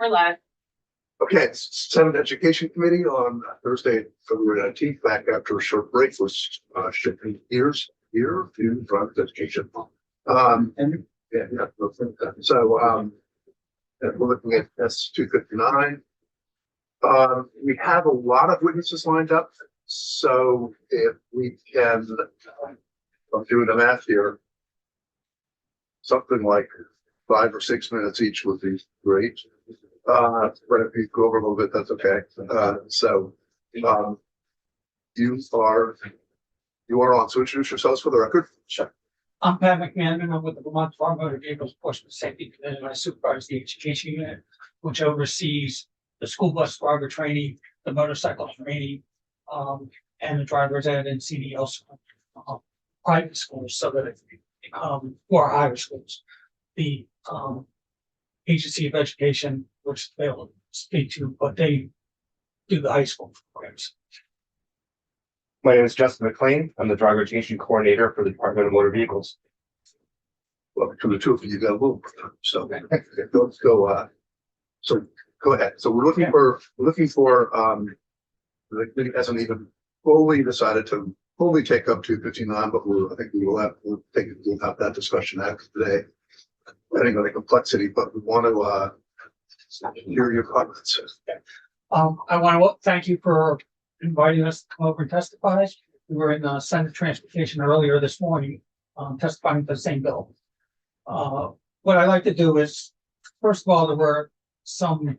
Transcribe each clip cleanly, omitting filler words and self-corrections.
We're live. Okay, it's Senate Education Committee on Thursday, February 19th, back after a short break was shifting gears here to private education. And we're looking at S259. We have a lot of witnesses lined up, so if we can, I'm doing the math here, something like 5 or 6 minutes each would be great. But if you go over a little bit, that's okay. You are on. So introduce yourselves for the record. Sure. I'm Pat McMahon. I'm with the Vermont Farm Motor Vehicles Enforcement Safety Division. I supervise the education unit, which oversees the school bus driver training, the motorcycle training, and the driver's ed and CDL private schools, so that or higher schools. The Agency of Education, which they'll speak to, but they do the high school programs. My name is Justin McLean. I'm the driver education coordinator for the Department of Motor Vehicles. Well, to the two of you got a little so let's go. So go ahead. So we're looking for the committee hasn't even fully decided to fully take up 259, but I think we'll have that discussion after today, depending on the complexity. But we want to hear your comments. I want to thank you for inviting us to come over and testify. We were in Senate Transportation earlier this morning, testifying to the same bill. What I like to do is, first of all, there were some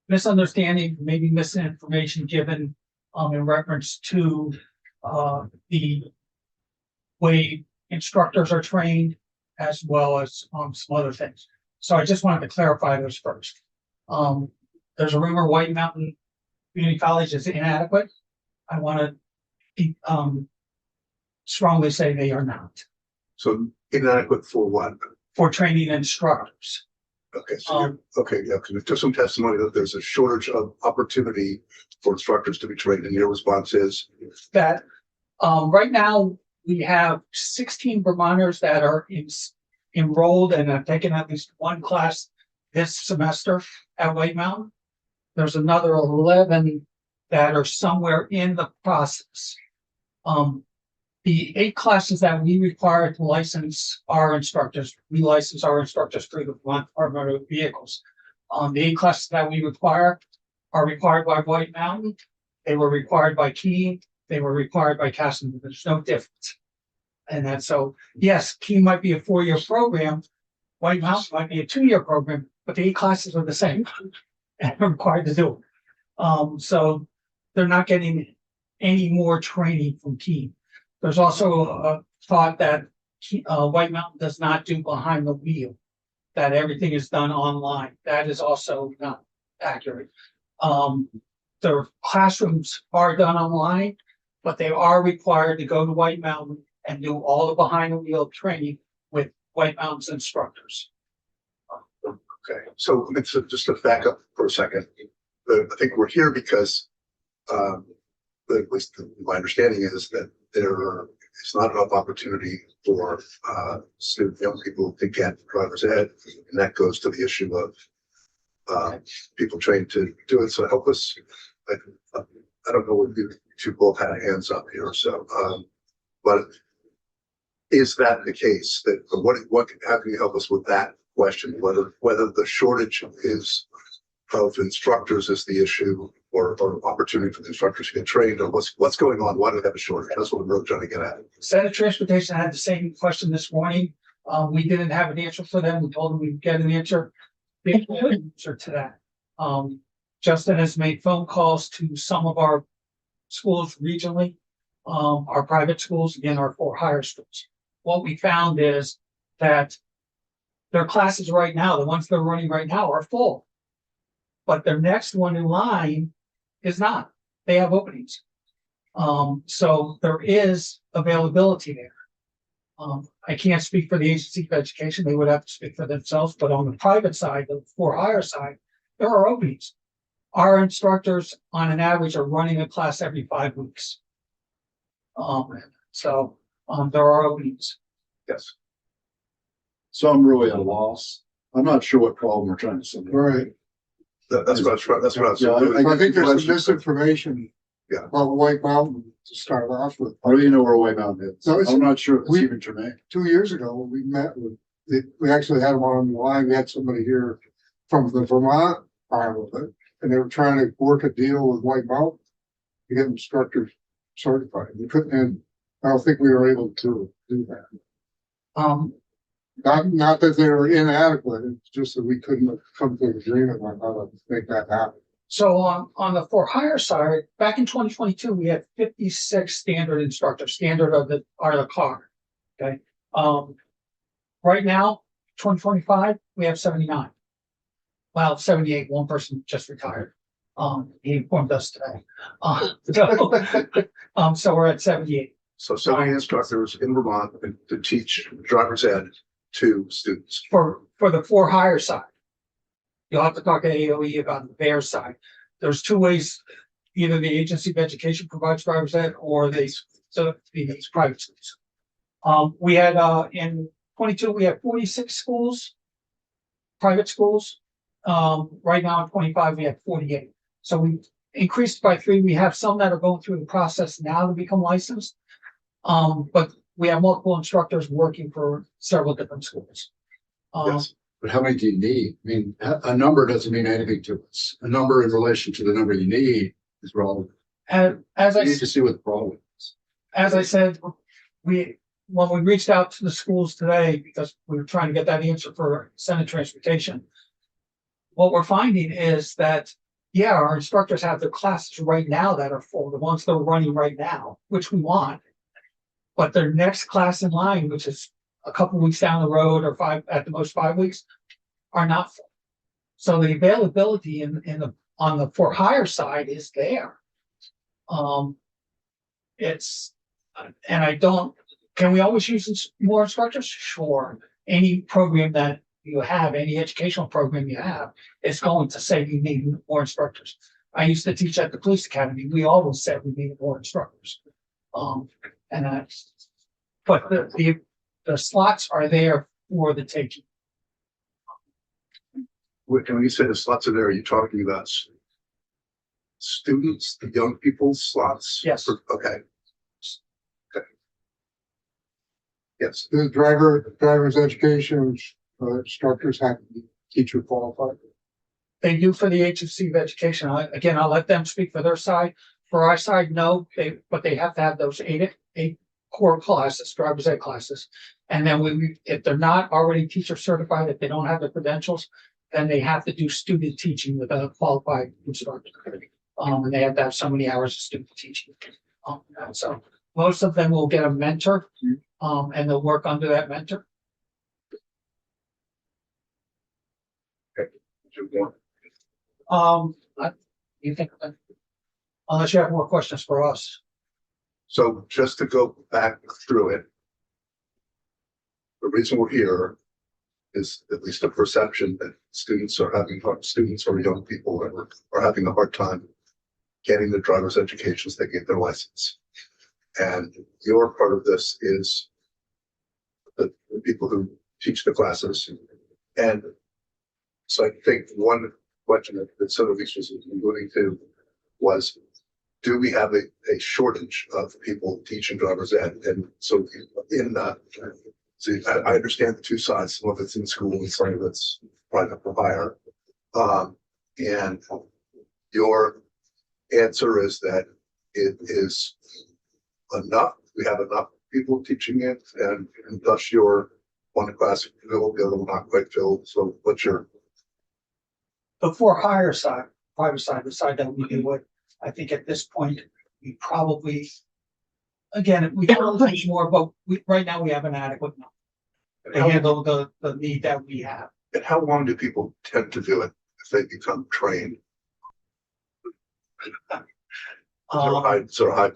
misunderstanding, maybe misinformation given in reference to the way instructors are trained, as well as some other things. So I just wanted to clarify those first. There's a rumor White Mountain Community College is inadequate. I want to strongly say they are not. So inadequate for what? For training instructors. Okay, so yeah, because we took some testimony that there's a shortage of opportunity for instructors to be trained, and your response is that right now we have 16 Vermonters that are enrolled and have taken at least one class this semester at White Mountain. There's another 11 that are somewhere in the process. The 8 classes that we require to license our instructors, we license our instructors through the Vermont Department of Vehicles. The 8 classes that we require are required by White Mountain. They were required by Keene. They were required by Castle. There's no difference. And that's so, yes, Keene might be a 4-year program. White Mountain might be a 2-year program, but the 8 classes are the same and are required to do it. So they're not getting any more training from Keene. There's also a thought that White Mountain does not do behind the wheel, that everything is done online. That is also not accurate. The classrooms are done online, but they are required to go to White Mountain and do all the behind the wheel training with White Mountain's instructors. okay. So it's just to back up for a second. I think we're here because at least my understanding is that there is not enough opportunity for young people to get driver's ed, and that goes to the issue of people trained to do it. So help us. I don't know what you both had hands up here, so but is that the case? That how can you help us with that question? Whether the shortage of instructors is the issue, or opportunity for the instructors to get trained, or what's going on? Why do we have a shortage? That's what I'm really trying to get at. Senate Transportation had the same question this morning. We didn't have an answer for them. We told them we'd get an answer. They didn't have an answer to that. Justin has made phone calls to some of our schools regionally, our private schools, again, our 4 higher schools. What we found is that their classes right now, the ones they're running right now, are full. But their next one in line is not. They have openings. So there is availability there. I can't speak for the Agency of Education. They would have to speak for themselves. But on the private side, the 4 higher side, there are openings. Our instructors, on an average, are running a class every 5 weeks. So there are openings. Yes. So I'm really at a loss. I'm not sure what problem we're trying to solve. Right. That's what I was. Yeah, I think there's some question. misinformation. Yeah. About White Mountain to start off with. How do you know where White Mountain is? No, it's- I'm not sure if it's we- even germane. 2 years ago, we met with, we actually had them on the line. We had somebody here from the Vermont part of it. And they were trying to work a deal with White Mountain to get instructors certified. We couldn't, and I don't think we were able to do that. Not that they were inadequate, it's just that we couldn't come to an agreement on how to make that happen. So on the for hire side, back in 2022, we had 56 standard instructors, standard of the car. Okay. Right now, 2025, we have 79. Well, 78. One person just retired. He informed us today. So we're at 78 So 70 instructors in Vermont to teach driver's ed to students. for the for hire side. You'll have to talk to AOE about their side. There's two ways, either the Agency of Education provides driver's ed or these private schools. We had, in 22, we had 46 schools, private schools. Right now in 25, we have 48. So we increased by 3. We have some that are going through the process now to become licensed. But we have multiple instructors working for several different schools. Yes. But how many do you need? I mean, a number doesn't mean anything to us. A number in relation to the number you need is relevant. And as We need to see what the problem is. as I said, when we reached out to the schools today, because we were trying to get that answer for Senate Transportation, what we're finding is that, yeah, our instructors have their classes right now that are full, the ones that are running right now, which we want. But their next class in line, which is a couple weeks down the road or at the most 5 weeks, are not full. So the availability on the for hire side is there. Can we always use more instructors? Sure. Any program that you have, any educational program you have, is going to say you need more instructors. I used to teach at the police academy. We always said we needed more instructors. But the slots are there for the taking. When you say the slots are there, are you talking about students, the young people's slots? Yes. Okay. Okay. Yes. The driver's education instructors have to be teacher qualified. They do for the HFC of education. I'll let them speak for their side. For our side, no, but they have to have those eight core classes, driver's ed classes. And then if they're not already teacher certified, if they don't have the credentials, then they have to do student teaching with a qualified instructor. And they have to have so many hours of student teaching. So most of them will get a mentor, and they'll work under that mentor. You think, unless you have more questions for us. So just to go back through it, the reason we're here is at least a perception that students or young people are having a hard time getting the driver's education so they get their license. And your part of this is the people who teach the classes. And so I think one question that some of these was alluding to was, do we have a shortage of people teaching driver's ed? And so I understand the two sides. Some of it's in school and some of it's private for hire. And your answer is that it is enough. We have enough people teaching it, and thus your one class filled, the other one not quite filled. So what's your The for hire side, private side, the side that we do with, I think at this point, we probably, again, we can teach more, but right now we have an adequate number to handle the need that we have. and how long do people tend to do it if they become trained? Is there a high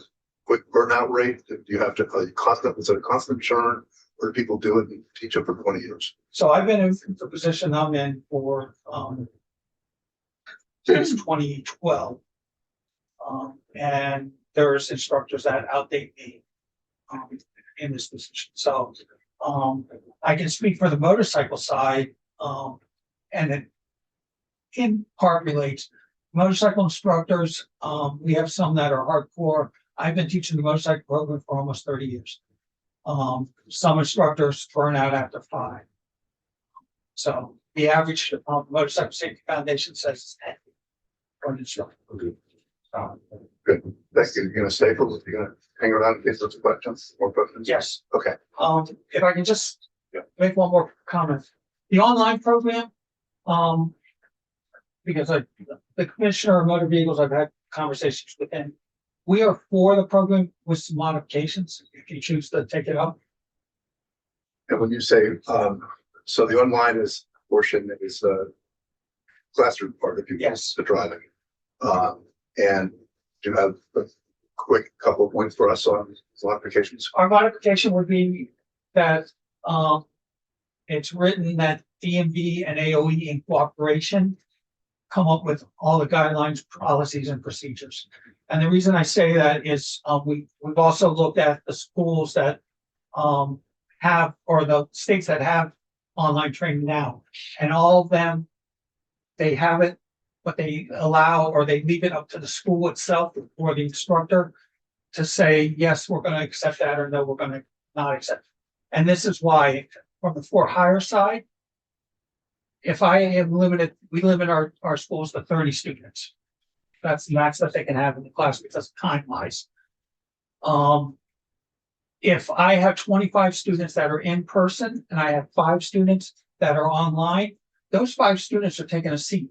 quick burnout rate? Do you have to is it a constant churn, or do people do it and teach it for 20 years? So I've been in the position I'm in for since 2012. And there's instructors that outdate me in this position. So I can speak for the motorcycle side, and in part relates. Motorcycle instructors, we have some that are hardcore. I've been teaching the motorcycle program for almost 30 years. Some instructors burn out after 5. So the average motorcycle safety foundation says it's 10 for an instructor. Good. Thank you. You're gonna stay for, you're gonna hang around in case there's questions, more questions? Yes. Okay. If I can just Yeah. make one more comment. The online program, because the commissioner of motor vehicles, I've had conversations with him. We are for the program with some modifications if you choose to take it up. And when you say, so the online is portion is the classroom part, if you will, Yes. the driving. And do you have a quick couple of points for us on modifications? Our modification would be that, it's written that DMV and AOE in cooperation come up with all the guidelines, policies and procedures. And the reason I say that is, we've also looked at the schools that, have, or the states that have online training now, and all of them, they have it, but they allow, or they leave it up to the school itself or the instructor to say, yes, we're gonna accept that, or no, we're gonna not accept. And this is why, from the for hire side, if I am limited, we limit our schools to 30 students. That's the max that they can have in the class because time wise. If I have 25 students that are in person and I have 5 students that are online, those 5 students are taking a seat.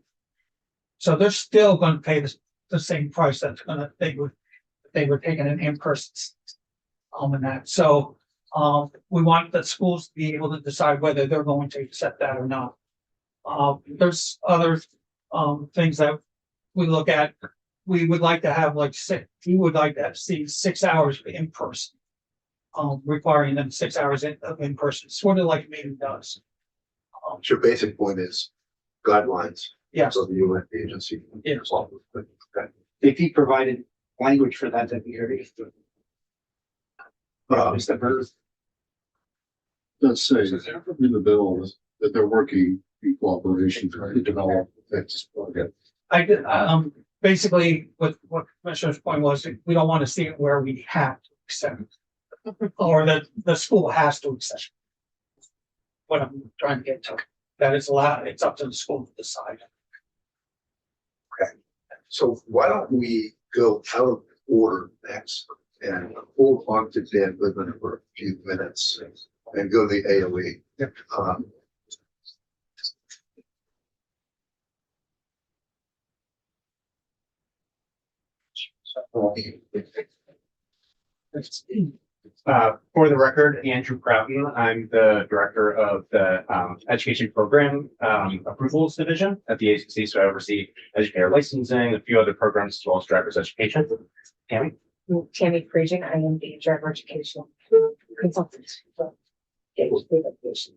So they're still going to pay the same price that's gonna they were taking an in-person in that. So we want the schools to be able to decide whether they're going to accept that or not. There's other things that we look at. We would like to have we would like to see 6 hours in person. Requiring them 6 hours in person, sort of like Maine does. Your basic point is guidelines. Yes. So the UN agency. Yes. Okay. If he provided language for that, that'd be very. Is the verb? Let's say in the bill that they're working in cooperation to develop that program. I did, basically, what Commissioner's point was, we don't want to see it where we have to accept. Or that the school has to accept. What I'm trying to get to, that is allowed, it's up to the school to decide. So why don't we go out of order next and hold on to Dan Goodman for a few minutes and go to the AOE? Yep. For the record, Andrew Proughton, I'm the director of the Education Program Approvals Division at the agency. So I oversee educator licensing, a few other programs, as well as driver's education. Tammy? Tammy Preaching, I am the driver education consultant. for Gateway Education.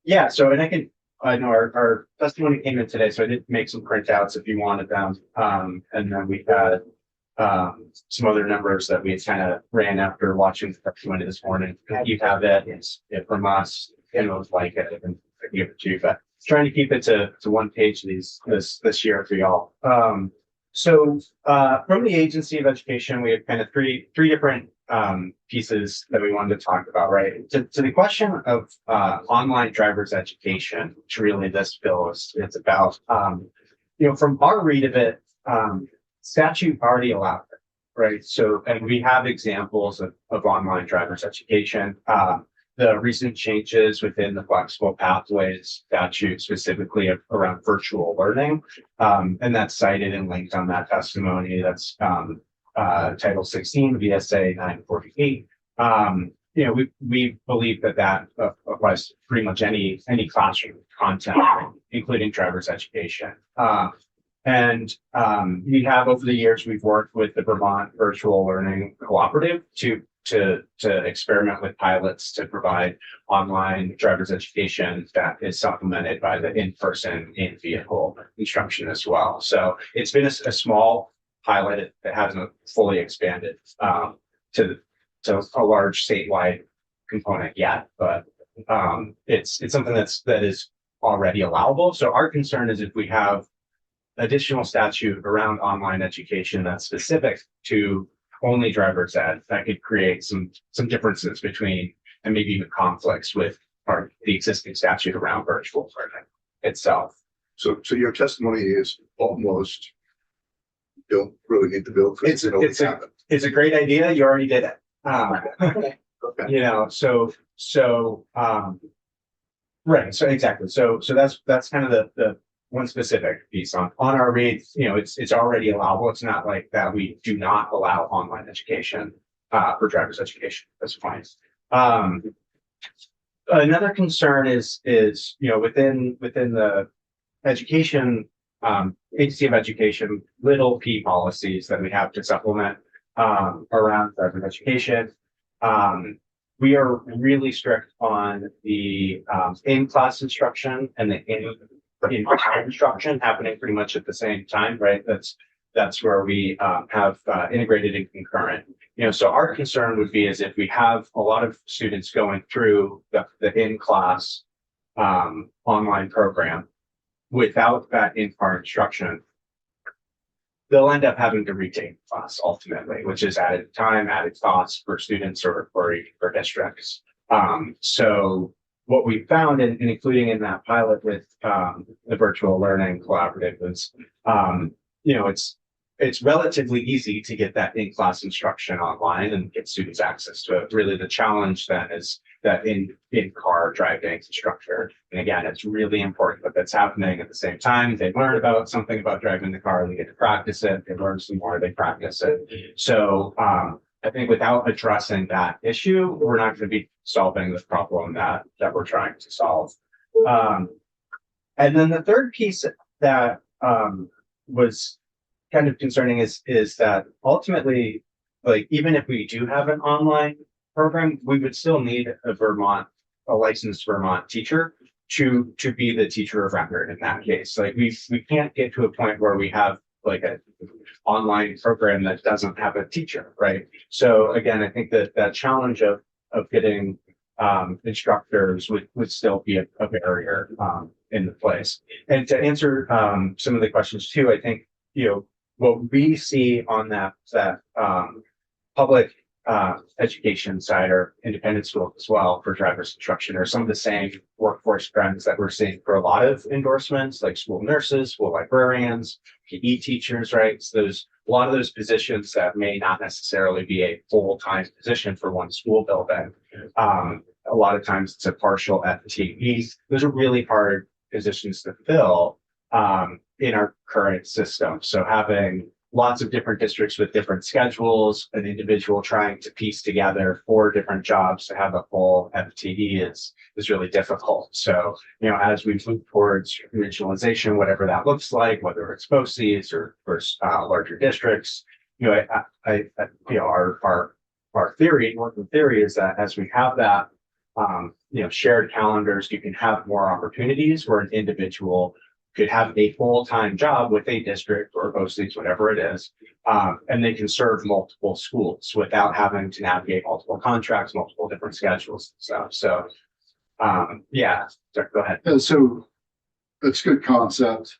Yeah, so and I know our testimony came in today, so I did make some printouts if you wanted them. And then we had some other numbers that we kind of ran after watching the testimony this morning. You have it, it's from us, and it was like it, and I can give it to you, but trying to keep it to one page this year for y'all. So from the Agency of Education, we have kind of three different pieces that we wanted to talk about, right? To the question of online driver's education, which really this bill it's about, from our read of it, statute already allowed it, right? So, and we have examples of online driver's education. The recent changes within the flexible pathways statute, specifically around virtual learning, and that's cited and linked on that testimony. That's Title 16 VSA 948. We believe that applies to pretty much any classroom content, including driver's education. And we have over the years, we've worked with the Vermont Virtual Learning Cooperative to experiment with pilots to provide online driver's education that is supplemented by the in-person in-vehicle instruction as well. So it's been a small pilot that hasn't fully expanded to a large statewide component yet, but it's something that is already allowable. So our concern is if we have additional statute around online education that's specific to only driver's ed, that could create some differences between and maybe even conflicts with the existing statute around virtual learning itself. So your testimony is almost, don't really need the bill. It's a great idea. You already did it. Okay. You know, right. So exactly. So that's kind of the one specific piece on our reads. You know, it's already allowable. It's not like that we do not allow online education for driver's education. That's fine. Another concern is you know within the education agency of education little p policies that we have to supplement around driver's education. We are really strict on the in-class instruction and the in-car instruction happening pretty much at the same time, right? That's where we have integrated and concurrent. You know, so our concern would be is if we have a lot of students going through the in-class online program without that in-car instruction, they'll end up having to retake class ultimately, which is added time, added costs for students or for districts. So what we found, and including in that pilot with the virtual learning collaborative, was you know it's relatively easy to get that in-class instruction online and get students access to it. Really, the challenge then is that in-car driving instructor. And again, it's really important that that's happening at the same time. They learn about something about driving the car, they get to practice it, they learn some more, they practice it. So I think without addressing that issue, we're not going to be solving the problem that we're trying to solve. And then the third piece that was kind of concerning is that ultimately, like, even if we do have an online program, we would still need a licensed Vermont teacher to be the teacher of record in that case. Like we can't get to a point where we have like an online program that doesn't have a teacher, right? So again, I think that challenge of getting instructors would still be a barrier in the place. And to answer some of the questions too, I think, you know, what we see on that public education side or independent schools as well for driver's instruction are some of the same workforce trends that we're seeing for a lot of endorsements, like school nurses, school librarians, PE teachers, right? So there's a lot of those positions that may not necessarily be a full-time position for one school building. A lot of times it's a partial FTE. Those are really hard positions to fill in our current system. So having lots of different districts with different schedules, an individual trying to piece together 4 different jobs to have a full FTE is really difficult. So, you know, as we move towards regionalization, whatever that looks like, whether it's BOCES or larger districts, you know, I you know, our theory, working theory is that as we have that, you know, shared calendars, you can have more opportunities where an individual could have a full-time job with a district or BOCES, whatever it is, and they can serve multiple schools without having to navigate multiple contracts, multiple different schedules and stuff. So, yeah, so go ahead. And so that's a good concept,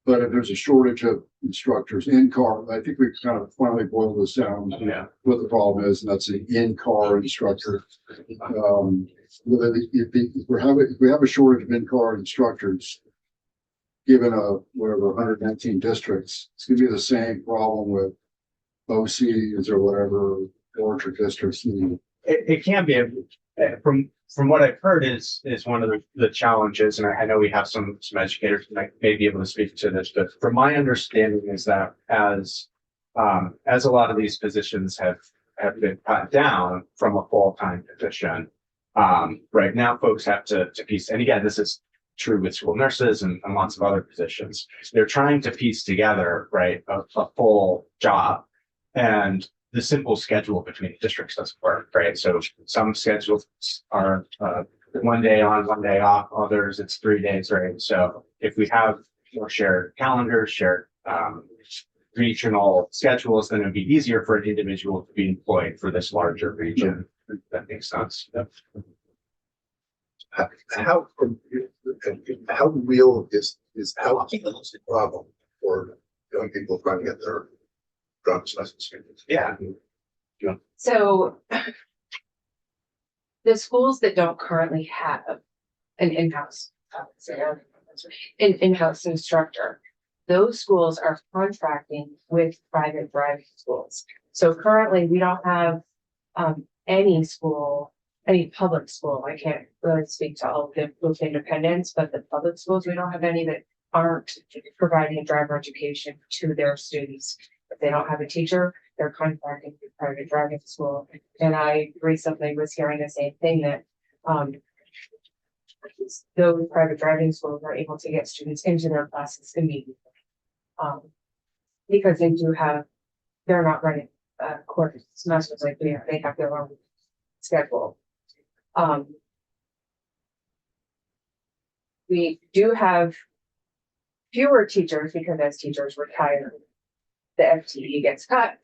but if there's a shortage of instructors in-car, I think we've kind of finally boiled this down. Yeah. What the problem is, and that's an in-car instructor. If we have a shortage of in-car instructors, given whatever 119 districts, it's gonna be the same problem with BOCES or whatever larger districts. It can be from what I've heard is one of the challenges, and I know we have some educators that may be able to speak to this, but from my understanding is that as a lot of these positions have been cut down from a full-time position, right now folks have to piece, and again, this is true with school nurses and lots of other positions. They're trying to piece together, right, a full job, and the simple schedule between districts doesn't work, right? So some schedules are 1 day on, 1 day off, others it's 3 days, right? So if we have more shared calendars, shared regional schedules, then it'd be easier for an individual to be employed for this larger region. If that makes sense. Yep. how real is how is the problem for young people trying to get their driver's license? Yeah. So the schools that don't currently have an in-house, an in-house instructor, those schools are contracting with private driving schools. So currently, we don't have any school, any public school. I can't really speak to all of the both independents, but the public schools, we don't have any that aren't providing driver education to their students. If they don't have a teacher, they're contracting with private driving school. And I recently was hearing the same thing that those private driving schools are able to get students into their classes immediately. Because they do have, they're not running quarter semesters like we are, they have their own schedule. We do have fewer teachers because as teachers retire, the FTE gets cut.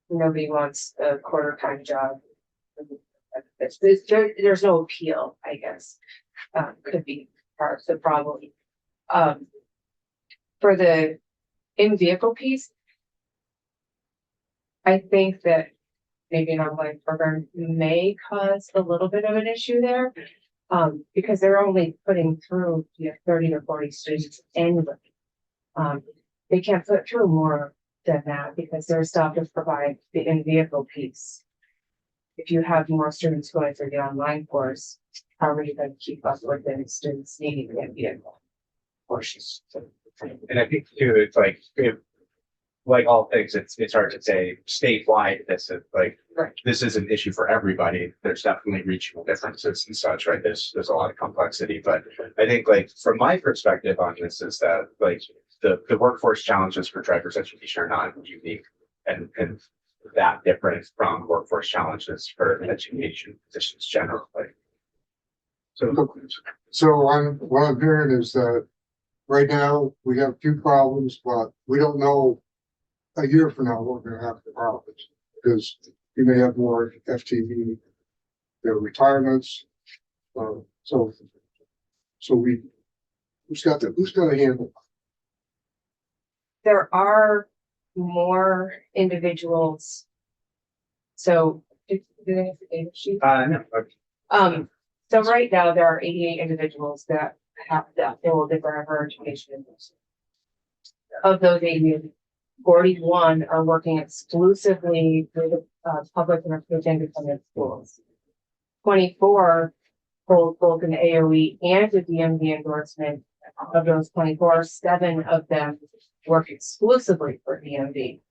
Nobody wants a quarter-time job. There's no appeal, I guess, could be part of the problem. For the in-vehicle piece, I think that maybe an online program may cause a little bit of an issue there. Because they're only putting through 30 or 40 students annually. They can't put through more than that because their staff to provide the in-vehicle piece. If you have more students going through the online course, how are you going to keep up with the students needing the in-vehicle portions? And I think too, it's like, like all things, it's hard to say statewide, Right. this is an issue for everybody. There's definitely regional differences and such, right? There's a lot of complexity, but I think like from my perspective on this is that like the workforce challenges for driver's education are not unique and that different from workforce challenges for education positions generally. So what I'm hearing is that right now we have a few problems, but we don't know a year from now we're gonna have the problems because you may have more FTE, their retirements. So who's gonna handle? There are more individuals. So, do they have the data sheet? No, So right now, there are 88 individuals that have the full driver education. Of those 88, 41 are working exclusively with public and approved independent schools. 24 hold both an AOE and a DMV endorsement. Of those 24, 7 of them work exclusively for DMV.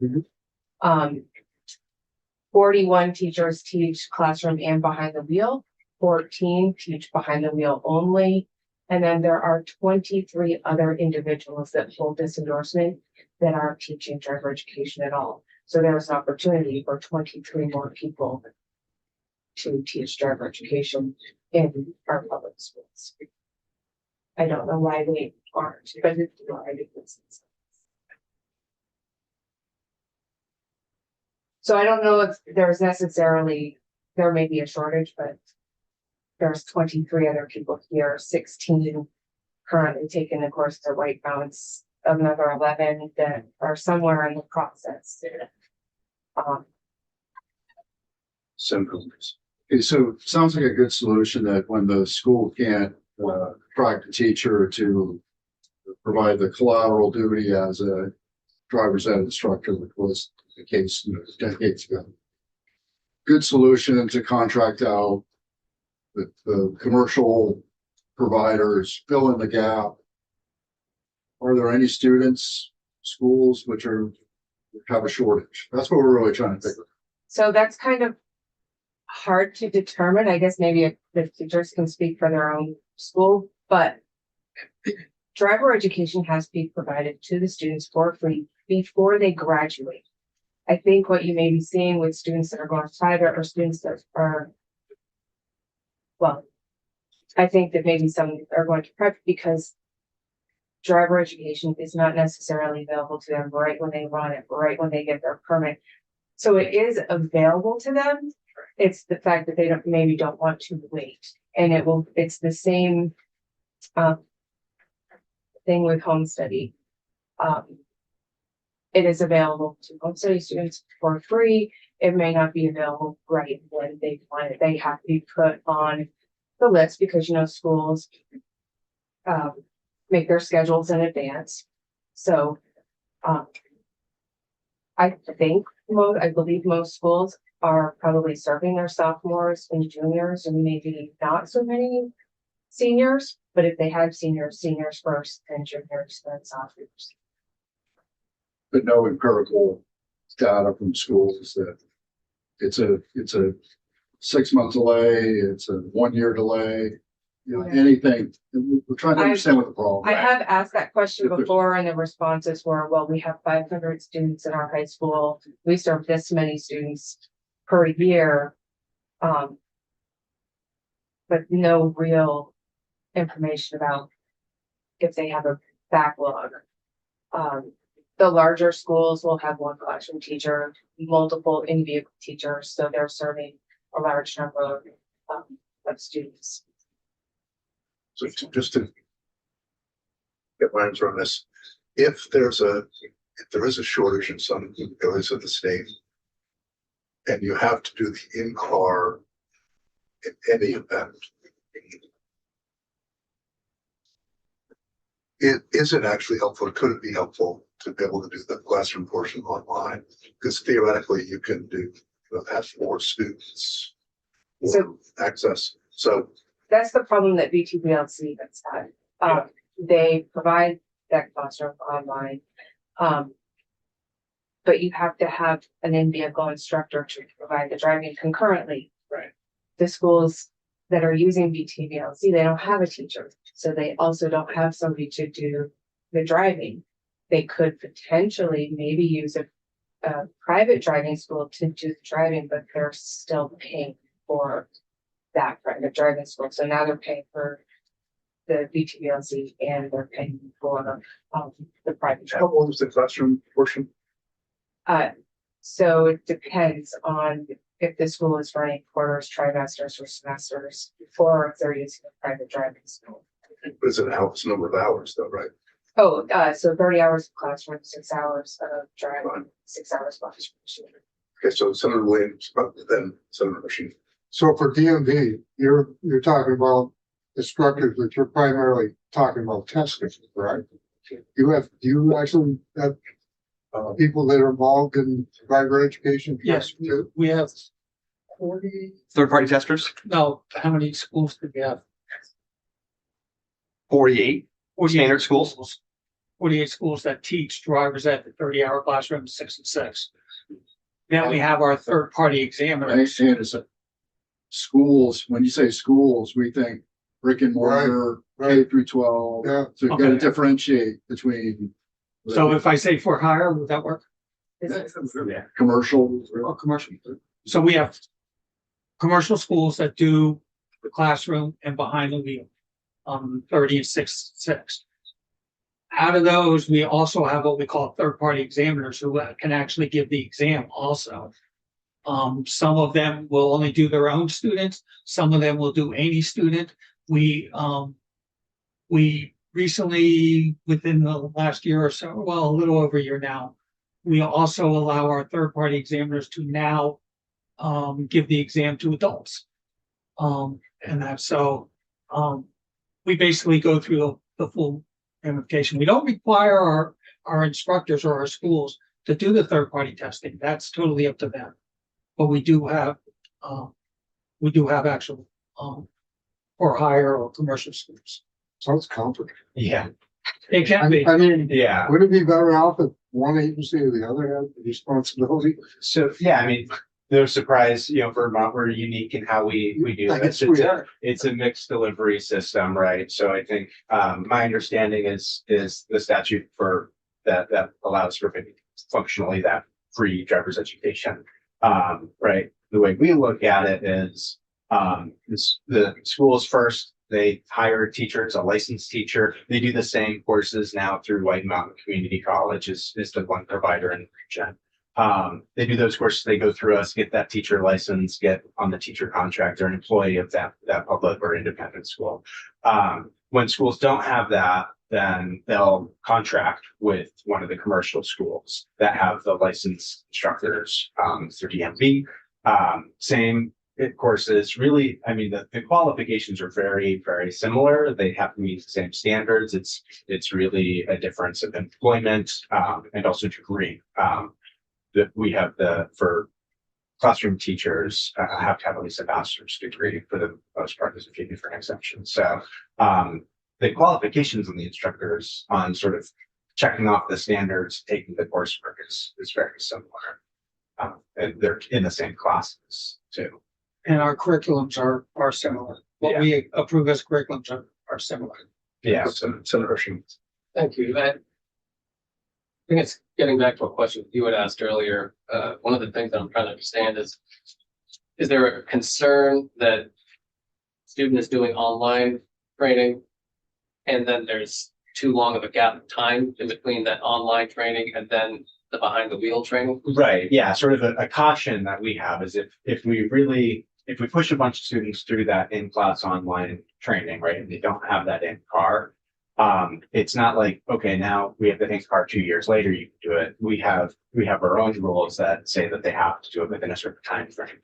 41 teachers teach classroom and behind the wheel. 14 teach behind the wheel only. And then there are 23 other individuals that hold this endorsement that aren't teaching driver education at all. So there's an opportunity for 23 more people to teach driver education in our public schools. I don't know why they aren't, but it's right. So I don't know if there's necessarily, there may be a shortage, but there's 23 other people here, 16 currently taking the course at White Mountains, another 11 that are somewhere in the process. Okay, so sounds like a good solution that when the school can't attract a teacher to provide the collateral duty as a driver's ed instructor, which was the case decades ago. Good solution to contract out the commercial providers, fill in the gap. Are there any students, schools which have a shortage? That's what we're really trying to figure. So that's kind of hard to determine. I guess maybe the teachers can speak for their own school, but driver education has to be provided to the students for free before they graduate. I think what you may be seeing with students that are going private or students that are, well, I think that maybe some are going to private because driver education is not necessarily available to them right when they want it, right when they get their permit. So it is available to them, It's the fact that they don't want to wait, and it's the same, thing with home study. It is available to home study students for free. It may not be available right when they want it. They have to be put on the list because, schools make their schedules in advance. So, I believe most schools are probably serving their sophomores and juniors and maybe not so many seniors, but if they have seniors first, then juniors, then sophomores. But no empirical data from schools that it's a 6-month delay, it's a 1-year delay, anything. We're trying to understand what the problem I is. have asked that question If there's- before and the responses were, well, we have 500 students in our high school. We serve this many students per year. But no real information about if they have a backlog. The larger schools will have one classroom teacher, multiple in-vehicle teachers, so they're serving a large number of students. So just to get my arms around this, if there is a shortage in some areas of the state, and you have to do the in-car in any event, is it actually helpful? Could it be helpful to be able to do the classroom portion online? Because theoretically, you can have more students So- access. So That's the problem that VTBLC has had. They provide that classroom online. But you have to have an in-vehicle instructor to provide the driving concurrently. Right. The schools that are using VTBLC, they don't have a teacher, so they also don't have somebody to do the driving. They could potentially maybe use a private driving school to do the driving, but they're still paying for that private driving school. So now they're paying for the VTBLC and they're paying for the private how driving. long is the classroom portion? So it depends on if the school is running quarters, trimesters, or semesters, or if they're using a private driving school. But it's it's a number of hours though, right? Oh, so 30 hours of classroom, 6 hours of driving, 6 hours classroom. Okay, so Senator Williams, then Senator Machine. So for DMV, you're talking about instructors that you're primarily talking about testing, right? Do you actually have people that are involved in driver education? Yes, too? we have 40, Third-party testers, no, how many schools do we have? 48 48 standard schools. 48 schools that teach drivers at the 30-hour classroom, 6 and 6. Then we have our third-party I examiners. understand it's schools, when you say schools, we think brick and mortar, K through 12. Yeah. So you've got to Okay. differentiate between. So if I say for hire, would that work? Commercial. Or commercial? So we have commercial schools that do the classroom and behind the wheel, 30 and 6. Out of those, we also have what we call third-party examiners who can actually give the exam also. Some of them will only do their own students. Some of them will do any student. We recently, within the last year or so, well, a little over a year now, we also allow our third-party examiners to now give the exam to adults. And that's so, we basically go through the full ramification. We don't require our instructors or our schools to do the third-party testing. That's totally up to them. But we do have actual, for hire or commercial schools. Sounds complicated. Yeah, It can be. I mean, yeah. would it be better off if one agency or the other had the responsibility? So, yeah, I mean, no surprise, for Vermont, we're unique in how we do I this. guess we are. It's a mixed delivery system, right? So I think, my understanding is the statute for that allows for functionally that free driver's education. Right? The way we look at it is, the schools first, they hire a teacher, it's a licensed teacher. They do the same courses now through White Mountain Community College is the one provider in the region. They do those courses, they go through us, get that teacher license, get on the teacher contract, they're an employee of that public or independent school. When schools don't have that, then they'll contract with one of the commercial schools that have the licensed instructors, through DMV. Same courses, really, I mean, the qualifications are very, very similar. They have to meet the same standards. It's really a difference of employment, and also degree. That we have for classroom teachers, have to have at least a bachelor's degree for the most part. There's a few different exceptions. So, the qualifications on the instructors on sort of checking off the standards, taking the coursework is very similar. And they're in the same classes too. And our curriculums are similar. What we approve as curriculums are similar. Yeah. Senator Hershey. Thank you. I think it's getting back to a question you had asked earlier. One of the things that I'm trying to understand is there a concern that student is doing online training and then there's too long of a gap of time in between that online training and then the behind the wheel training? Right. Yeah. Sort of a caution that we have is if we push a bunch of students through that in-class online training, right, and they don't have that in-car, it's not like, okay, now we have the in-car 2 years later, you can do it. We have our own rules that say that they have to do it within a certain time frame.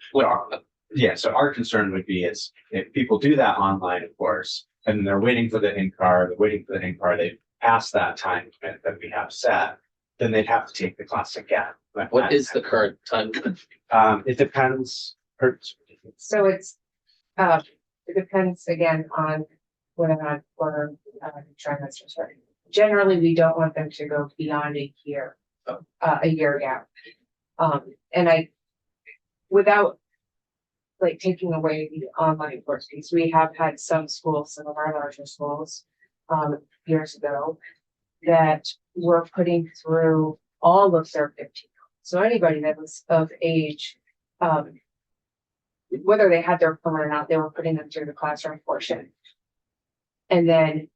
So our concern would be is if people do that online, of course, and they're waiting for the in-car, they pass that time limit that we have set, then they'd have to take the class again. What is the current time limit? It depends. So it depends again on whether or not we're trimesters, right? Generally, we don't want them to go beyond a year gap. And without like taking away the online courses, we have had some schools, some of our larger schools, years ago that were putting through all of their 15. So anybody that was of age, whether they had their permit or not, they were putting them through the classroom portion. And then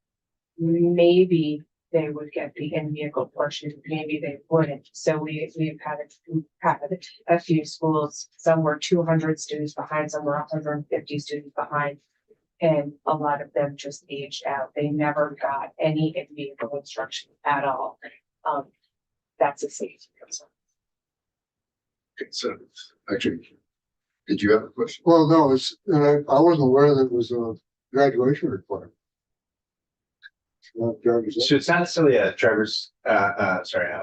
maybe they would get the in-vehicle portion, maybe they wouldn't. So we've had a few schools, some were 200 students behind, some were 150 students behind. And a lot of them just aged out. They never got any in-vehicle instruction at all. That's a safety concern. Okay, so Actually, did you have a question? Well, no, I wasn't aware that it was a graduation requirement. So it's not necessarily a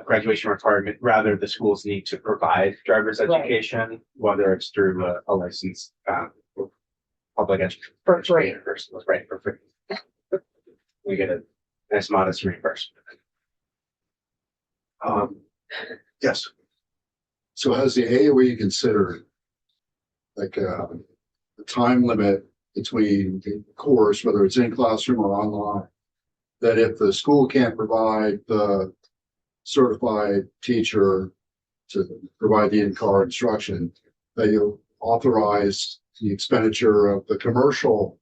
graduation requirement. Rather, the schools need to provide driver's education, whether it's through a licensed public education. For free. Right, for free. We get a nice modest reimbursement. yes, So has the AOE considered like a time limit between the course, whether it's in classroom or online, that if the school can't provide the certified teacher to provide the in-car instruction, that you authorize the expenditure of the commercial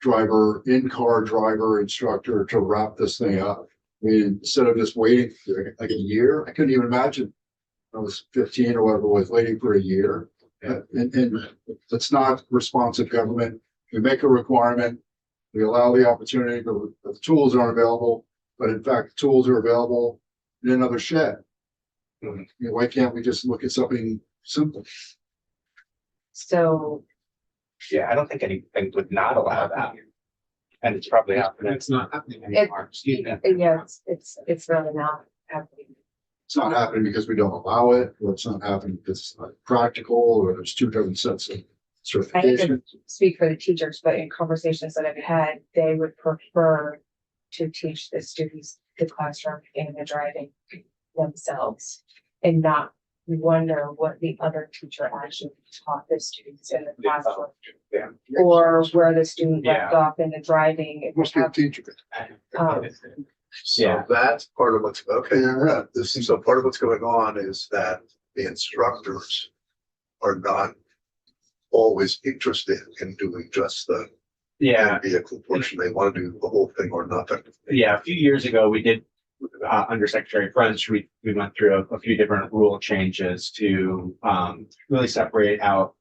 driver, in-car driver instructor to wrap this thing up? I mean, instead of just waiting for like a year, I couldn't even imagine. I was 15 or whatever, was waiting for a year. And it's not responsive government. We make a requirement. We allow the opportunity, but the tools aren't available. But in fact, the tools are available in another shed. You know, why can't we just look at something simple? So Yeah, I don't think anything would not allow that. And it's probably happening. It's not happening anymore. Excuse me. yeah, it's really not happening. It's not happening because we don't allow it, or it's not happening because it's not practical, or there's two different sets of I certification. can speak for the teachers, but in conversations that I've had, they would prefer to teach the students the classroom and the driving themselves and not wonder what the other teacher actually taught the students in the classroom. Yeah. Or where the student left off in the driving. It Must would be a have, teacher. so Yeah. that's part of what's, okay, Yeah. so part of what's going on is that the instructors are not always interested in doing just the Yeah. vehicle portion. They want to do the whole thing or nothing. Yeah, a few years ago, we did Undersecretary French, we went through a few different rule changes to really separate out.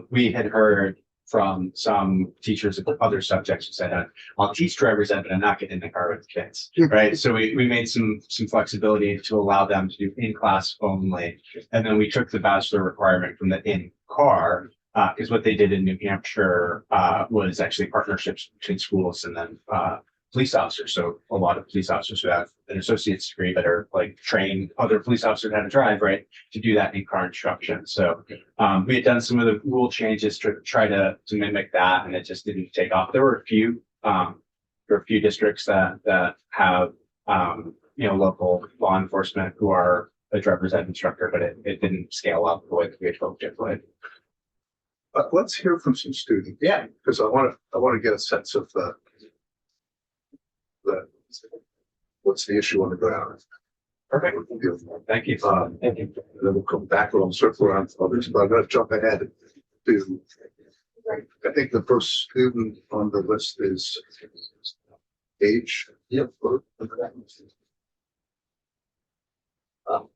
We had heard from some teachers of other subjects who said, I'll teach driver's ed, but I'm not getting in the car with kids, right? So we made some flexibility to allow them to do in-class only. And then we took the bachelor requirement from the in-car, because what they did in New Hampshire was actually partnerships between schools and then police officers. So a lot of police officers who have an associate's degree that are like trained other police officers how to drive, right, to do that in-car instruction. So we had done some of the rule changes to try to mimic that, and it just didn't take off. There were a few districts that have local law enforcement who are a driver's ed instructor, but it didn't scale up the way that we had hoped it would. Let's hear from some students. Yeah. Because I want to get a sense of what's the issue on the ground. Perfect. Thank you. Thank you. And then we'll come back and we'll circle around to others, but I'm going to jump ahead to, I think the first student on the list is Age. Yep.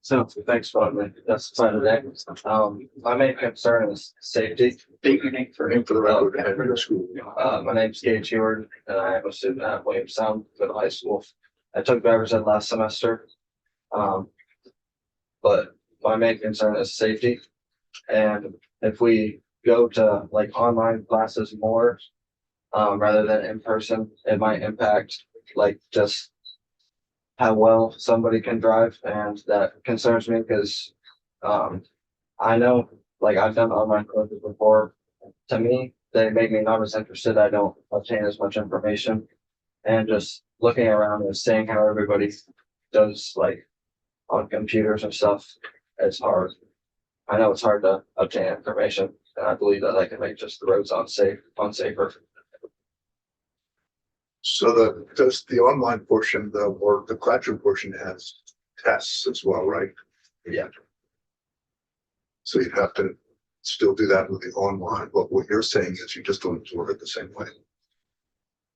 So thanks for letting me testify today. My main concern is safety. For him, for the record, head of the school. My name's Gage Heward, and I am a student at Williamstown Middle High School. I took driver's ed last semester. But my main concern is safety. And if we go to like online classes more, rather than in person, it might impact like just how well somebody can drive, and that concerns me because I know like I've done online courses before. To me, they make me not as interested. I don't obtain as much information, and just looking around and seeing how everybody does like on computers and stuff, it's hard. I know it's hard to obtain information, and I believe that can make just the roads unsafer. So does the online portion, or the classroom portion has tests as well, right? Yeah. So you'd have to still do that with the online, but what you're saying is you just don't absorb it the same way.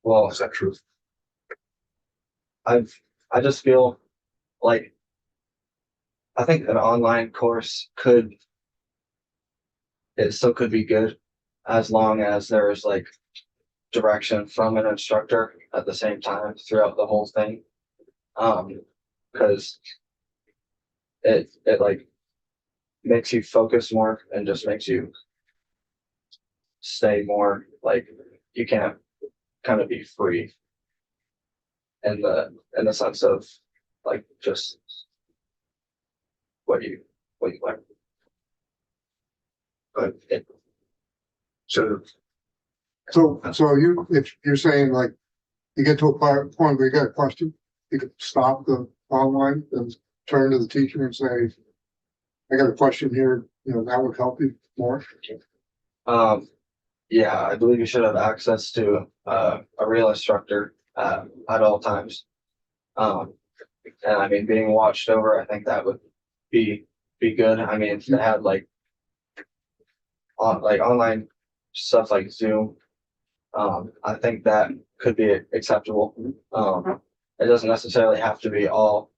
Well, Is that true? I just feel like I think an online course still could be good as long as there's like direction from an instructor at the same time throughout the whole thing. Because it like makes you focus more and just makes you stay more like you can't kind of be free in the sense of like just what you learn. But So So if you're saying like, you get to a point where you got a question, you could stop the online and turn to the teacher and say, I got a question here, that would help you more. yeah, I believe you should have access to a real instructor at all times. And I mean, being watched over, I think that would be good. I mean, if they had like online stuff like Zoom, I think that could be acceptable. It doesn't necessarily have to be all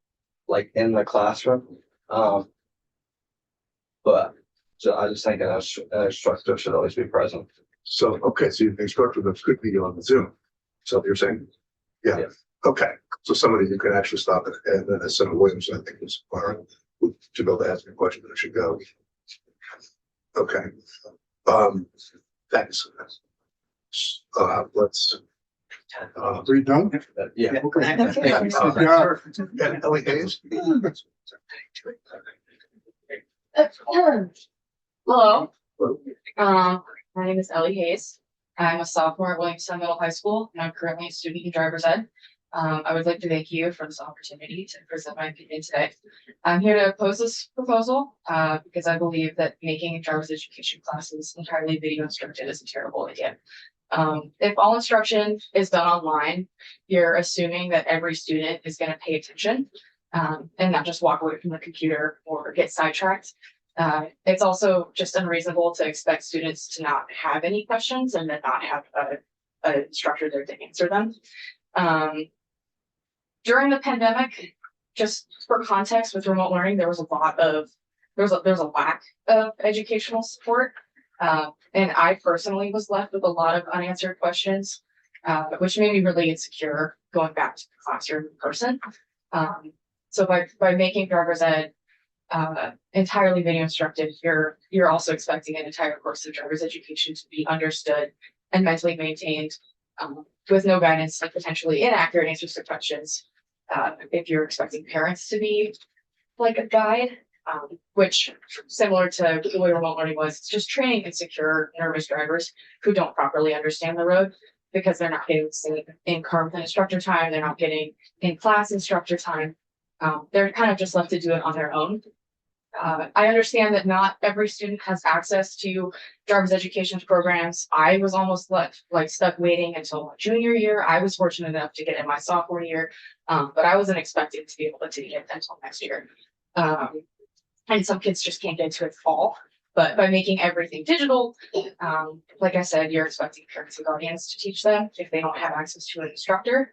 like in the classroom. But so I just think an instructor should always be present. So you the instructor that could be on the Zoom. So you're saying, yeah. Okay. So somebody who can actually stop it, and then as Senator Williams, I think was to be able to ask me a question that should go. Okay. Thanks. Let's Are you done? Yeah. and Ellie Hayes. Hello. My name is Ellie Hayes. I'm a sophomore at Williamstown Middle High School, and I'm currently a student in driver's ed. I would like to thank you for this opportunity to present my opinion today. I'm here to oppose this proposal because I believe that making driver's education classes entirely video instructed is a terrible idea. If all instruction is done online, you're assuming that every student is going to pay attention and not just walk away from the computer or get sidetracked. It's also just unreasonable to expect students to not have any questions and then not have an instructor there to answer them. During the pandemic, just for context with remote learning, there was a lot of, there's a lack of educational support. And I personally was left with a lot of unanswered questions, which made me really insecure going back to the classroom in person. So by making driver's ed entirely video instructed, you're also expecting an entire course of driver's education to be understood and mentally maintained, with no guidance and potentially inaccurate answers to questions. If you're expecting parents to be like a guide, which similar to the way remote learning was, it's just training insecure, nervous drivers who don't properly understand the road because they're not getting the same in-car with instructor time, they're not getting in-class instructor time. They're kind of just left to do it on their own. I understand that not every student has access to driver's education programs. I was almost stuck waiting until my junior year. I was fortunate enough to get in my sophomore year, but I wasn't expected to be able to get it until next year. And some kids just can't get to it at all. But by making everything digital, like I said, you're expecting parents and guardians to teach them if they don't have access to an instructor,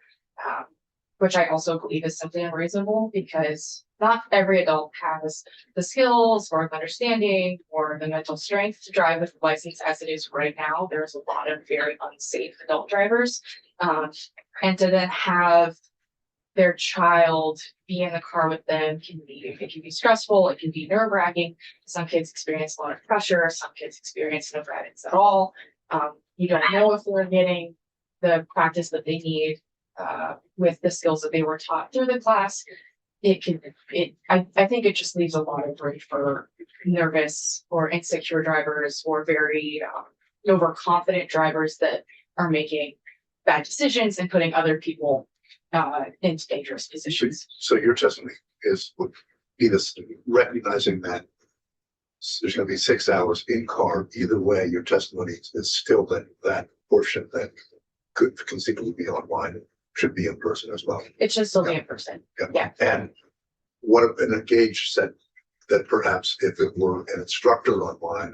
which I also believe is simply unreasonable because not every adult has the skills or the understanding or the mental strength to drive with a license as it is right now. There's a lot of very unsafe adult drivers. And to then have their child be in the car with them it can be stressful, it can be nerve-wracking. Some kids experience a lot of pressure, some kids experience no guidance at all. You don't know if they're getting the practice that they need with the skills that they were taught through the class. I think it just leaves a lot of room for nervous or insecure drivers or very overconfident drivers that are making bad decisions and putting other people into dangerous positions. So your testimony would be this, recognizing that there's going to be 6 hours in car. Either way, your testimony is still that portion that could conceivably be online should be in person as well. It should still be in person. Yeah. And what an Engage said that perhaps if it were an instructor online,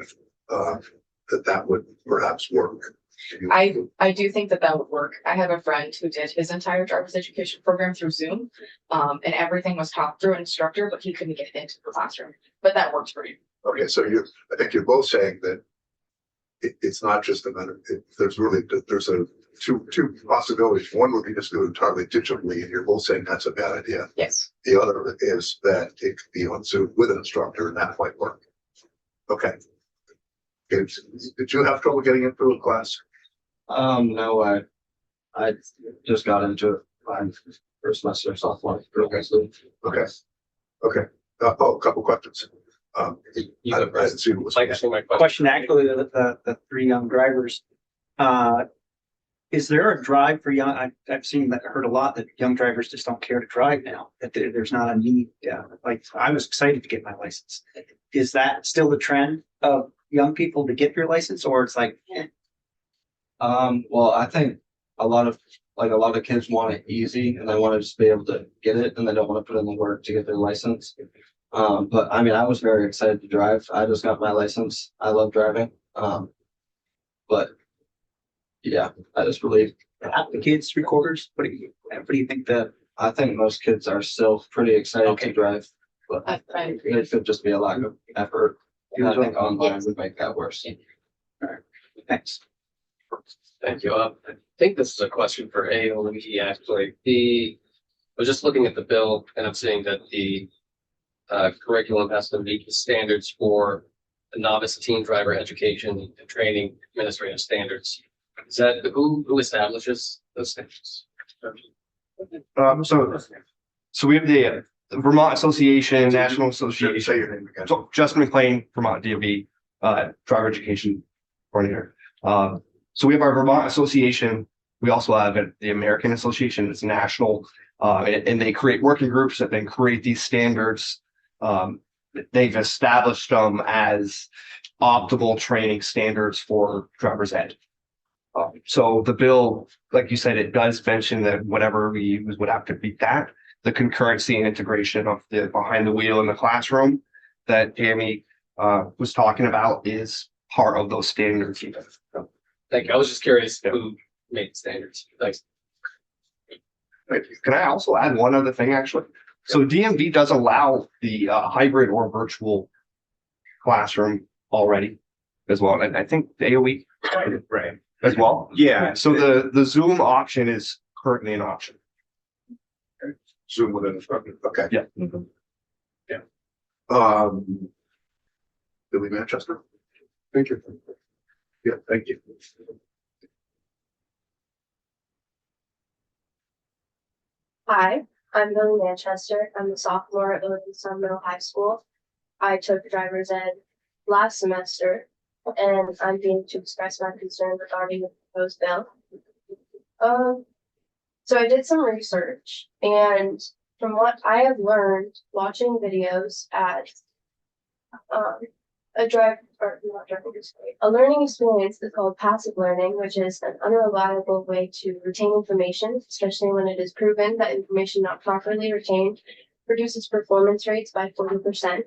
that would perhaps work. I do think that would work. I have a friend who did his entire driver's education program through Zoom, and everything was taught through an instructor, but he couldn't get it into the classroom. But that works for you. Okay, so I think you're both saying that it's not just a matter. There's two possibilities. One would be just go entirely digitally, and you're both saying that's a bad idea. Yes. The other is that it could be on Zoom with an instructor, and that might work. Okay. Did you have trouble getting into a class? No, I just got into it my first semester sophomore. Okay. A couple questions. I didn't see what was. Like, asking my Question actually, the three young drivers. Is there a drive for young? I've heard a lot that young drivers just don't care to drive now, that there's not a need. Like I was excited to get my license. Is that still the trend of young people to get your license, or it's like, well, I think a lot of kids want it easy and they want to just be able to get it and they don't want to put in the work to get their license. But I mean, I was very excited to drive. I just got my license. I love driving. But yeah, I just believe the kids, 3/4? What do you think that? I think most kids are still pretty excited to drive, but I agree. it could just be a lack of effort. And I think online would make that worse. All right, thanks. Thank you. I think this is a question for AOE actually. I was just looking at the bill and I'm seeing that the curriculum has to meet the standards for the novice teen driver education and training administrative standards. Is that who establishes those standards? So we have the Vermont Association, National Association. Say your name again. So Justin McLean, Vermont DMV, driver education coordinator. So we have our Vermont Association. We also have the American Association. It's national, and they create working groups that then create these standards. They've established them as optimal training standards for driver's ed. So the bill, like you said, it does mention that whatever we use would have to be that. The concurrency and integration of the behind the wheel in the classroom that Jamie was talking about is part of those standards. Thank you. I was just curious who made the standards. Thanks. Can I also add one other thing, actually? So DMV does allow the hybrid or virtual classroom already as well. And I think the AOE Right. as well. Yeah. So the Zoom option is currently an option. Zoom with an instructor, okay. Yeah. Billy Manchester? Thank you. Yeah, thank you. Hi, I'm Billy Manchester. I'm a sophomore at Livingston Middle High School. I took driver's ed last semester, and I'm being to express my concern regarding the proposed bill. So I did some research, and from what I have learned watching videos at a learning experience that's called passive learning, which is an unreliable way to retain information, especially when it is proven that information not properly retained reduces performance rates by 40%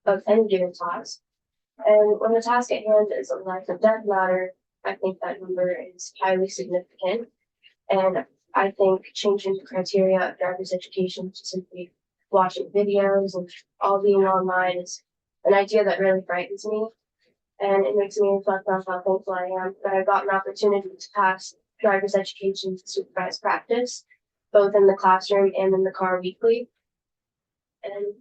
of any given task. And when the task at hand is a life or death matter, I think that number is highly significant. And I think changing the criteria of driver's education to simply watching videos and all being online is an idea that really frightens me. And it makes me reflect on how thankful I am that I got an opportunity to pass driver's education to supervised practice, both in the classroom and in the car weekly. And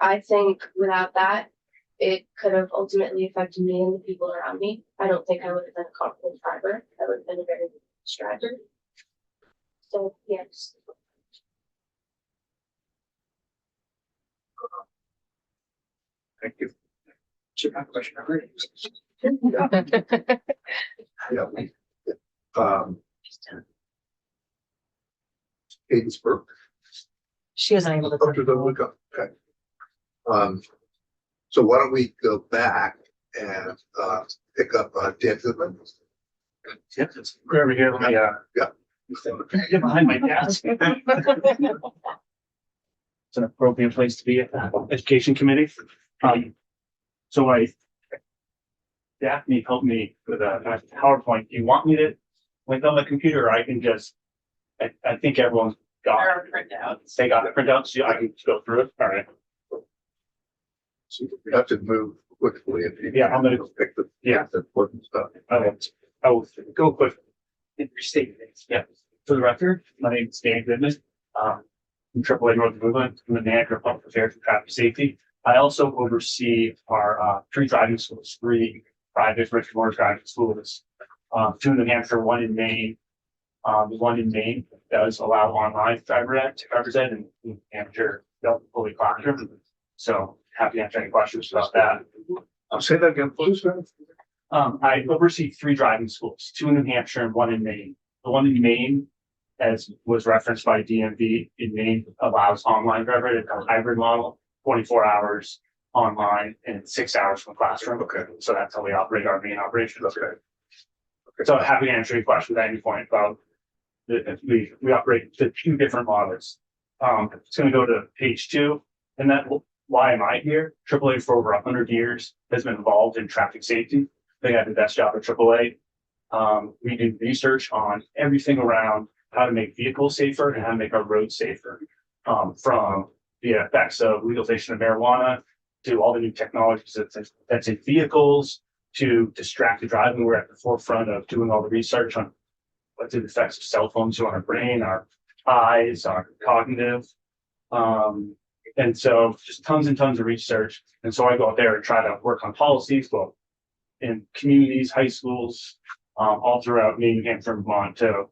I think without that, it could have ultimately affected me and the people around me. I don't think I would have been a confident driver. I would have been a very good driver. So, yes. Thank you. Should have a question already. Yeah. Cadence Burke. She was unable to. Dr. Dominica, okay. So why don't we go back and pick up Dan Goodman? Yep, it's over here. Let me, get behind my desk. It's an appropriate place to be at the education committee. So Daphne helped me with a PowerPoint. Do you want me to link on the computer, or I can just, I think everyone's got it. They got it printed out, so I can go through it. All right. So we have to move quickly. Yeah, I'm gonna pick the important stuff. I will go quick and restate things. Yeah. For the record, my name is Dan Goodman. I'm AAA North Movement. I'm the manager of public affairs and traffic safety. I also oversee our 3 driving schools, 3 private Richard Morris driving schools, 2 in New Hampshire, 1 in Maine. The one in Maine does allow online driver's ed, and New Hampshire don't fully classroom. So happy to answer any questions about that. Say that again, please. I oversee 3 driving schools, 2 in New Hampshire and 1 in Maine. The one in Maine, as was referenced by DMV in Maine, allows online driver ed, a hybrid model, 24 hours online and 6 hours from classroom. Okay. So that's how we operate our main operations. Okay. So happy to answer any questions at any point about we operate the 2 different models. It's going to go to page 2, and that why am I here? AAA for over 100 years has been involved in traffic safety. They have the best job at AAA. We do research on everything around how to make vehicles safer and how to make our roads safer. From the effects of legalization of marijuana to all the new technologies that's in vehicles to distracted driving. We're at the forefront of doing all the research on what the effects of cell phones do on our brain, our eyes, our cognitive. And so just tons and tons of research. And so I go out there and try to work on policies, both in communities, high schools, all throughout Maine, New Hampshire, and Vermont to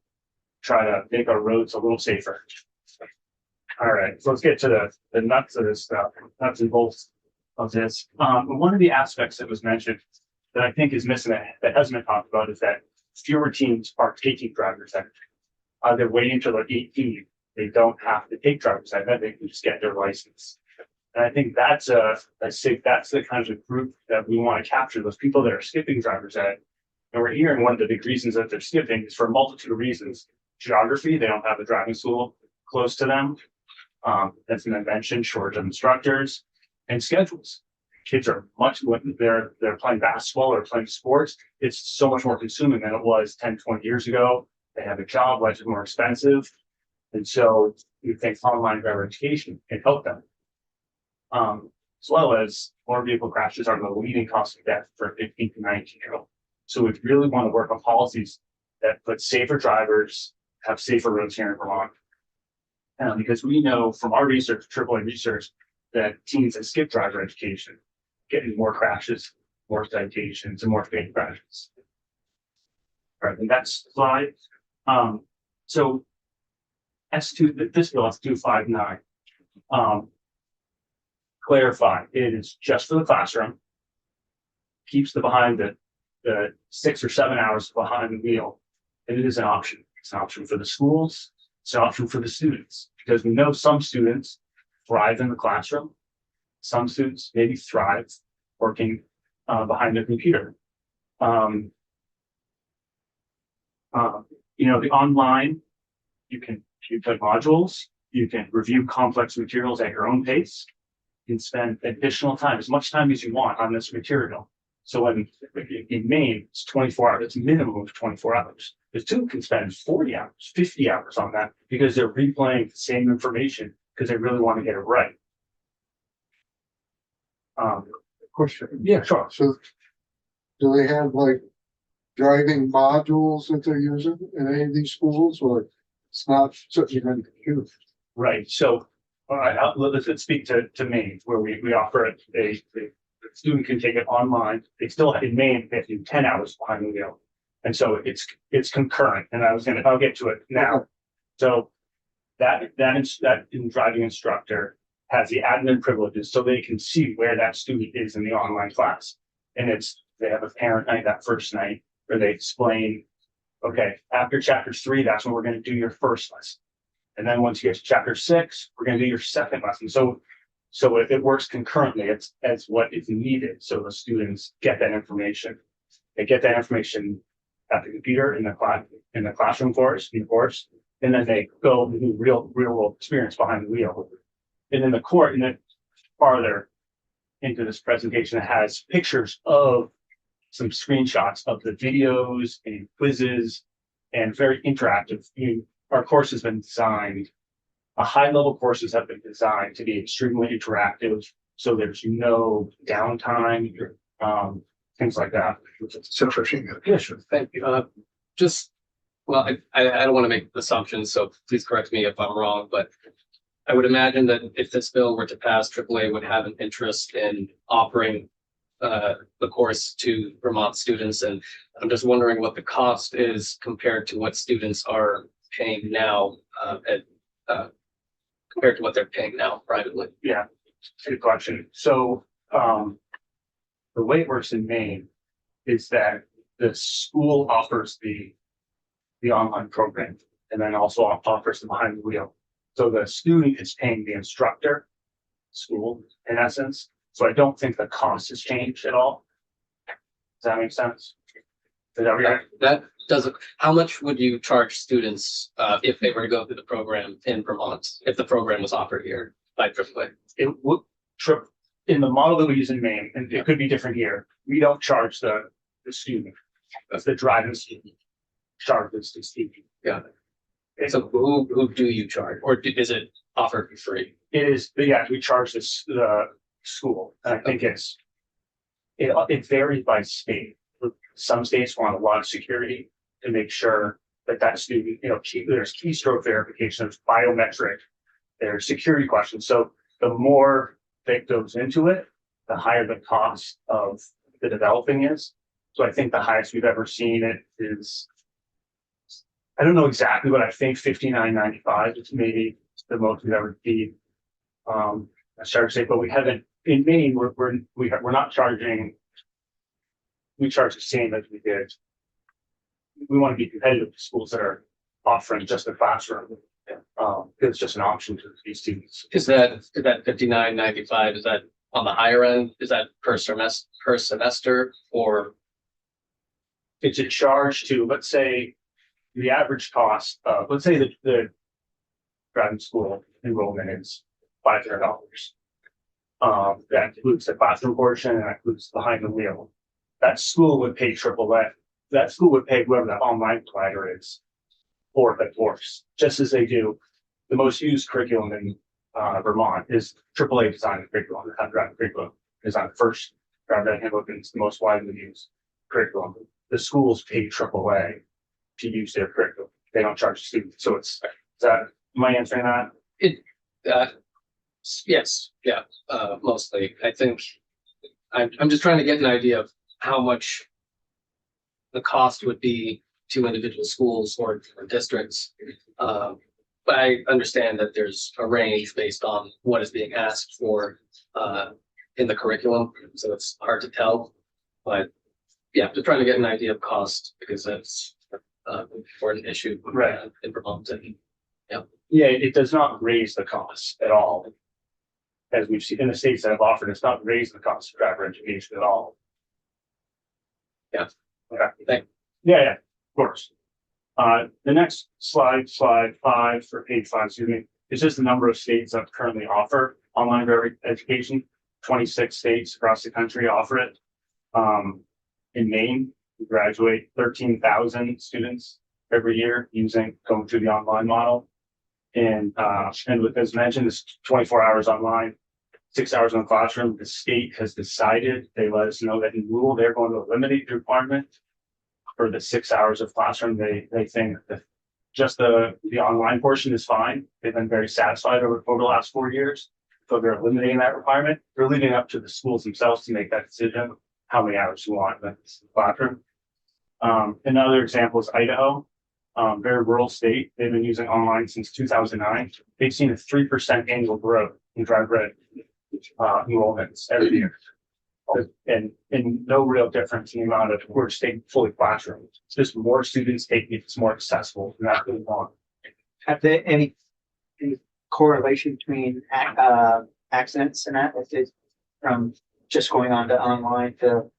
try to make our roads a little safer. All right, so let's get to the nuts of this stuff, nuts and bolts of this. One of the aspects that was mentioned that I think is missing that hasn't been talked about is that fewer teams are taking driver's ed. They're waiting until they're 18. They don't have to take driver's ed, they can just get their license. And I think that's the kind of group that we want to capture, those people that are skipping driver's ed. And we're hearing one of the big reasons that they're skipping is for a multitude of reasons. Geography, they don't have a driving school close to them. That's been mentioned, shortage of instructors, and schedules. Kids are they're playing basketball or playing sports. It's so much more consuming than it was 10, 20 years ago. They have a job, life is more expensive. And so we think online driver education can help them. As well as motor vehicle crashes are the leading cause of death for 15 to 19-year-old. So we really want to work on policies that put safer drivers, have safer roads here in Vermont. Because we know from our research, AAA research, that teens that skip driver education get in more crashes, more citations, and more fatal crashes. All right, the next slide. So S2, this bill S259. Clarify, it is just for the classroom. Keeps the 6 or 7 hours behind the wheel, and it is an option. It's an option for the schools. It's an option for the students, because we know some students thrive in the classroom. Some students maybe thrive working behind the computer. The online, you can play modules. You can review complex materials at your own pace. You can spend additional time, as much time as you want on this material. So in Maine, it's 24 hours, it's a minimum of 24 hours. The student can spend 40 hours, 50 hours on that because they're replaying the same information because they really want to get it right. Question. Yeah, sure. So do they have like driving modules that they're using in any of these schools, or it's not such a good computer? Right. So let's speak to Maine, where we offer it. The student can take it online. They still in Maine, they have to do 10 hours behind the wheel. And so it's concurrent. And I'll get to it now. Okay. So that driving instructor has the admin privileges so they can see where that student is in the online class. And they have a parent night that first night where they explain, okay, after chapter 3, that's when we're going to do your first lesson. And then once you get to chapter 6, we're going to do your second lesson. So it works concurrently. It's as what is needed. So the students get that information. They get that information at the computer in the classroom course, and then they go and do real world experience behind the wheel. And then and then farther into this presentation, it has pictures of some screenshots of the videos and quizzes, and very interactive. Our course has been designed, high-level courses have been designed to be extremely interactive, so there's no downtime, things like that. So refreshing. Yeah, sure. Thank you. I don't want to make assumptions, so please correct me if I'm wrong, but I would imagine that if this bill were to pass, AAA would have an interest in offering the course to Vermont students. And I'm just wondering what the cost is compared to what students are paying now, compared to what they're paying now privately. Yeah, good question. So the way it works in Maine is that the school offers the online program and then also offers the behind the wheel. So the student is paying the instructor, school, in essence. So I don't think the cost has changed at all. Does that make sense? Is that right? That doesn't. How much would you charge students if they were to go through the program in Vermont, if the program was offered here by AAA? It would in the model that we use in Maine, and it could be different here. We don't charge the student. That's the driving student. Charges the student. Yeah. So who do you charge, or is it offered for free? It is, yeah, we charge the school, and I think it varies by state. Some states want a lot of security to make sure that student, there's keystroke verification, there's biometric, there's security questions. So the more that goes into it, the higher the cost of the developing is. So I think the highest we've ever seen it is, I don't know exactly, but I think $59.95 is maybe the most we've ever seen. I started to say, but we haven't in Maine. We're not charging. We charge the same as we did. We want to be competitive to schools that are offering just the classroom. It's just an option to these students. Is that $59.95? Is that on the higher end? Is that per semester, or It's a charge to, let's say, the average cost of, let's say the driving school enrollment is $500. That includes the classroom portion and that includes behind the wheel. That school would pay AAA. That school would pay whoever the online provider is for the course, just as they do the most used curriculum in Vermont is AAA design curriculum, the driving curriculum is on the first driver ed handbook, and it's the most widely used curriculum. The schools pay AAA to use their curriculum. They don't charge students. So is that, am I answering that? Yes, yeah, mostly. I think I'm just trying to get an idea of how much the cost would be to individual schools or districts. But I understand that there's a range based on what is being asked for in the curriculum, so it's hard to tell. But yeah, just trying to get an idea of cost because that's an important issue Right. in Vermont. Yeah, it does not raise the cost at all. As we've seen in the states that have offered, it's not raised the cost of driver education at all. Yeah. Okay. Thank- Yeah, of course. The next slide 5 for page 5, excuse me, is just the number of states that currently offer online driver education. 26 states across the country offer it. In Maine, we graduate 13,000 students every year going through the online model. And with, as mentioned, it's 24 hours online, 6 hours in the classroom. The state has decided, they let us know that in rural, they're going to eliminate the requirement for the 6 hours of classroom. They think that just the online portion is fine. They've been very satisfied over the last 4 years. So they're eliminating that requirement. They're leaving it up to the schools themselves to make that decision, how many hours you want in the classroom. Another example is Idaho. Very rural state. They've been using online since 2009. They've seen a 3% annual growth in driver ed enrollments every year. And no real difference in the amount of we're staying fully classroom. It's just more students taking it, it's more accessible. And that's what we want. Have there any correlation between accidents and that, if it's from just going on to online to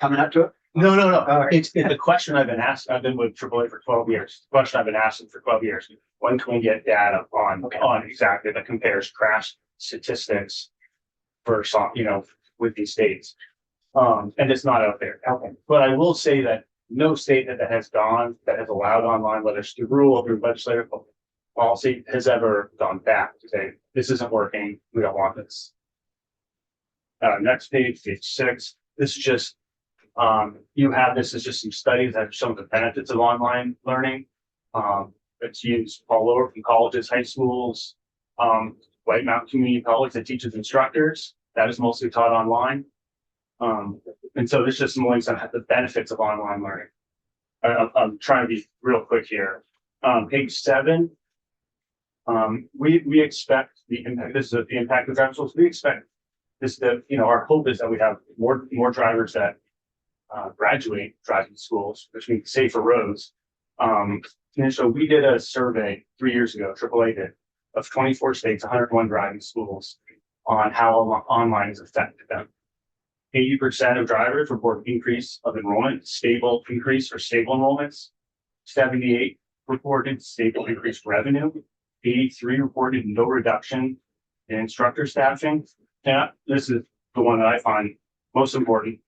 coming up to it? No. right. It's the question I've been asked. I've been with AAA for 12 years. The question I've been asking for 12 years. When can we get data on exactly that compares crash statistics for with these states? And it's not out there. Okay. But I will say that no state that has allowed online, whether it's through rule or through legislative policy, has ever gone back to say, this isn't working. We don't want this. Next page 6. This is just, this is just some studies that have shown the benefits of online learning. It's used all over from colleges, high schools, White Mountain Community College that teaches instructors. That is mostly taught online. And so there's just some links on the benefits of online learning. I'm trying to be real quick here. Page 7. We expect the impact. This is the impact of driver schools. We expect this to, our hope is that we have more drivers that graduate driving schools, which means safer roads. And so we did a survey 3 years ago, AAA did, of 24 states, 101 driving schools on how online has affected them. 80% of drivers report increase of enrollment, stable increase or stable enrollments. 78 reported stable increased revenue. 83 reported no reduction in instructor staffing. And this is the one that I find most important.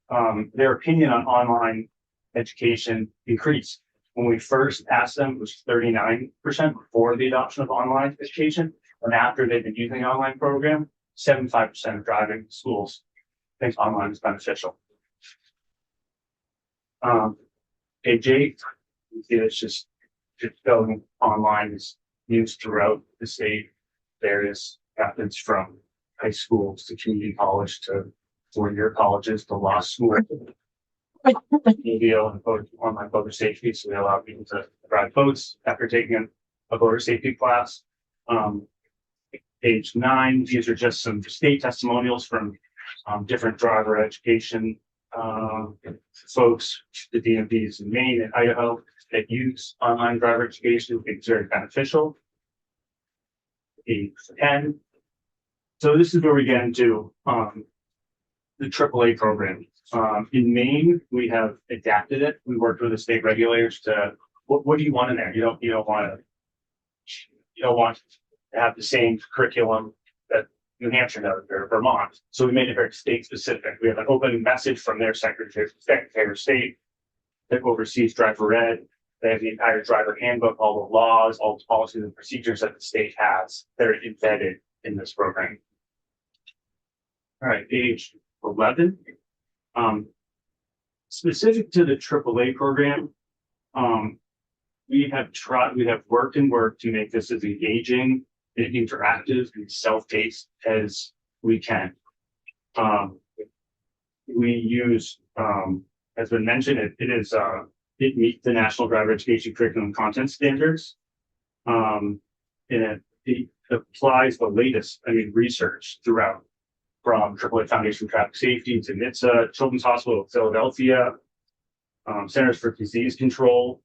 Their opinion on online education increased. When we first asked them, it was 39% before the adoption of online education. And after they've been using the online program, 75% of driving schools think online is beneficial. Page 8, it's just going online is used throughout the state. Various methods from high schools to community college to four-year colleges to law school. EVO and online boater safety, so they allow people to drive boats after taking a boater safety class. Page 9, these are just some state testimonials from different driver education folks, the DMVs in Maine and Idaho that use online driver education. It's very beneficial. Page 10. So this is where we get into the AAA program. In Maine, we have adapted it. We worked with the state regulators to what do you want in there? You don't want to have the same curriculum that New Hampshire does or Vermont. So we made it very state specific. We have an open message from their Secretary of State that oversees driver ed They have the entire driver handbook, all the laws, all the policies and procedures that the state has. They're embedded in this program. All right, page 11. Specific to the AAA program, we have worked to make this as engaging and interactive and self-paced as we can. We use, as been mentioned, it meets the National Driver Education Curriculum Content Standards. And it applies the latest, research throughout, from AAA Foundation for Traffic Safety to NHTSA, Children's Hospital of Philadelphia, Centers for Disease Control.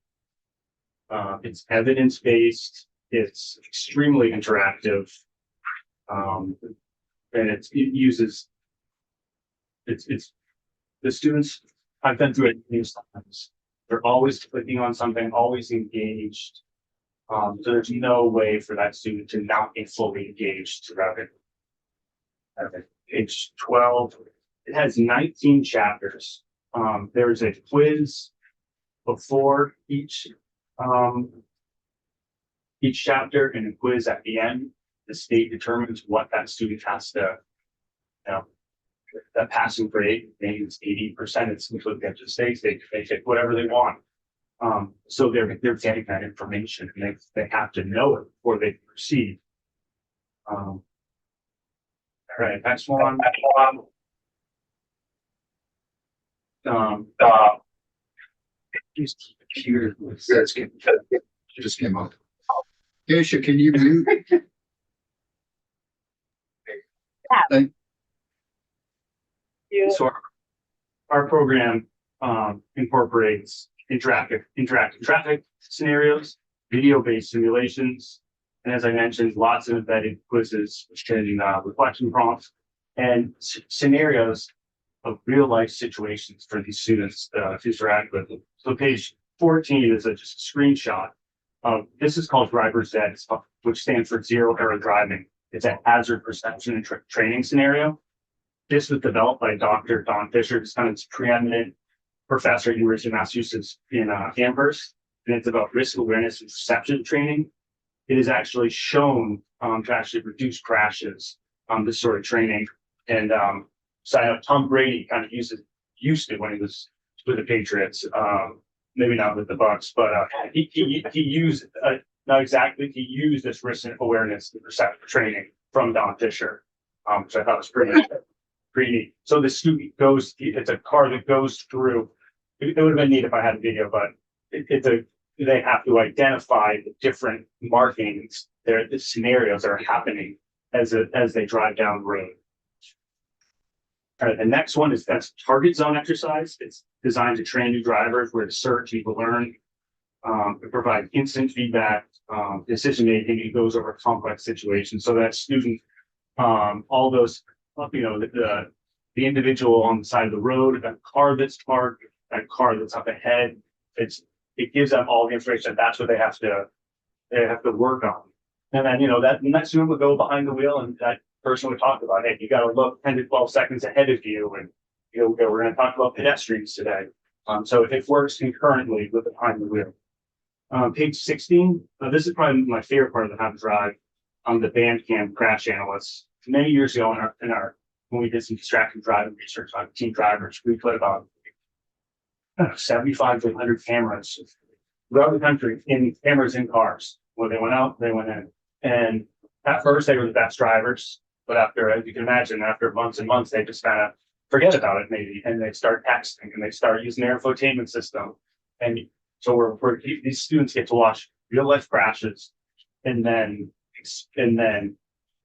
It's evidence-based, it's extremely interactive, and it uses, it's the students, I've been through it many times. They're always clicking on something, always engaged. So there's no way for that student to not be fully engaged throughout it. Okay. Page 12, it has 19 chapters. There's a quiz before each chapter and a quiz at the end. The state determines what that student has to, that passing grade, maybe it's 80%, it's completely up to the state, they take whatever they want. So they're getting that information and they have to know it before they proceed. All right, next one. Here, just came up. Keisha, can you mute? Thank So our program incorporates interactive traffic scenarios, video-based simulations, and as I mentioned, lots of embedded quizzes, and reflection prompts, and scenarios of real-life situations for these students to interact with. So page 14 is just a screenshot of, this is called Driver's Ed, which stands for Zero Error Driving. It's a hazard perception and training scenario. This was developed by Dr. Don Fisher, who's kind of this preeminent professor at University of Massachusetts in Amherst, and it's about risk awareness and perception training. It is actually shown to actually reduce crashes, this sort of training. And so Tom Brady kind of used it when he was with the Patriots, maybe not with the Bucs, but he used not exactly. He used this risk awareness and perception training from Don Fisher, which I thought was pretty neat. So the student goes, it's a car that goes through. It would have been neat if I had a video, but they have to identify the different markings, the scenarios that are happening as they drive down the road. All right, the next one that's target zone exercise. It's designed to train new drivers where to search, people learn, provide instant feedback, decision making. It goes over complex situations. So that student, all those, the individual on the side of the road, that car that's parked, that car that's up ahead, it gives them all the information. That's what they have to work on. And then, that next student would go behind the wheel and that person would talk about, hey, you got to look 10 to 12 seconds ahead of you. And, we're going to talk about pedestrians today. So it works concurrently with the behind the wheel. Page 16, this is probably my favorite part of the How to Drive, the Bandcamp crash analysts. Many years ago when we did some distracted driving research on teen drivers, we put about 75 to 100 cameras throughout the country, cameras in cars. When they went out, they went in. And at first they were the best drivers, but after, as you can imagine, after months and months, they just kind of forget about it maybe, and they start texting and they start using their infotainment system. And so these students get to watch real life crashes and then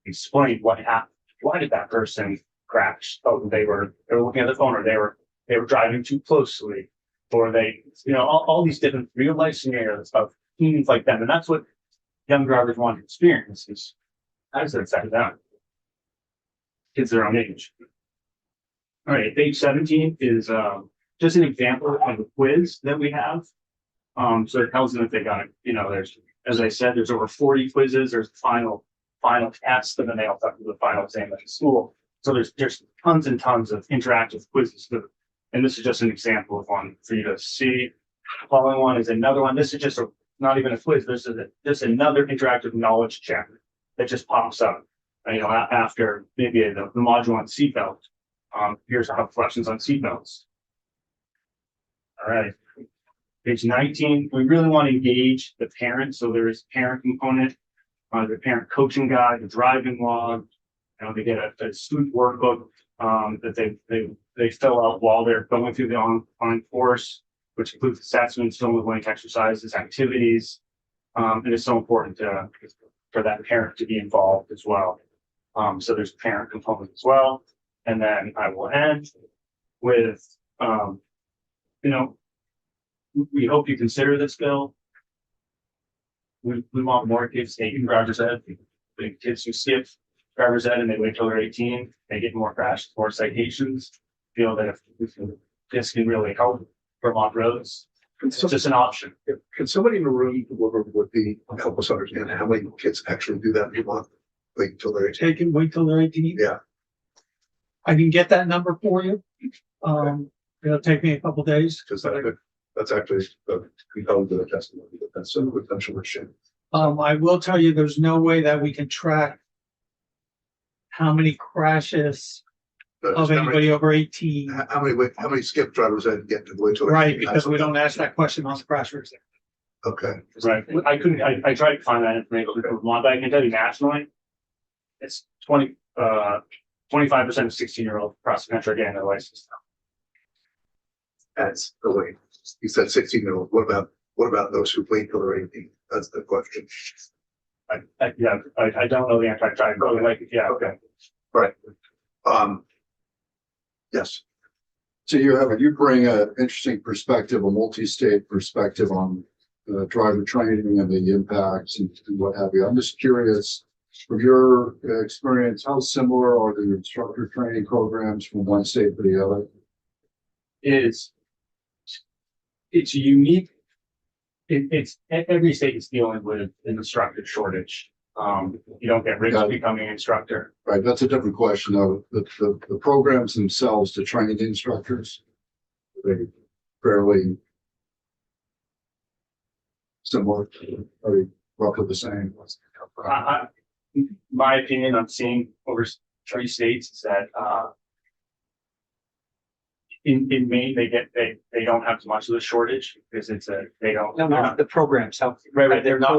explain what happened. Why did that person crash? Oh, they were looking at the phone, or they were driving too closely, or they, all these different real life scenarios of teens like them. And that's what young drivers want to experience, is as they're setting down. Kids their own age. All right, page 17 is just an example of a quiz that we have. So it tells them if they got it. There's, as I said, there's over 40 quizzes. There's final test, and then they also have to do the final exam at the school. So there's tons and tons of interactive quizzes. And this is just an example of one for you to see. Following one is another one. This is just not even a quiz. This is just another interactive knowledge check that just pops up. After maybe the module on seatbelt. Here's a couple questions on seatbelts. All right. Page 19, we really want to engage the parent. So there is parent component, the parent coaching guide, the driving log. They get a student workbook that they fill out while they're going through the online course, which includes assessments, fill in the blank exercises, activities. And it's so important for that parent to be involved as well. So there's a parent component as well. And then I will end with, we hope you consider this bill. We want more kids taking driver's ed. The kids who skip driver's ed and they wait till they're 18, they get more crashes, more citations. Feel that if this can really help Vermont roads, it's just an option. Can somebody in the room help us understand how many kids actually do that in Vermont? Wait until they're 18? They can wait till they're 18. Yeah. I can get that number for you. It'll take me a couple days. Because that's actually compelled to the testimony, but that's a potential issue. I will tell you, there's no way that we can track how many crashes of anybody over 18. How many skip drivers that get to wait till? Right, because we don't ask that question on the crash register. Okay. Right. I tried to find that information for Vermont, but I can tell you nationally, it's 25% of 16-year-olds across the country getting their license now. That's the way. You said 16-year-old. What about those who wait till they're 18? That's the question. I don't know the answer. I tried really Okay. Right. Yes. So you bring an interesting perspective, a multi-state perspective on driver training and the impacts and what have you. I'm just curious, from your experience, how similar are the instructor training programs from one state to the other? It's unique. It's every state is dealing with an instructor shortage. You don't get rich becoming an instructor. Right, that's a different question though. The programs themselves to train the instructors, they fairly similar, are they roughly the same? My opinion on seeing over 3 states is that in Maine they don't have as much of a shortage because The programs help. right. They're not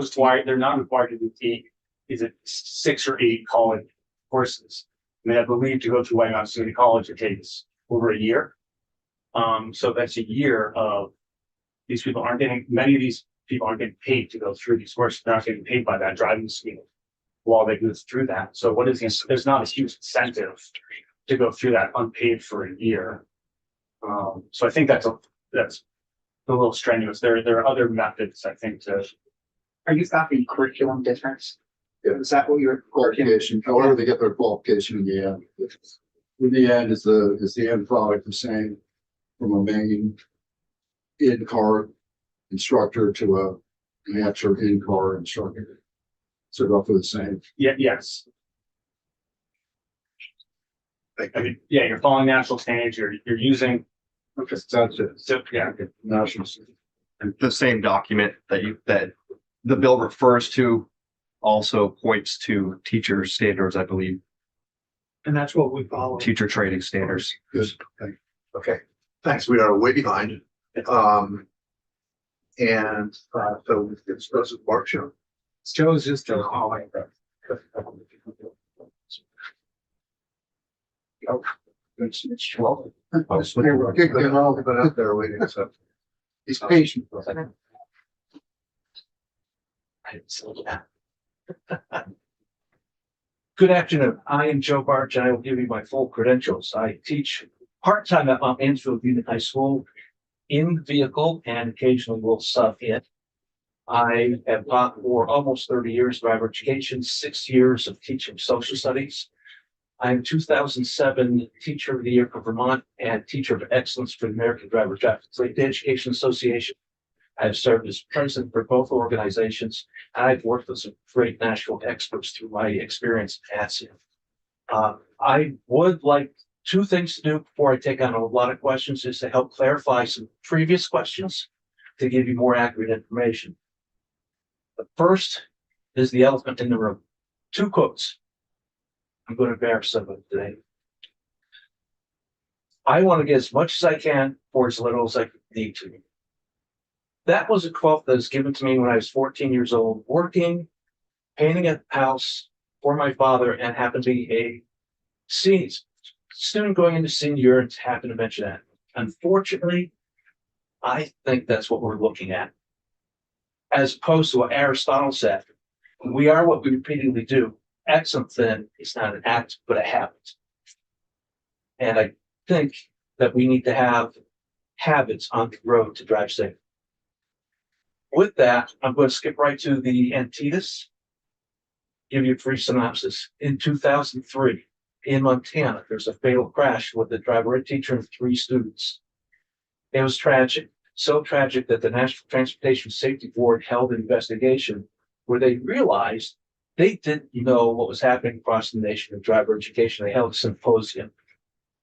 required to do 8. Is it 6 or 8 college courses? I mean, I believe to go to White Mountain City College, it takes over a year. So that's a year of many of these people aren't getting paid to go through these courses. They're not getting paid by that driving school while they go through that. So there's not a huge incentive to go through that unpaid for a year. So I think that's a little strenuous. There are other methods, I think, to. Are you talking curriculum difference? Is that what you're Qualification, however they get their qualification in the end. In the end, is the end product the same from a main in-car instructor to a New Hampshire in-car instructor? So roughly the same. Yes. I mean, you're following national standards. You're using. That's it. So, National. And the same document that the bill refers to also points to teacher standards, I believe, And that's what we follow. teacher training standards. Good. Okay. Thanks. We are way behind. So it's Mark Joe. Joe's just a calling. We're kicking all of it up there waiting. So he's patient. Good afternoon. I am Joe Barch, and I will give you my full credentials. I teach part-time at Mount Mansfield Union High School in vehicle and occasionally will sub in. I have taught for almost 30 years driver education, 6 years of teaching social studies. I am 2007 Teacher of the Year for Vermont and Teacher of Excellence for the American Driver Traffic Safety Education Association. I have served as president for both organizations, and I've worked with some great national experts through my experience at ASIA. I would like 2 things to do before I take on a lot of questions, is to help clarify some previous questions. to give you more accurate information. The first is the elephant in the room. 2 quotes. I'm going to embarrass someone today. I want to get as much as I can for as little as I need to. That was a quote that was given to me when I was 14 years old, working, painting a house for my father, and happened to be a student going into senior year and happened to mention that. Unfortunately, I think that's what we're looking at. As opposed to what Aristotle said, we are what we repeatedly do. Excellence then is not an act, but a habit. And I think that we need to have habits on the road to drive safe. With that, I'm going to skip right to the Antitas. Give you a brief synopsis. In 2003, in Montana, there's a fatal crash with the driver, a teacher, and 3 students. It was tragic, so tragic that the National Transportation Safety Board held an investigation where they realized they didn't know what was happening across the nation in driver education. They held a symposium.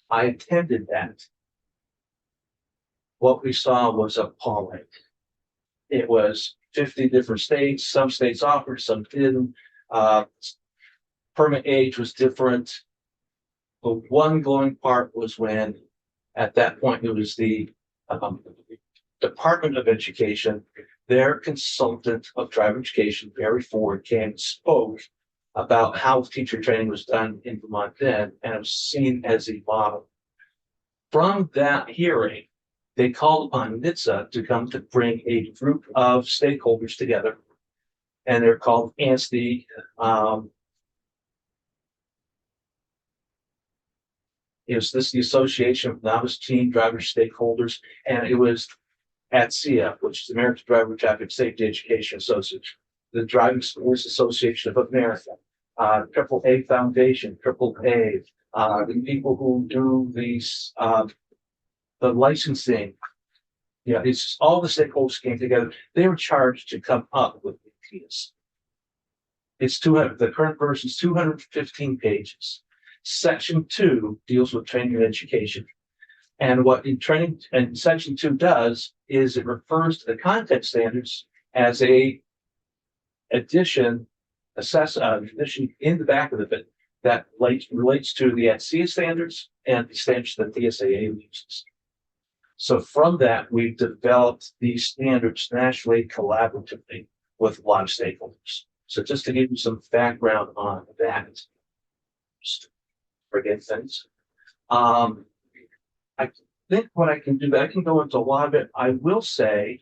I attended that. What we saw was appalling. It was 50 different states. Some states offered, some didn't. Permit age was different. But one glowing part was when, at that point, it was the Department of Education, their consultant of driver education, Barry Ford, came and spoke about how teacher training was done in Vermont then, and it was seen as a model. From that hearing, they called upon NHTSA to come to bring a group of stakeholders together, and they're called ANSTI. It was the Association of Novice Teen Driver Stakeholders, and it was ATSEA, which is the American Driver Traffic Safety Education Association, the Driving Sports Association of America, AAA Foundation, AAA, the people who do these, the licensing. Yeah, it's just all the stakeholders came together. They were charged to come up with the ideas. It's 200. The current version is 215 pages. Section 2 deals with training and education. And what in training and section 2 does is it refers to the content standards as a addition in the back of it that relates to the ATSEA standards and the standards that the SAA uses. So from that, we've developed these standards nationally, collaboratively with a lot of stakeholders. So just to give you some background on that, just forget things. I think what I can do, I can go into a lot of it. I will say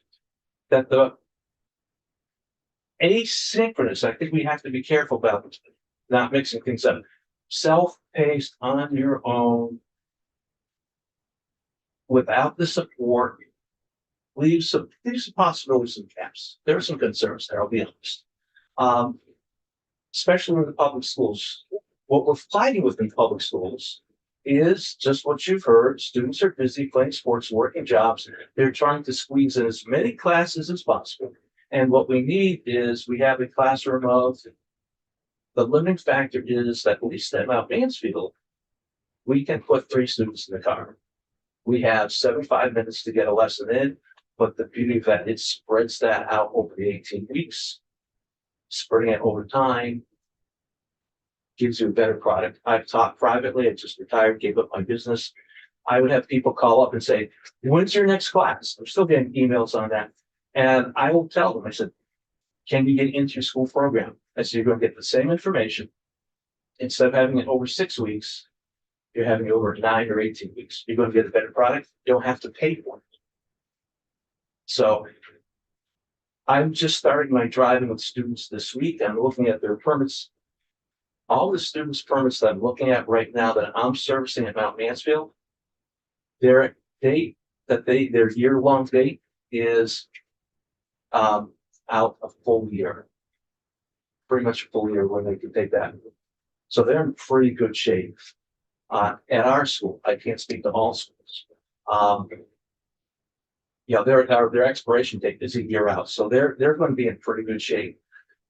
that the asynchronous, I think we have to be careful about not mixing things up. Self-paced on your own, without the support, leaves some possibilities and gaps. There are some concerns there, I'll be honest. Especially in the public schools. What we're fighting with in public schools is just what you've heard. Students are busy playing sports, working jobs. They're trying to squeeze in as many classes as possible. And what we need is we have a classroom of, the limiting factor is that at least at Mount Mansfield, we can put 3 students in the car. We have 75 minutes to get a lesson in, but the beauty of that, it spreads that out over the 18 weeks, spreading it over time, gives you a better product. I've taught privately. I just retired, gave up my business. I would have people call up and say, when's your next class? I'm still getting emails on that. And I will tell them, I said, can you get into your school program? I said, you're going to get the same information. Instead of having it over 6 weeks, you're having it over 9 or 18 weeks. You're going to get a better product. You don't have to pay for it. So I'm just starting my driving with students this week. I'm looking at their permits. All the students' permits that I'm looking at right now that I'm servicing at Mount Mansfield, their year-long date is out a full year. Pretty much a full year when they can take that. So they're in pretty good shape. At our school, I can't speak to all schools. Their expiration date is a year out, so they're going to be in pretty good shape.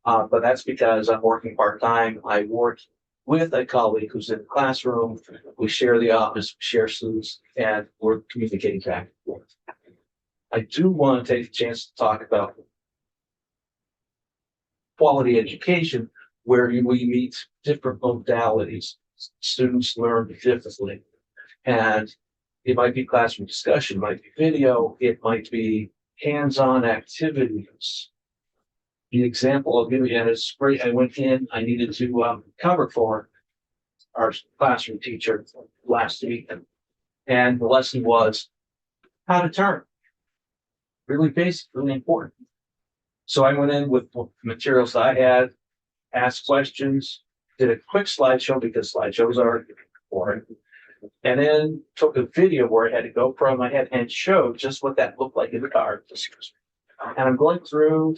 But that's because I'm working part-time. I work with a colleague who's in the classroom. We share the office, we share students, and we're communicating back and forth. I do want to take a chance to talk about quality education, where we meet different modalities. Students learn differently. And it might be classroom discussion, it might be video, it might be hands-on activities. The example I'll give you, and it's great, I went in, I needed to cover for our classroom teacher last week. And the lesson was how to turn. Really basic, really important. So I went in with the materials I had, asked questions, did a quick slideshow because slideshows are boring, and then took a video where I had a GoPro in my head and showed just what that looked like in the car. And I'm going through,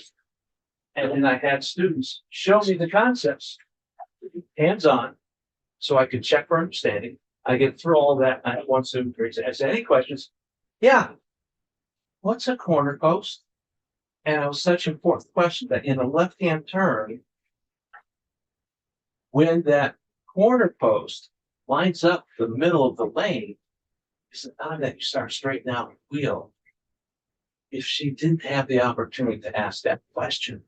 and then I had students show me the concepts, hands-on, so I could check for understanding. I get through all that. I had one student, I said, any questions? Yeah. What's a corner post? And it was such an important question that in a left-hand turn, when that corner post lines up the middle of the lane, it's the time that you start straightening out the wheel. If she didn't have the opportunity to ask that question,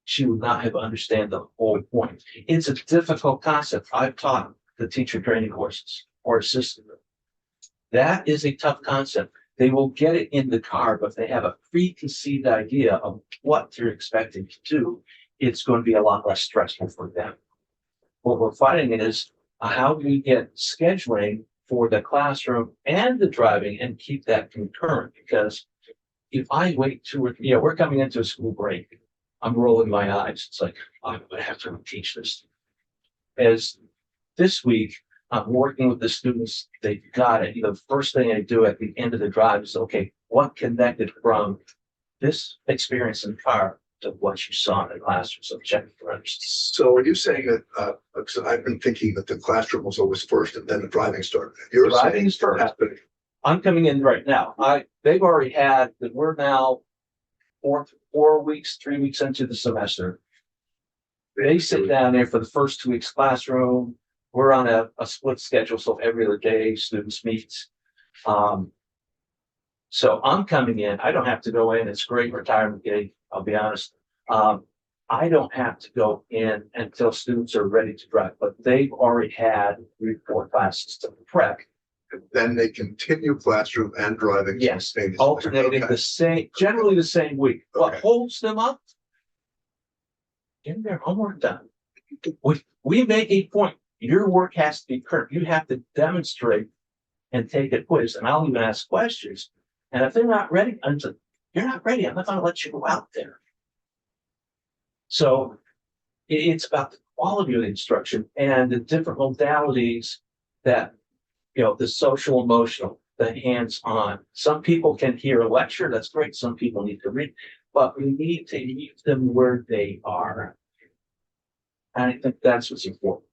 she would not have understood the whole point. It's a difficult concept. I've taught the teacher training courses or assisted them. That is a tough concept. They will get it in the car, but if they have a preconceived idea of what they're expecting to do, it's going to be a lot less stressful for them. What we're finding is how do we get scheduling for the classroom and the driving and keep that concurrent? Because if I wait 2 or 3, we're coming into a school break. I'm rolling my eyes. It's like, I'm going to have to teach this. As this week, I'm working with the students, they've got it. The first thing I do at the end of the drive is, okay, what connected from this experience in the car to what you saw in the classroom? So check for understanding. So are you saying that, because I've been thinking that the classroom was always first and then the driving started. You're Driving saying is first. happening. I'm coming in right now. They've already had that. We're now 4 weeks, 3 weeks into the semester. They sit down there for the first 2 weeks classroom. We're on a split schedule, so every other day students meet. So I'm coming in. I don't have to go in. It's a great retirement gig. I'll be honest. I don't have to go in until students are ready to drive, but they've already had 3 or 4 classes to prep. And then they continue classroom and driving. Yes, simultaneously. alternating Okay. the same, generally the same week. What Okay. holds them up? Getting their homework done. We make a point. Your work has to be current. You have to demonstrate and take a quiz, and I'll even ask questions. And if they're not ready, you're not ready. I'm not going to let you go out there. So it's about the quality of the instruction and the different modalities that, the social emotional, the hands-on. Some people can hear a lecture. That's great. Some people need to read, but we need to meet them where they are. And I think that's what's important.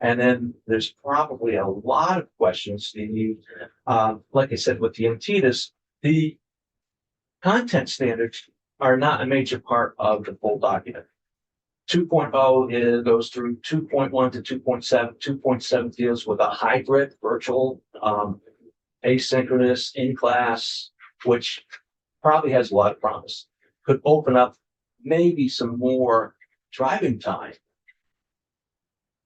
And then there's probably a lot of questions that you, like I said, with the MTITAS, the content standards are not a major part of the full document. 2.0 goes through 2.1 to 2.7. 2.7 deals with a hybrid, virtual, asynchronous, in class, which probably has a lot of promise. Could open up maybe some more driving time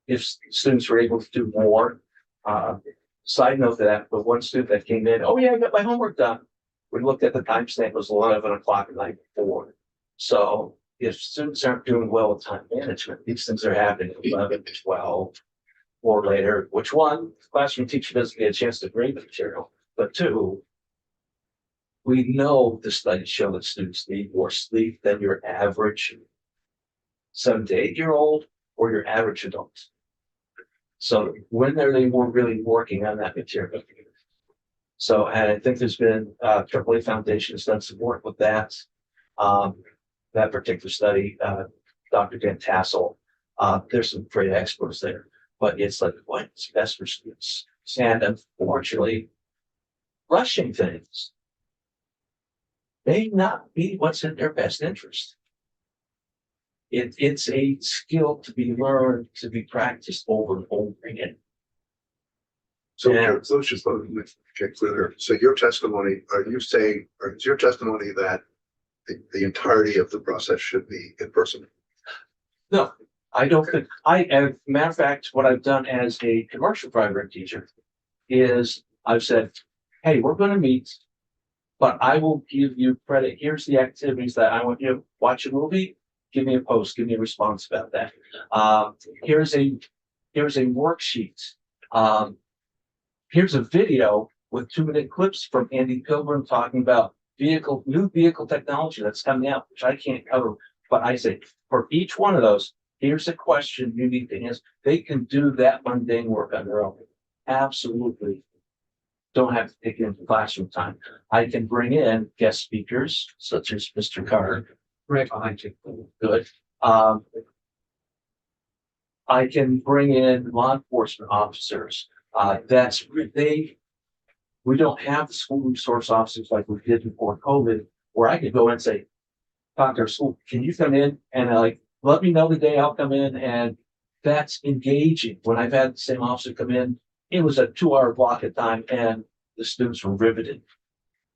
if students were able to do more. Side note to that, but one student that came in, oh yeah, I got my homework done. We looked at the timestamp, it was 11 o'clock the night before. So if students aren't doing well with time management, these things are happening at 11, 12, or later. Which one, the classroom teacher doesn't get a chance to grade the material, but 2, we know the studies show that students need more sleep than your average 7 to 8 year old or your average adult. So when are they more really working on that material? So, and I think there's been AAA Foundation has done some work with that. That particular study, Dr. Dan Tassel, there's some great experts there, but it's like, what's best for students? And unfortunately, rushing things may not be what's in their best interest. It's a skill to be learned, to be practiced over and over again. So Yeah. let's just let me get clear. So your testimony, are you saying, or is your testimony that the entirety of the process should be in person? No, I don't think, as a matter of fact, what I've done as a commercial driver and teacher is I've said, hey, we're gonna meet, but I will give you credit. Here's the activities that I want you to watch a movie. Give me a post, give me a response about that. Here's a worksheet. Here's a video with 2-minute clips from Andy Pilgrim talking about new vehicle technology that's coming out, which I can't cover. But I say, for each one of those, here's a question you need to answer. They can do that mundane work on their own. Absolutely. Don't have to take it into classroom time. I can bring in guest speakers such as Mr. Carter. Right behind you. Good. I can bring in law enforcement officers. We don't have the school resource officers like we did before COVID, where I could go and say, talk to our school, can you come in and let me know the day I'll come in, and that's engaging. When I've had the same officer come in, it was a 2-hour block of time and the students were riveted.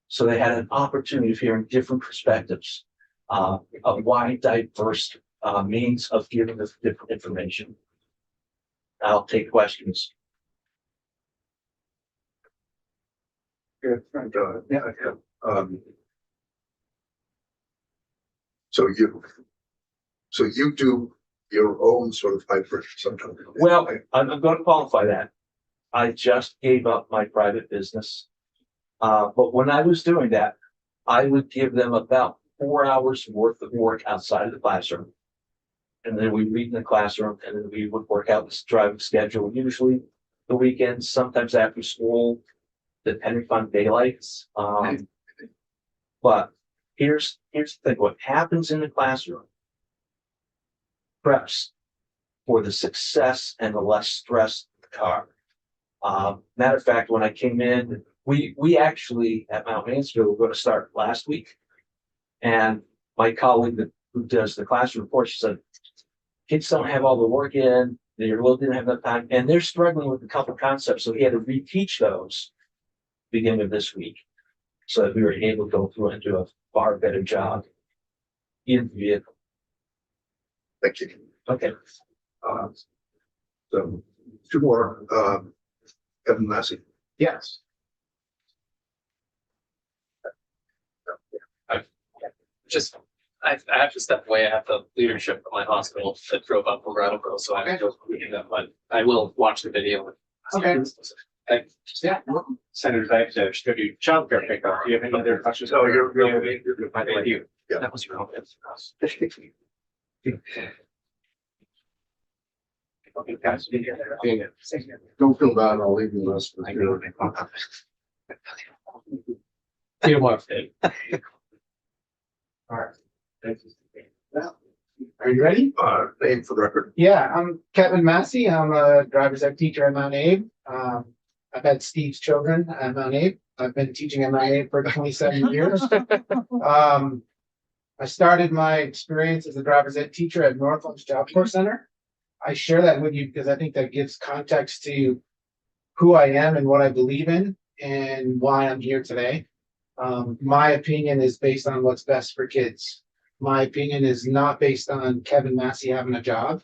So they had an opportunity of hearing different perspectives, a wide, diverse means of giving us different information. I'll take questions. Yeah, and, so you do your own sort of hybrid sometimes. Well, I'm going to qualify that. I just gave up my private business. But when I was doing that, I would give them about 4 hours worth of work outside of the classroom. And then we read in the classroom, and then we would work out this driving schedule, usually the weekends, sometimes after school, depending on daylights. But here's the thing, what happens in the classroom preps for the success and the less stress of the car. Matter of fact, when I came in, we actually at Mount Mansfield were going to start last week. And my colleague who does the classroom report, she said, kids don't have all the work in, they really didn't have enough time, and they're struggling with a couple concepts. So he had to reteach those beginning of this week, so that we were able to go through and do a far better job in the vehicle. Thank you. Okay. So 2 more, Kevin Massey. Yes. I have to step away. I have the leadership of my hospital that drove up from Brattleboro, so I don't do that, but I will watch the video. Okay. Yeah. Senator Dykes, should do childcare pickup. Do you have any other questions? No, you're good. Thank you. Yeah. That was your own. Okay, guys. Don't feel bad, I'll leave you the rest of I the know. year. See you tomorrow. All right. Are you ready? Name for the record. Yeah, I'm Kevin Massey. I'm a driver's ed teacher at Mount Abe. I've had Steve's children at Mount Abe. I've been teaching at Mount Abe for 27 years. I started my experience as a driver's ed teacher at Northlands Job Corps Center. I share that with you because I think that gives context to who I am and what I believe in and why I'm here today. My opinion is based on what's best for kids. My opinion is not based on Kevin Massey having a job.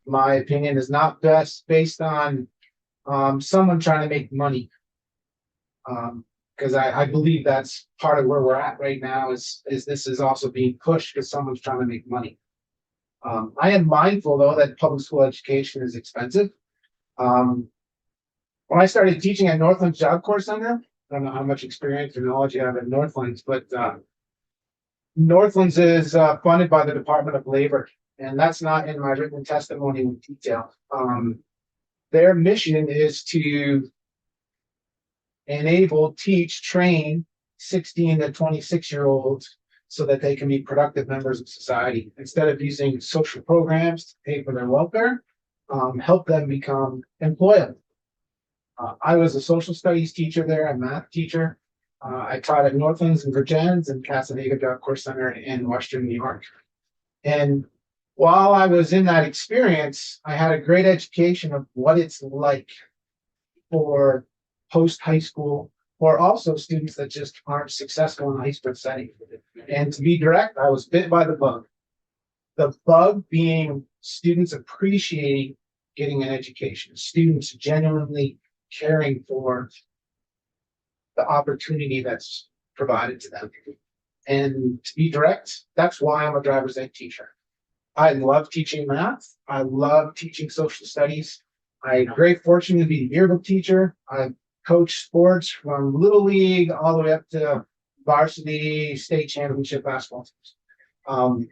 My opinion is not based on someone trying to make money. Because I believe that's part of where we're at right now is this is also being pushed because someone's trying to make money. I am mindful though that public school education is expensive. When I started teaching at Northlands Job Corps Center, I don't know how much experience or knowledge you have at Northlands, but Northlands is funded by the Department of Labor, and that's not in my written testimony in detail. Their mission is to enable, teach, train 16 to 26-year-olds so that they can be productive members of society. Instead of using social programs to pay for their welfare, help them become employable. I was a social studies teacher there, a math teacher. I taught at Northlands and Virgins and Casanova Job Corps Center in Western New York. And while I was in that experience, I had a great education of what it's like for post high school, or also students that just aren't successful in the high school setting. And to be direct, I was bit by the bug. The bug being students appreciating getting an education, students genuinely caring for the opportunity that's provided to them. And to be direct, that's why I'm a driver's ed teacher. I love teaching math. I love teaching social studies. I had great fortune to be a yearbook teacher. I've coached sports from little league all the way up to varsity state championship basketball teams.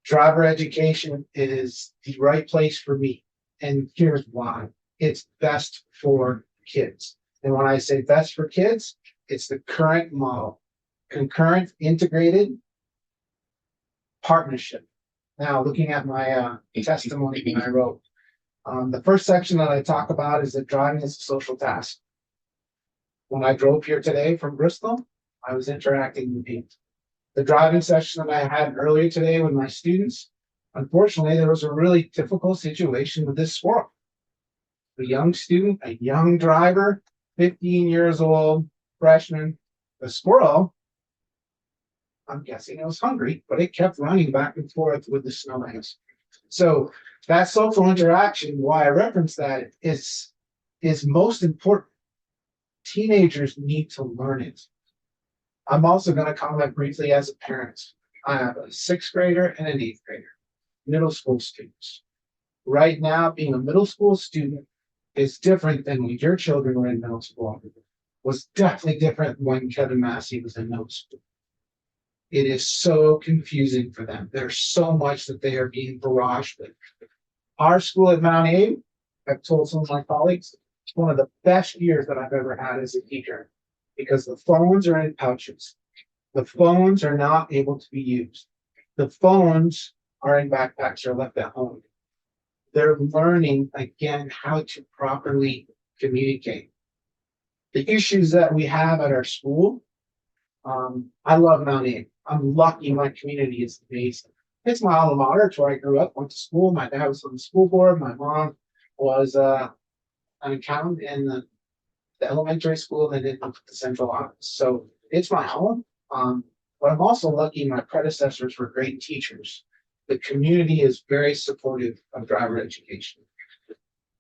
Driver education is the right place for me. And here's why. It's best for kids. And when I say best for kids, it's the current model. Concurrent, integrated partnership. Now, looking at my testimony that I wrote, the first section that I talk about is that driving is a social task. When I drove here today from Bristol, I was interacting with people. The driving session that I had earlier today with my students, unfortunately, there was a really difficult situation with this squirrel. A young student, a young driver, 15 years old, freshman. The squirrel, I'm guessing it was hungry, but it kept running back and forth with the snowbangs. So that social interaction, why I reference that is most important. Teenagers need to learn it. I'm also going to comment briefly as a parent. I have a 6th grader and an 8th grader, middle school students. Right now, being a middle school student is different than when your children were in middle school. Was definitely different when Kevin Massey was in middle school. It is so confusing for them. There's so much that they are being barraged with. Our school at Mount Abe, I've told some of my colleagues, it's one of the best years that I've ever had as a teacher because the phones are in pouches. The phones are not able to be used. The phones are in backpacks or left at home. They're learning again how to properly communicate. The issues that we have at our school, I love Mount Abe. I'm lucky my community is amazing. It's my alma mater. It's where I grew up, went to school. My dad was on the school board. My mom was an accountant in the elementary school and then the central office. So it's my home. But I'm also lucky my predecessors were great teachers. The community is very supportive of driver education.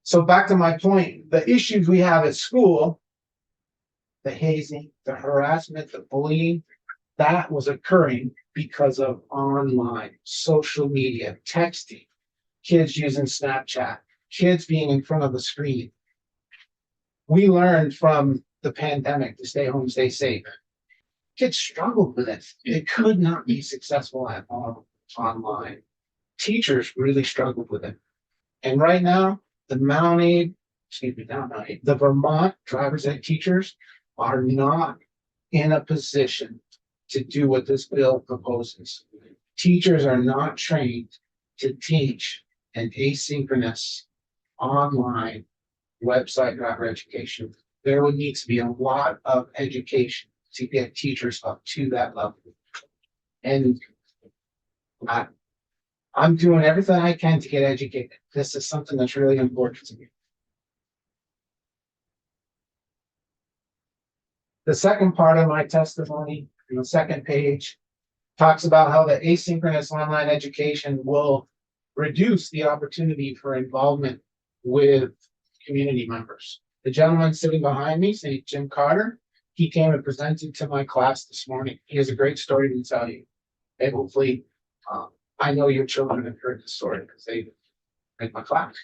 So back to my point, the issues we have at school, the hazing, the harassment, the bullying, that was occurring because of online, social media, texting, kids using Snapchat, kids being in front of the screen. We learned from the pandemic to stay home, stay safe. Kids struggled with it. They could not be successful at all online. Teachers really struggled with it. And right now, the Vermont driver's ed teachers are not in a position to do what this bill proposes. Teachers are not trained to teach an asynchronous online website driver education. There would need to be a lot of education to get teachers up to that level. And I'm doing everything I can to get educated. This is something that's really important to me. The second part of my testimony, on the second page, talks about how the asynchronous online education will reduce the opportunity for involvement with community members. The gentleman sitting behind me, St. Jim Carter, he came and presented to my class this morning. He has a great story to tell you. And hopefully, I know your children have heard the story because they read my class.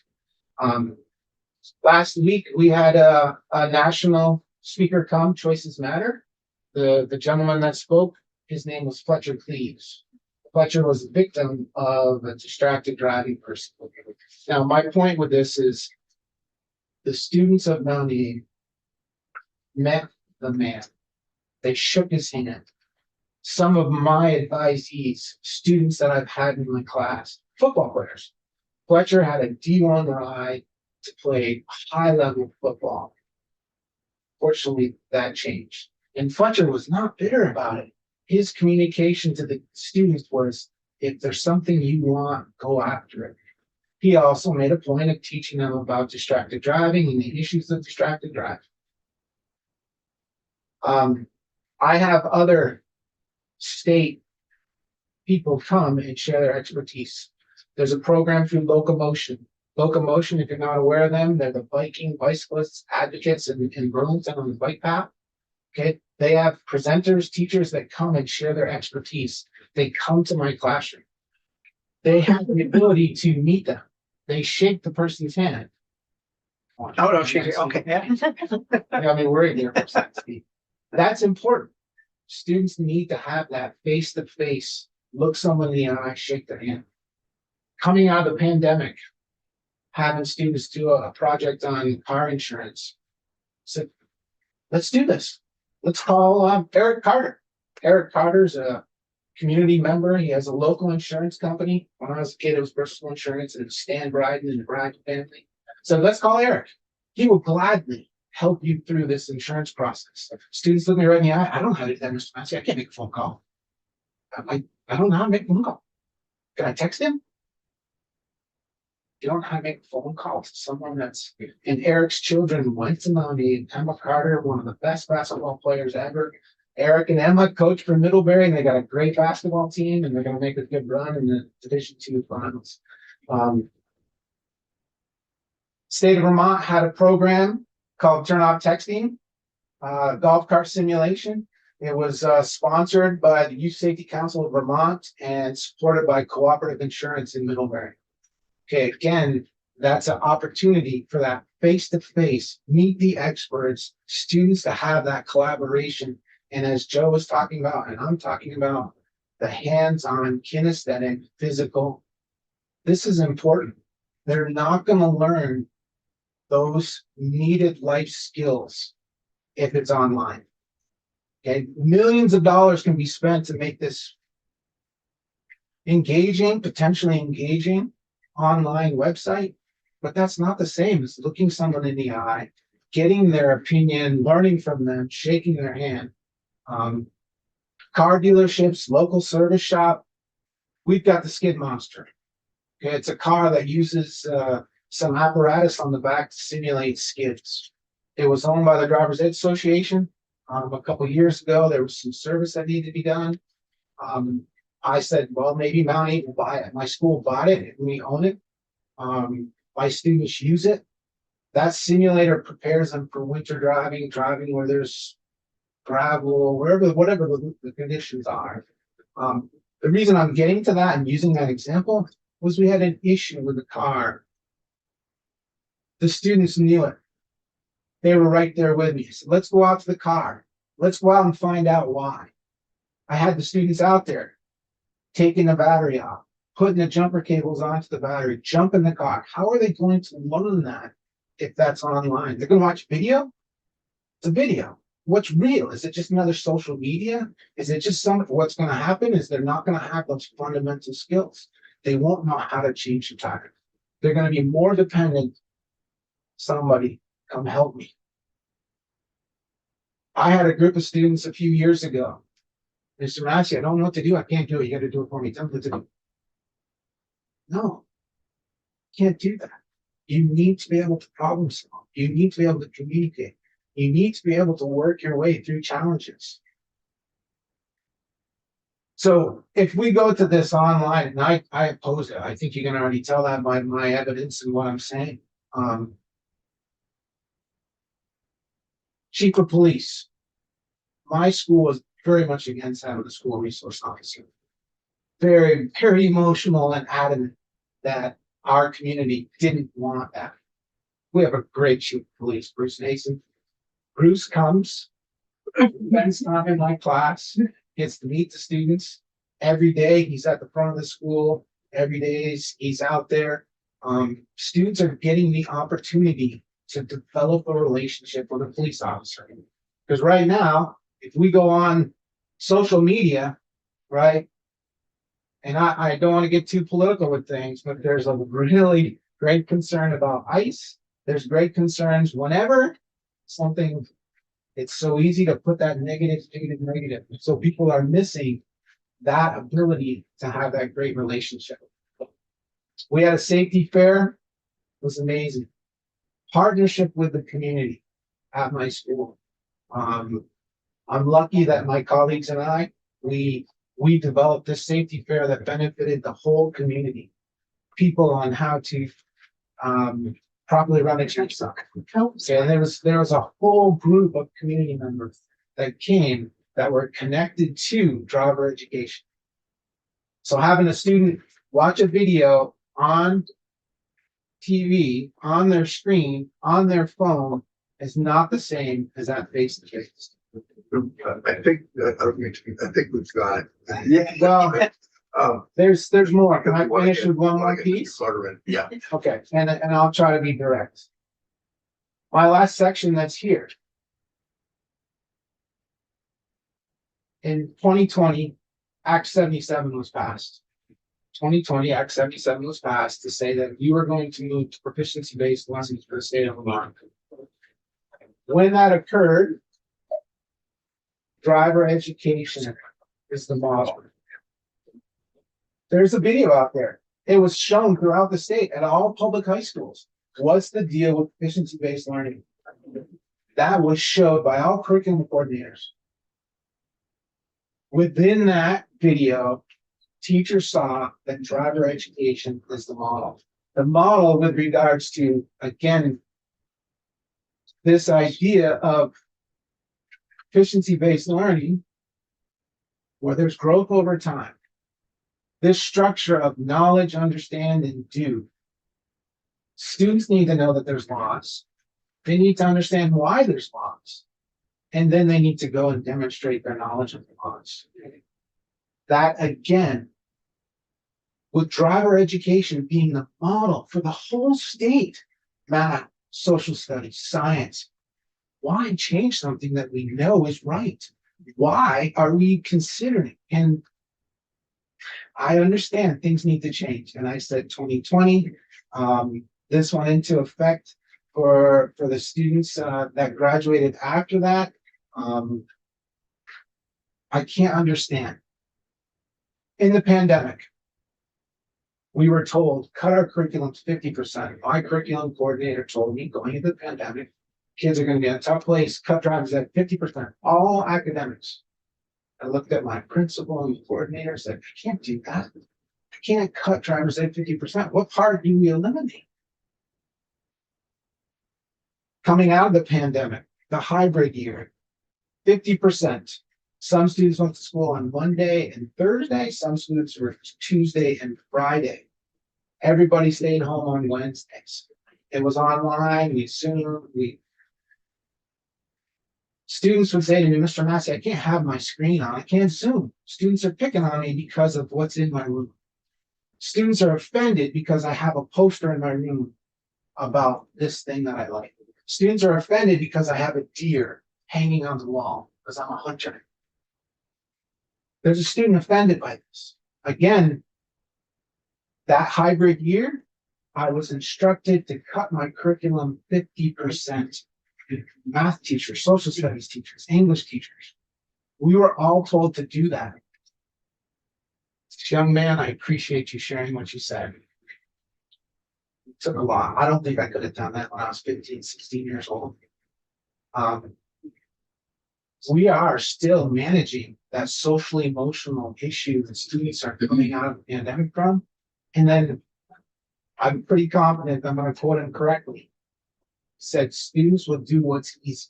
Last week, we had a national speaker come, Choices Matter. The gentleman that spoke, his name was Fletcher Cleaves. Fletcher was a victim of a distracted driving person. Now, my point with this is the students of Mount Abe met the man. They shook his hand. Some of my advisees, students that I've had in my class, football players. Fletcher had a D1 ride to play high-level football. Fortunately, that changed. And Fletcher was not bitter about it. His communication to the students was, if there's something you want, go after it. He also made a point of teaching them about distracted driving and the issues of distracted driving. I have other state people come and share their expertise. There's a program through Locomotion. Locomotion, if you're not aware of them, they're the bicyclists advocates in Burlington on the bike path. Okay, they have presenters, teachers that come and share their expertise. They come to my classroom. They have the ability to meet them. They shake the person's hand. Oh, no, okay, yeah. Got me worried there for a second, Steve. That's important. Students need to have that face-to-face, look someone in the eye, shake their hand. Coming out of the pandemic, having students do a project on car insurance. So let's do this. Let's call Eric Carter. Eric Carter's a community member. He has a local insurance company. When I was a kid, it was Bristol Insurance, and it was Stan Bryden and the Bryden family. So let's call Eric. He will gladly help you through this insurance process. Students look me right in the eye. I don't know how to do that, Mr. Massey. I can't make a phone call. I don't know how to make a phone call. Can I text him? You don't know how to make a phone call to someone that's, and Eric's children went to Mounie, and Emma Carter, one of the best basketball players ever. Eric and Emma coach for Middlebury, and they got a great basketball team, and they're going to make a good run in the Division II finals. State of Vermont had a program called Turn Off Texting, golf cart simulation. It was sponsored by the Youth Safety Council of Vermont and supported by Cooperative Insurance in Middlebury. Okay, again, that's an opportunity for that face-to-face, meet the experts, students to have that collaboration. And as Joe was talking about, and I'm talking about, the hands-on kinesthetic, physical, this is important. They're not going to learn those needed life skills if it's online. Okay, millions of dollars can be spent to make this engaging, potentially engaging online website, but that's not the same as looking someone in the eye, getting their opinion, learning from them, shaking their hand. Car dealerships, local service shop, we've got the Skid Monster. Okay, it's a car that uses some apparatus on the back to simulate skids. It was owned by the Drivers Ed Association. A couple of years ago, there was some service that needed to be done. I said, well, maybe Mount Airy will buy it. My school bought it, and we own it. My students use it. That simulator prepares them for winter driving where there's gravel, whatever the conditions are. The reason I'm getting to that and using that example was we had an issue with the car. The students knew it. They were right there with me. So let's go out to the car. Let's go out and find out why. I had the students out there taking the battery off, putting the jumper cables onto the battery, jumping the car. How are they going to learn that if that's online? They're going to watch video? It's a video. What's real? Is it just another social media? Is it just what's going to happen is they're not going to have those fundamental skills. They won't know how to change the tire. They're going to be more dependent. Somebody come help me. I had a group of students a few years ago. Mr. Massey, I don't know what to do. I can't do it. You got to do it for me. Tell me what to do. No, can't do that. You need to be able to problem solve. You need to be able to communicate. You need to be able to work your way through challenges. So if we go to this online, and I oppose it, I think you can already tell that by my evidence and what I'm saying. Chief of police. My school is very much against having a school resource officer. Very, very emotional and adamant that our community didn't want that. We have a great chief of police, Bruce Nason. Bruce comes, spends time in my class, gets to meet the students. Every day he's at the front of the school. Every day he's out there. Students are getting the opportunity to develop a relationship with a police officer. Because right now, if we go on social media, right, and I don't want to get too political with things, but there's a really great concern about ICE. There's great concerns whenever something, it's so easy to put that negative. So people are missing that ability to have that great relationship. We had a safety fair. It was amazing. Partnership with the community at my school. I'm lucky that my colleagues and I, we developed this safety fair that benefited the whole community. People on how to properly run a chainsaw. Okay, and there was a whole group of community members that came that were connected to driver education. So having a student watch a video on TV, on their screen, on their phone is not the same as that face to face. I think, I think we've got. Yeah, well, there's more. Can I finish with one more Wanna get piece? Carter in. Yeah. Okay, and I'll try to be direct. My last section that's here. In 2020, Act 77 was passed. 2020, Act 77 was passed to say that you are going to move to proficiency-based lessons for the state of Vermont. When that occurred, driver education is the model. There's a video out there. It was shown throughout the state at all public high schools. What's the deal with proficiency-based learning? That was showed by all curriculum coordinators. Within that video, teachers saw that driver education is the model. The model with regards to, again, this idea of efficiency-based learning, where there's growth over time. This structure of knowledge, understand, and do. Students need to know that there's laws. They need to understand why there's laws. And then they need to go and demonstrate their knowledge of the laws. That, again, with driver education being the model for the whole state, math, social studies, science, why change something that we know is right? Why are we considering? And I understand things need to change. And I said 2020, this went into effect for the students that graduated after that. I can't understand. In the pandemic, we were told, cut our curriculum to 50%. My curriculum coordinator told me going into the pandemic, kids are going to be in a tough place, cut drivers at 50%, all academics. I looked at my principal and coordinator and said, I can't do that. I can't cut drivers at 50%. What part do we eliminate? Coming out of the pandemic, the hybrid year, 50%. Some students went to school on Monday and Thursday. Some students were Tuesday and Friday. Everybody stayed home on Wednesdays. It was online. We Zoom. Students would say to me, Mr. Massey, I can't have my screen on. I can't Zoom. Students are picking on me because of what's in my room. Students are offended because I have a poster in my room about this thing that I like. Students are offended because I have a deer hanging on the wall because I'm a hunter. There's a student offended by this. Again, that hybrid year, I was instructed to cut my curriculum 50%. Math teachers, social studies teachers, English teachers. We were all told to do that. Young man, I appreciate you sharing what you said. It took a lot. I don't think I could have done that when I was 15, 16 years old. We are still managing that social emotional issue that students are coming out of the pandemic from. And then I'm pretty confident I'm going to quote him correctly. Said students will do what's easy.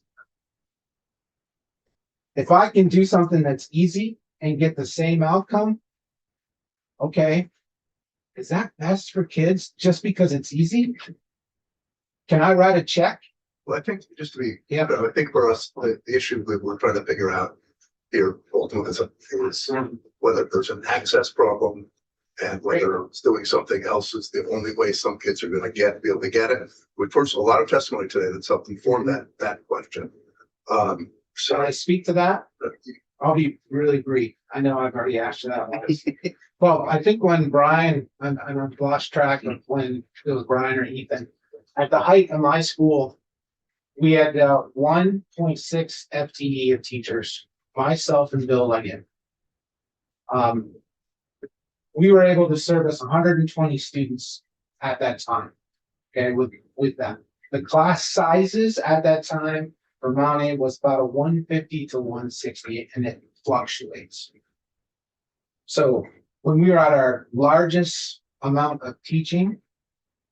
If I can do something that's easy and get the same outcome, okay, is that best for kids just because it's easy? Can I write a check? Well, I think just to be, I think for us, the issue that we're trying to figure out here ultimately is whether there's an access problem and whether it's doing something else is the only way some kids are going to be able to get it. We've heard a lot of testimony today that's helped inform that question. Shall I speak to that? I'll be really brief. I know I've already asked you that once. Well, I think when Brian, I'm lost track of when it was Brian or Ethan, at the height of my school, we had 1.6 FTE of teachers, myself and Bill Leggett. We were able to service 120 students at that time, okay, with them. The class sizes at that time Vermont was about a 150 to 160, and it fluctuates. So when we were at our largest amount of teaching,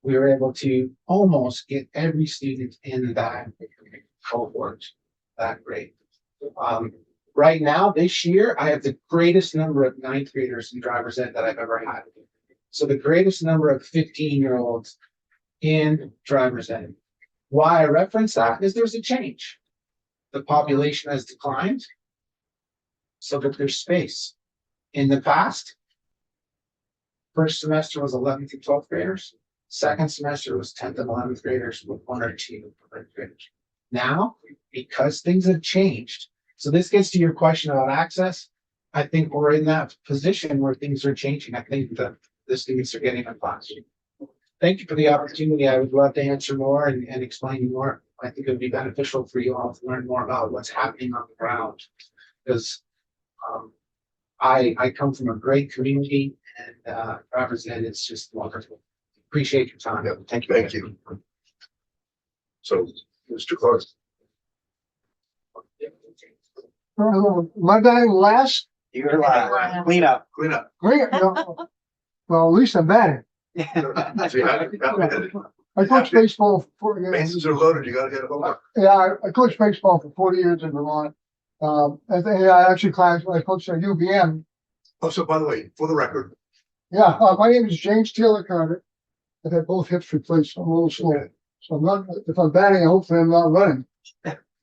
we were able to almost get every student in that cohort, that grade. Right now, this year, I have the greatest number of ninth graders in driver's ed that I've ever had. So the greatest number of 15-year-olds in driver's ed. Why I reference that is there's a change. The population has declined, so that there's space. In the past, first semester was 11th to 12th graders. Second semester was 10th and 11th graders with 1 or 2 ninth graders. Now, because things have changed, so this gets to your question about access. I think we're in that position where things are changing. I think the students are getting a class. Thank you for the opportunity. I would love to answer more and explain more. I think it would be beneficial for you all to learn more about what's happening on the ground. Because I come from a great community, and driver's ed is just wonderful. Appreciate your time. Yeah, thank you. Thank you. So, Mr. Clark. My dying last, You're live. Clean up. Clean up. well, at least I'm batting. So you had it. I coached baseball for 40 years. Bases are loaded, you gotta get a home run. Yeah, I coached baseball for 40 years in Vermont. I actually I coached at UVM. Oh, so by the way, for the record, Yeah, my name is James Taylor Carter. I've had both hips replaced. I'm a little slow. So I'm not, if I'm batting, hopefully I'm not running.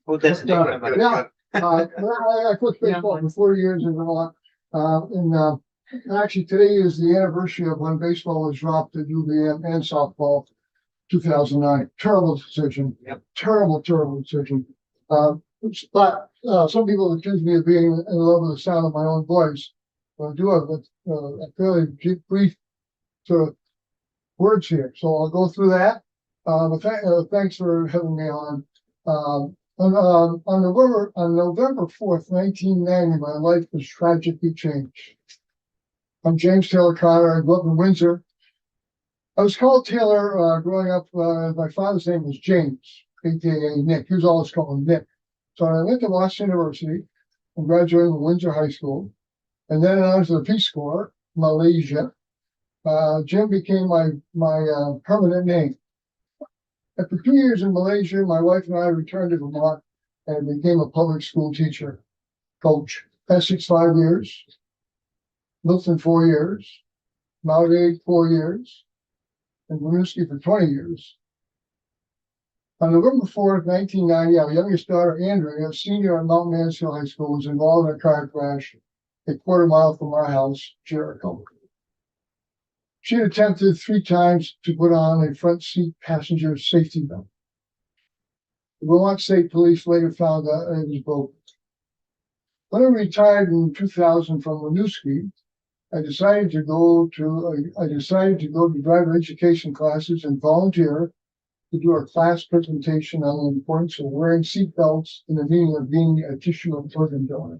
Well, that's Yeah, I coached baseball for 40 years in Vermont. Actually, today is the anniversary of when baseball was dropped at UVM and softball, 2009. Terrible decision. Yep. Terrible decision. But some people accuse me of being in love with the sound of my own voice. I do have a fairly brief sort of words here, so I'll go through that. Thanks for having me on. On November 4th, 1990, my life was tragically changed. I'm James Taylor Carter. I grew up in Windsor. I was called Taylor growing up. My father's name was James, aka Nick. He was always called Nick. So I went to Washington University and graduated from Windsor High School. And then I was to the Peace Corps, Malaysia. Jim became my permanent name. After 2 years in Malaysia, my wife and I returned to Vermont and became a public school teacher, coach. Essex 5 years, Milton 4 years, Mount Aid 4 years, and Winooski for 20 years. On November 4th, 1990, our youngest daughter, Andrea, a senior at Mount Mansfield High School, was involved in a car crash a quarter mile from our house, Jericho. She had attempted 3 times to put on a front seat passenger safety belt. The Vermont State Police later found that it was broken. When I retired in 2000 from Winooski, I decided to go to driver education classes and volunteer to do a class presentation on the importance of wearing seat belts and the meaning of being a tissue and organ donor.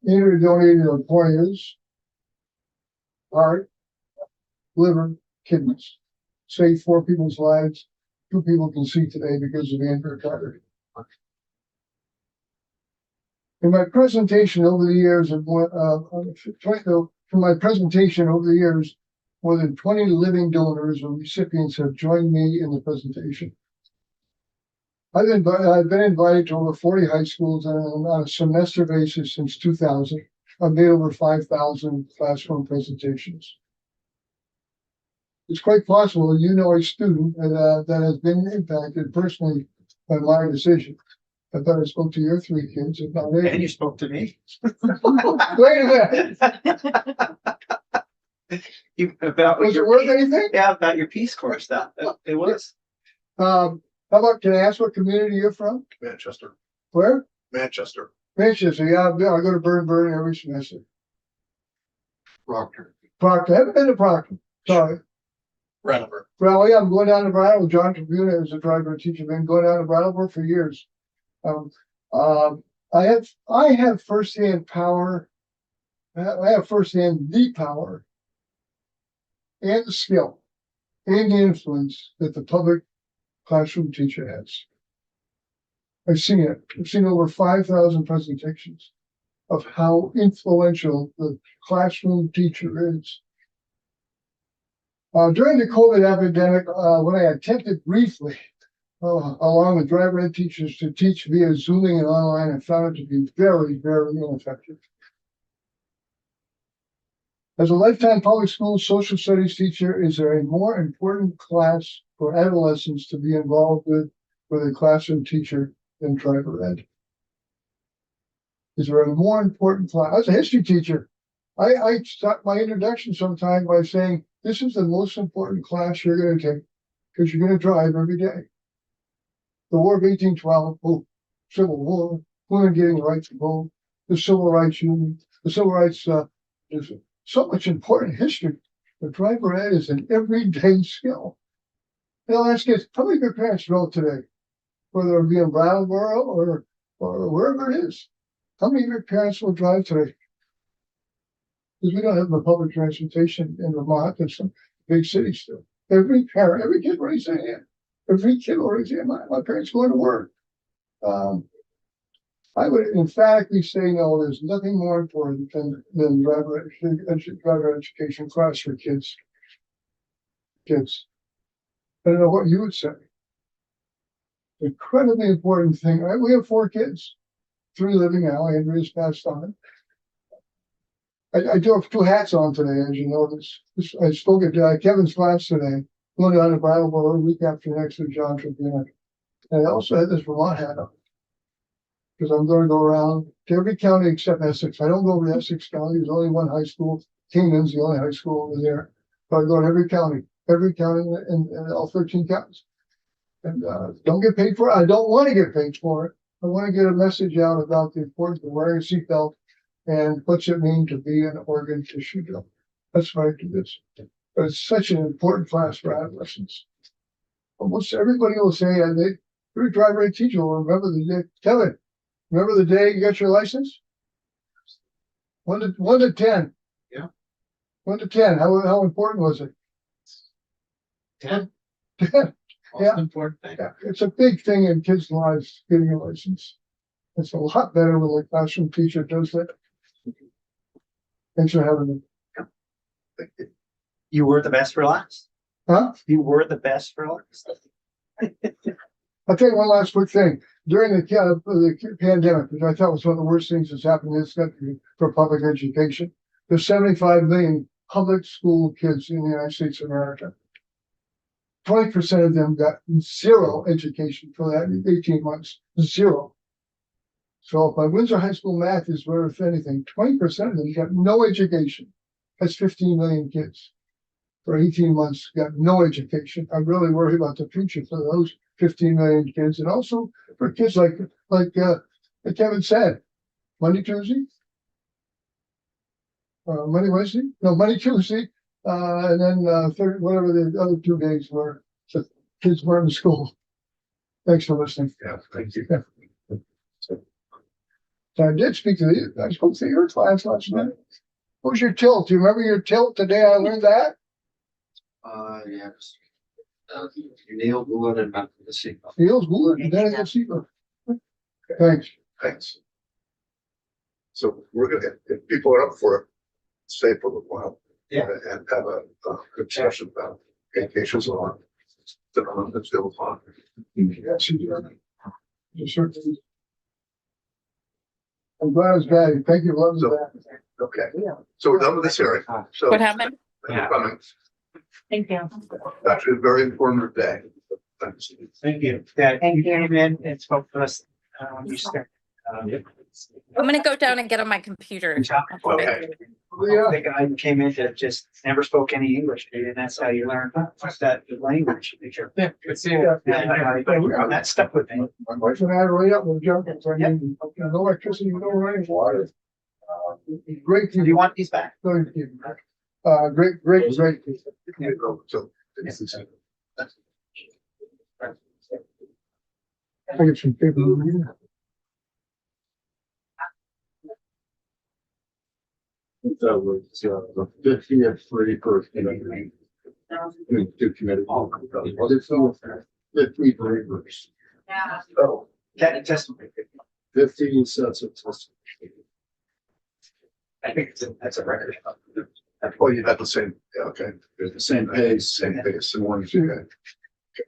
Andrea donated her corneas, heart, liver, kidneys. Saved 4 people's lives. 2 people can see today because of Andrea Carter. In my presentation over the years, more than 20 living donors or recipients have joined me in the presentation. I've been invited to over 40 high schools and on a semester basis since 2000. I've made over 5,000 classroom presentations. It's quite possible that you know a student that has been impacted personally by my decision. I thought I spoke to your 3 kids. And you spoke to me. Wait a minute. Was it worth anything? Yeah, about your Peace Corps stuff. It was. How about, can I ask what community you're from? Manchester. Where? Manchester. Manchester, yeah, I go to Burn every semester. Proctor. Proctor, I haven't been to Proctor, sorry. Brattleboro. Well, yeah, I'm going down to Brattleboro. John Tribuna is a driver and teacher. I've been going down to Brattleboro for years. I have firsthand power. I have firsthand the power and the skill and the influence that the public classroom teacher has. I've seen it. I've seen over 5,000 presentations of how influential the classroom teacher is. During the COVID epidemic, when I attempted briefly, along with driver ed teachers, to teach via Zooming and online, I found it to be very, very ineffective. As a lifetime public school social studies teacher, is there a more important class for adolescents to be involved with a classroom teacher than driver ed? Is there a more important class? As a history teacher, I start my introduction sometime by saying, this is the most important class you're going to take because you're going to drive every day. The War of 1812, Civil War, women getting the right to vote, the Civil Rights Union, the Civil Rights, there's so much important history. But driver ed is an everyday skill. And I'll ask you, how many of your parents drove today? Whether it be in Brattleboro or wherever it is. How many of your parents will drive today? Because we don't have the public transportation in Vermont and some big cities still. Every parent, every kid raised their hand. Every kid will raise their hand. My parents going to work. I would emphatically say no, there's nothing more important than driver education class for kids. Kids. I don't know what you would say. Incredibly important thing. Right? We have 4 kids. 3 living now. Andrea's passed on. I do have 2 hats on today, as you notice. I spoke at Kevin's class today. Going down to Brattleboro a week after next with John for dinner. And I also had this Vermont hat on. Because I'm going to go around to every county except Essex. I don't go over to Essex County. There's only one high school. Kingman's the only high school over there. But I go to every county in all 13 counties. And don't get paid for it. I don't want to get paid for it. I want to get a message out about the importance of wearing a seatbelt and what's it mean to be an organ tissue donor. That's why I do this. But it's such an important class for adolescents. Almost everybody will say, every driver ed teacher will remember the day. Kevin, remember the day you got your license? 1 to 10. Yeah. 1 to 10. How important was it? 10. 10. Yeah. Important thing. Yeah. It's a big thing in kids' lives, getting a license. It's a lot better when the classroom teacher does that. Thanks for having me. You were the best for last. Huh? You were the best for last. I'll tell you one last quick thing. During the pandemic, which I thought was one of the worst things that's happened in this country for public education, there's 75 million public school kids in the United States of America. 20% of them got 0 education for that 18 months. 0. So if my Windsor High School math is worth anything, 20% of them got no education. That's 15 million kids. For 18 months, got no education. I really worry about the future for those 15 million kids, and also for kids like Kevin said, Monday, Tuesday, Monday, Wednesday, no, Monday, Tuesday, and then third, whatever the other 2 days were. So kids were in school. Thanks for listening. Yeah, thank you. Yeah. So I did speak to I spoke to your class last night. What was your tilt? Do you remember your tilt the day I learned that? Yeah. Neil Gould and Matt for the sequel. Neil's good, and then I see them. Thanks. Thanks. So we're gonna, if people are up for it, stay for a little while. Yeah. And have a good discussion about vacations on. That's still fun. Yes, you do. You certainly. I'm glad it's bad. Thank you, love So- that. Okay, so we're done with this hearing. So. What happened? Thank you for coming. Thank you. Actually, a very informative day. Thanks. Thank you. Yeah, you came in and spoke to us. You started. I'm gonna go down and get on my computer. Okay. The guy who came in that just never spoke any English, and that's how you learn that language. Yeah, good seeing you. That stuck with me. My wife and I are right up with junkets. I mean, no electricity, no running water. Great. Do you want these back? Great. So. I get some paper over here. That was the 50th first committee. Two committee. Well, it's 50 papers. Yeah. Oh, That testimony. 15 sets of testimony. I think that's a record. Well, you had the same, yeah, okay, They're the same pace. same pace, similar, okay.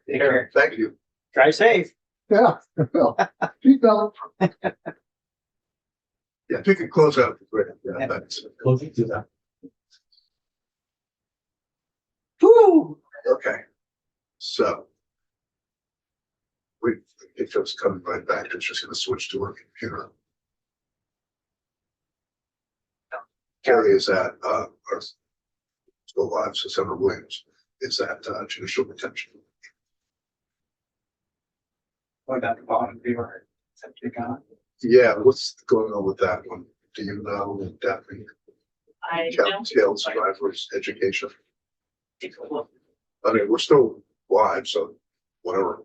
Take care. Thank you. Drive safe. Yeah. Well, keep going. Yeah, if you could close out, great, yeah, thanks. Close it to that. Woo! Okay, so. It just coming right back, it's just gonna switch to our computer. Carrie is at, our school live, so Senator Williams is at, judicial retention. What about the bottom viewer? Is that big on? Yeah, what's going on with that one? Do you know, Daphne? I don't. Tails drivers education. I mean, we're still live, so whatever.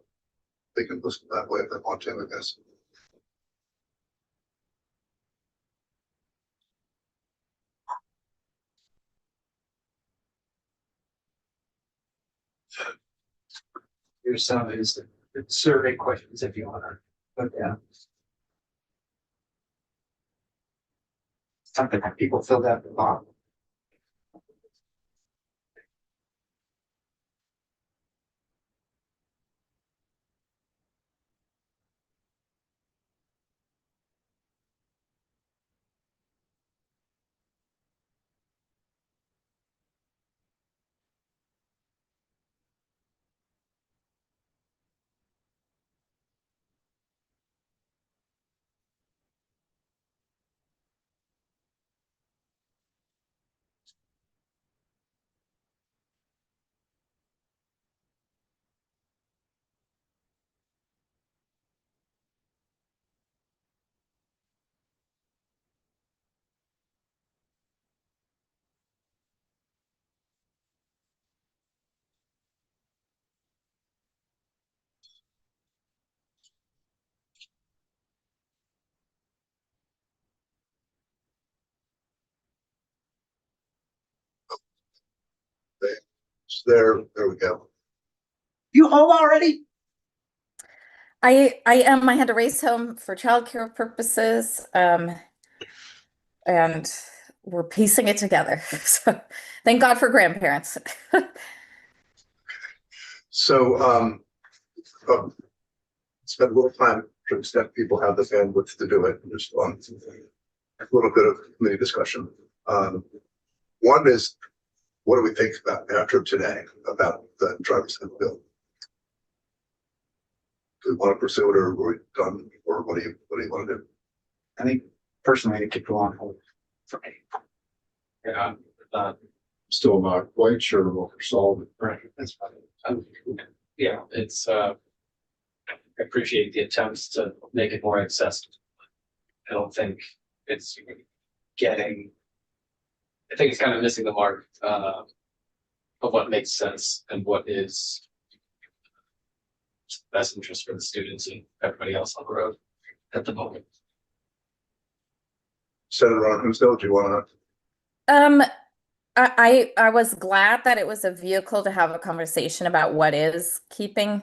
They can listen that way if they want to, I guess. Here's some of his survey questions if you want to put down. Something that people filled out at the bottom. There we go. You home already? I am. I had to race home for childcare purposes, and we're piecing it together. So thank God for grandparents. So, spend a little time to the extent people have the bandwidth to do it, just on a little bit of committee discussion. One is, what do we think about after today about the driver's ed bill? Do we want to pursue it, or are we done, or what do you want to do? I think personally it could go on hold for me. Yeah, Still not quite sure what we're solving. Right, that's fine. yeah, it's, I appreciate the attempts to make it more accessible. I don't think it's getting, I think it's kind of missing the mark, of what makes sense and what is best interest for the students and everybody else on the road at the moment. Senator Ron Husdell, do you want to? I was glad that it was a vehicle to have a conversation about what is keeping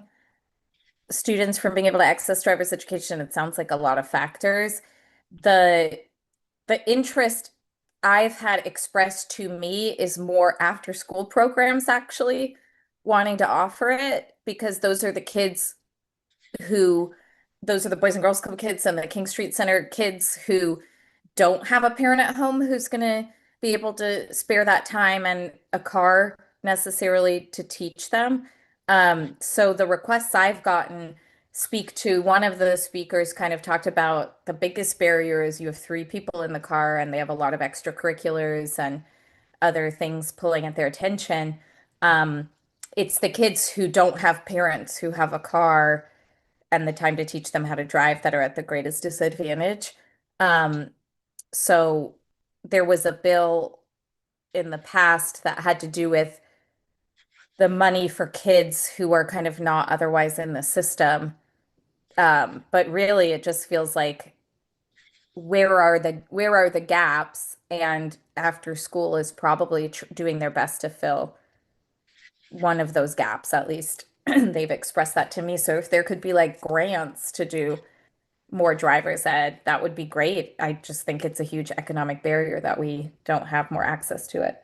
students from being able to access driver's education. It sounds like a lot of factors. The interest I've had expressed to me is more after school programs actually wanting to offer it, because those are the kids those are the Boys and Girls Club kids and the King Street Center kids who don't have a parent at home who's going to be able to spare that time and a car necessarily to teach them. So the requests I've gotten speak to, one of the speakers kind of talked about the biggest barrier is you have 3 people in the car and they have a lot of extracurriculars and other things pulling at their attention. It's the kids who don't have parents who have a car and the time to teach them how to drive that are at the greatest disadvantage. So there was a bill in the past that had to do with the money for kids who are kind of not otherwise in the system. But really it just feels like where are the gaps, and after school is probably doing their best to fill one of those gaps, at least they've expressed that to me. So if there could be like grants to do more driver's ed, that would be great. I just think it's a huge economic barrier that we don't have more access to it.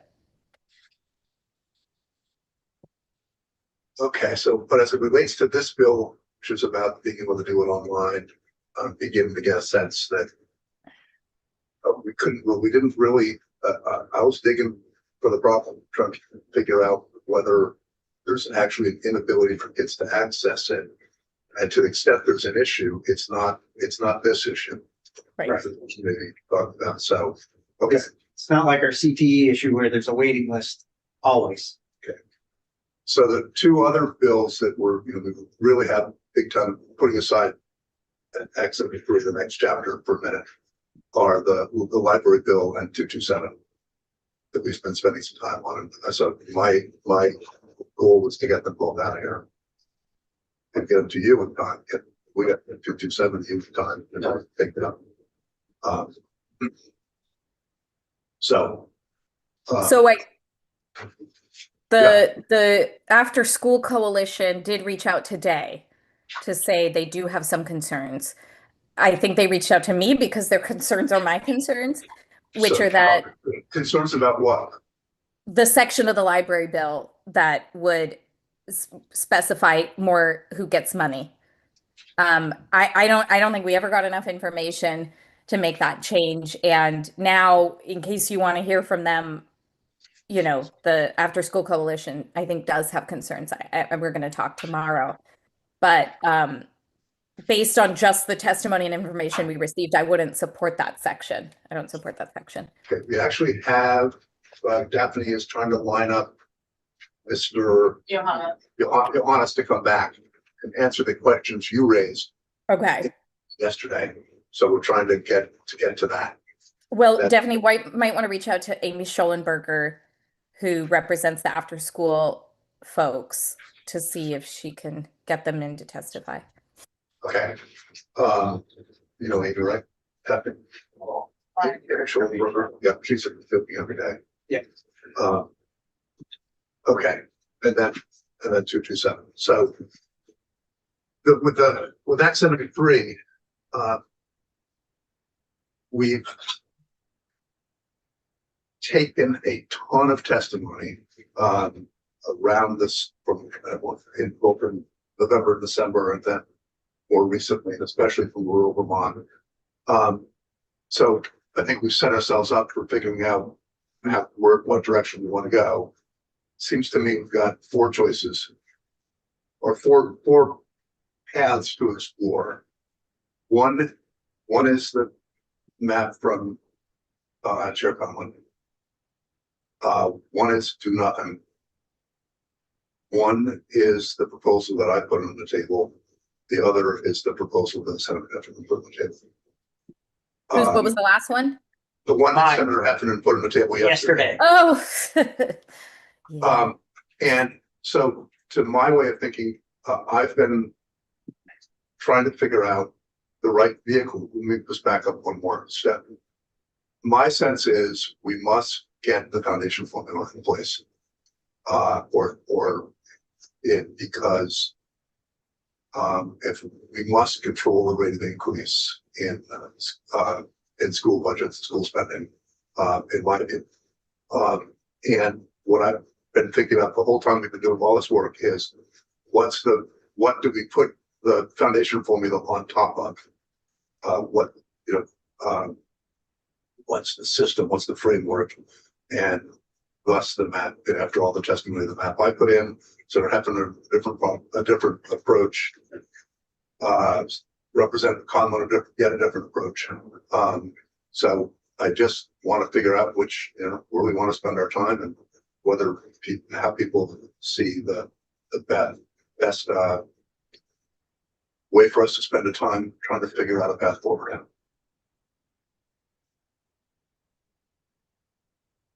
Okay, so, but as it relates to this bill, which is about being able to do it online, beginning to get a sense that we couldn't, well, we didn't really, I was digging for the problem, trying to figure out whether there's actually an inability for kids to access it. And to the extent there's an issue, it's not this issue. Right. Maybe talk about, so, okay. It's not like our CTE issue where there's a waiting list always. So the two other bills that were, we really have big time putting aside X for the next chapter for a minute are the library bill and 227 that we've been spending some time on. And so my goal was to get them both out of here and get them to you in time. We got 227 in time and take it up. So The After School Coalition did reach out today to say they do have some concerns. I think they reached out to me because their concerns are my concerns, which are that concerns about what? The section of the library bill that would specify more who gets money. I don't think we ever got enough information to make that change. And now, in case you want to hear from them, the After School Coalition, I think, does have concerns. We're going to talk tomorrow. But based on just the testimony and information we received, I wouldn't support that section. I don't support that section. Okay, we actually have, Daphne is trying to line up Mr. Johannes to come back and answer the questions you raised. Okay. Yesterday. So we're trying to get to that. Well, Daphne White might want to reach out to Amy Schollenberger, who represents the after school folks, to see if she can get them in to testify. Okay. Amy, right? Daphne? Schollenberger. Yeah, she's at 50 every day. Yeah. Okay. And then 227. So with that 73, we've taken a ton of testimony around this from in both in November, December, and then more recently, and especially from rural Vermont. So I think we've set ourselves up for figuring out what direction we want to go. Seems to me we've got four choices or four paths to explore. One is the map from Chair Conlon. One is do nothing. One is the proposal that I put on the table. The other is the proposal that Senator Heffernan put on the table. What was the last one? The one that Senator Heffernan put on the table yesterday. Oh. Yeah. And so to my way of thinking, I've been trying to figure out the right vehicle. Let me just back up one more step. My sense is we must get the foundation formula in place, because if we must control the rate of increase in school budgets, school spending, in my opinion. And what I've been thinking about the whole time we've been doing all this work is what do we put the foundation formula on top of? What's the system? What's the framework? And thus the map. And after all the testimony, the map I put in, so it happened a different approach. Representative Conlon a different approach. So I just want to figure out which where we want to spend our time and how people see the best way for us to spend the time trying to figure out a path forward.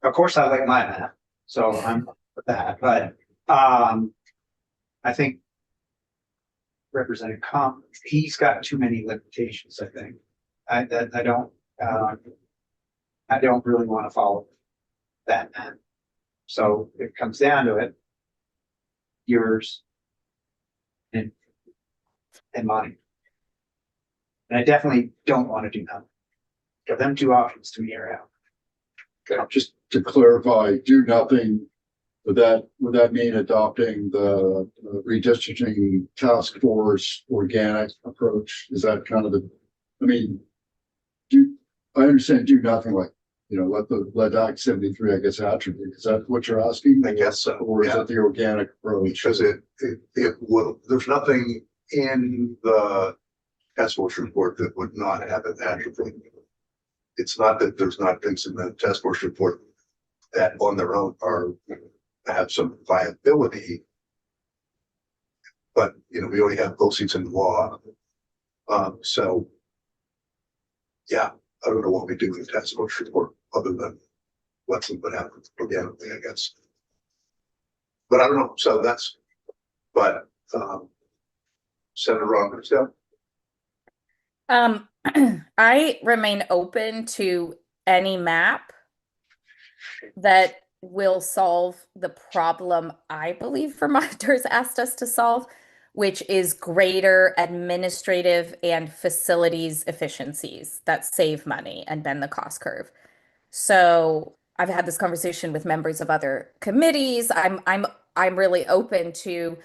Of course, I like my map, so I'm with that. But I think Representative he's got too many limitations. I think I don't really want to follow that map. So it comes down to it, yours and mine. And I definitely don't want to do that. Give them two options to me right now. Just to clarify, do nothing, would that mean adopting the redistricting task force organic approach? Is that kind of I mean, I understand do nothing, like, let Act 73, I guess, attribute. Is that what you're asking? I guess so, Or is yeah. it the organic approach? Because it will, there's nothing in the task force report that would not have an attribute. It's not that there's not things in the task force report that on their own have some viability. But, we already have postings in the law. So, yeah, I don't know what we do with the task force report other than let something happen organically, I guess. But I don't know. So Senator Roberts, yeah. I remain open to any map that will solve the problem I believe Vermonters asked us to solve, which is greater administrative and facilities efficiencies that save money and bend the cost curve. So I've had this conversation with members of other committees. I'm really open to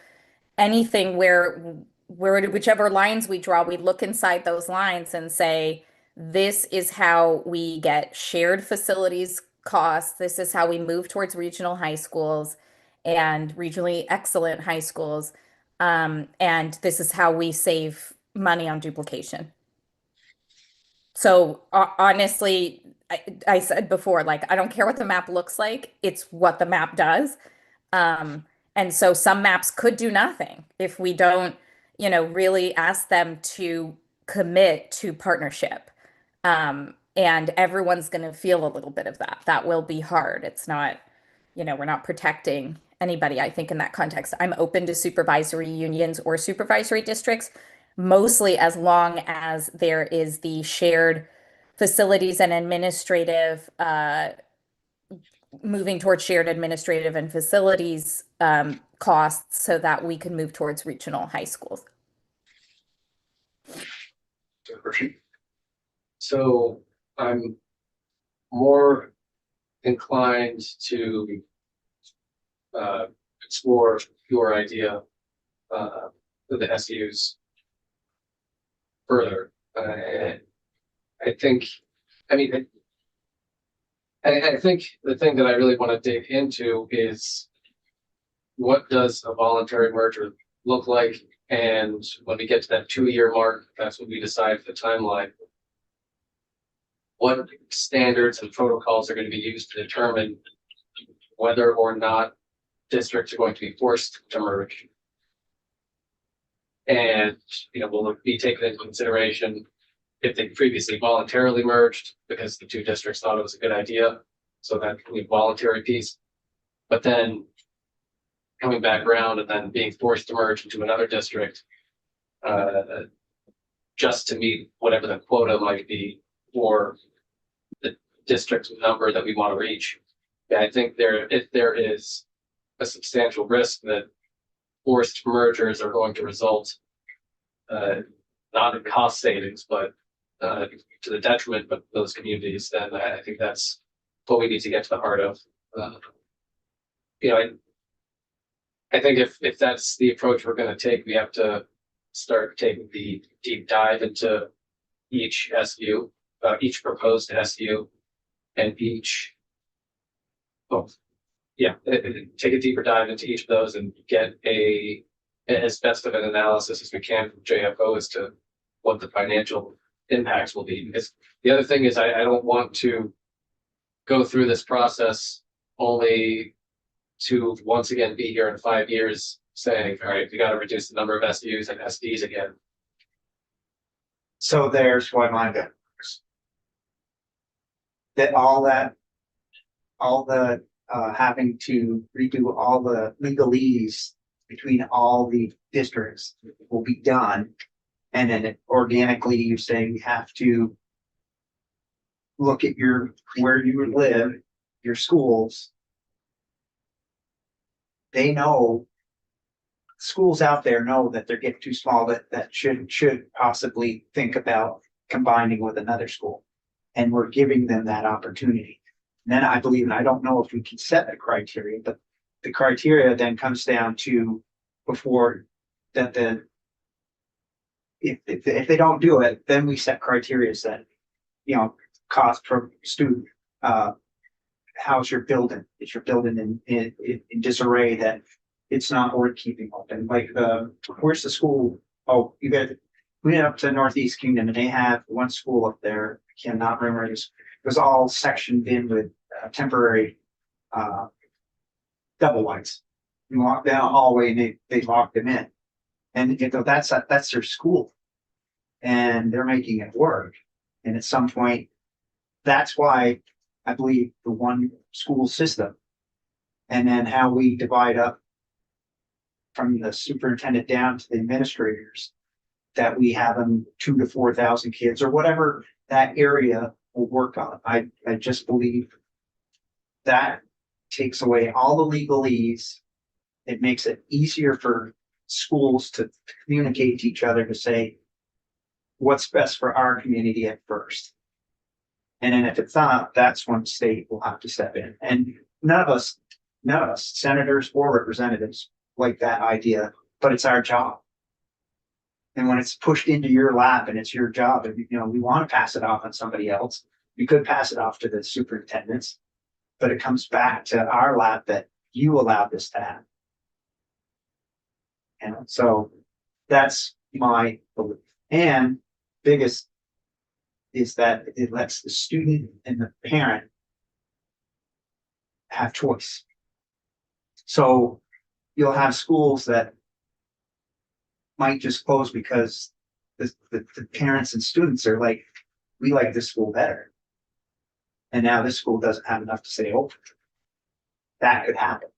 anything where whichever lines we draw, we look inside those lines and say, this is how we get shared facilities costs. This is how we move towards regional high schools and regionally excellent high schools. And this is how we save money on duplication. So honestly, I said before, like, I don't care what the map looks like. It's what the map does. And so some maps could do nothing if we don't, really ask them to commit to partnership. And everyone's going to feel a little bit of that. That will be hard. It's not, we're not protecting anybody, I think, in that context. I'm open to supervisory unions or supervisory districts, mostly as long as there is the shared facilities and administrative, moving towards shared administrative and facilities costs so that we can move towards regional high schools. So I'm more inclined to explore your idea of the SUs further. I think the thing that I really want to dig into is, what does a voluntary merger look like? And when we get to that 2-year mark, that's when we decide the timeline. What standards and protocols are going to be used to determine whether or not districts are going to be forced to merge? And, will it be taken into consideration if they previously voluntarily merged because the two districts thought it was a good idea? So that the voluntary piece, but then coming back around and then being forced to merge into another district, just to meet whatever the quota might be for the district number that we want to reach. I think if there is a substantial risk that forced mergers are going to result not in cost savings, but to the detriment of those communities, then I think that's what we need to get to the heart of. I think if that's the approach we're going to take, we have to start taking the deep dive into each SU, each proposed SU, and take a deeper dive into each of those and get as best of an analysis as we can from JFO as to what the financial impacts will be. Because the other thing is, I don't want to go through this process only to once again be here in 5 years saying, all right, we got to reduce the number of SUs and SDs again. So there's what my goodness. That all the having to redo all the legalese between all the districts will be done. And then organically, you're saying you have to look at where you live, your schools. They know schools out there know that they're getting too small, that should possibly think about combining with another school. And we're giving them that opportunity. And then I believe, and I don't know if we can set a criteria, but the criteria then comes down to before that if they don't do it, then we set criteria that, you know, cost per student, how's your building? Is your building in disarray that it's not worth keeping open? Like, where's the school? Oh, we went up to Northeast Kingdom and they have one school up there. I cannot remember it. It was all sectioned in with temporary double wides. You walk down a hallway and they lock them in. And you know, that's their school. And they're making it work. And at some point, that's why I believe the one school system and then how we divide up from the superintendent down to the administrators, that we have them 2,000 to 4,000 kids or whatever that area will work on. I just believe that takes away all the legalese. It makes it easier for schools to communicate to each other to say what's best for our community at first. And then if it's not, that's when the state will have to step in. And none of us, senators or representatives, like that idea, but it's our job. And when it's pushed into your lap and it's your job, and you know, we want to pass it off on somebody else, we could pass it off to the superintendents, but it comes back to our lap that you allowed this to happen. And so that's my belief. And biggest is that it lets the student and the parent have choice. So you'll have schools that might just close because the parents and students are like, we like this school better. And now this school doesn't have enough to stay open. That could happen.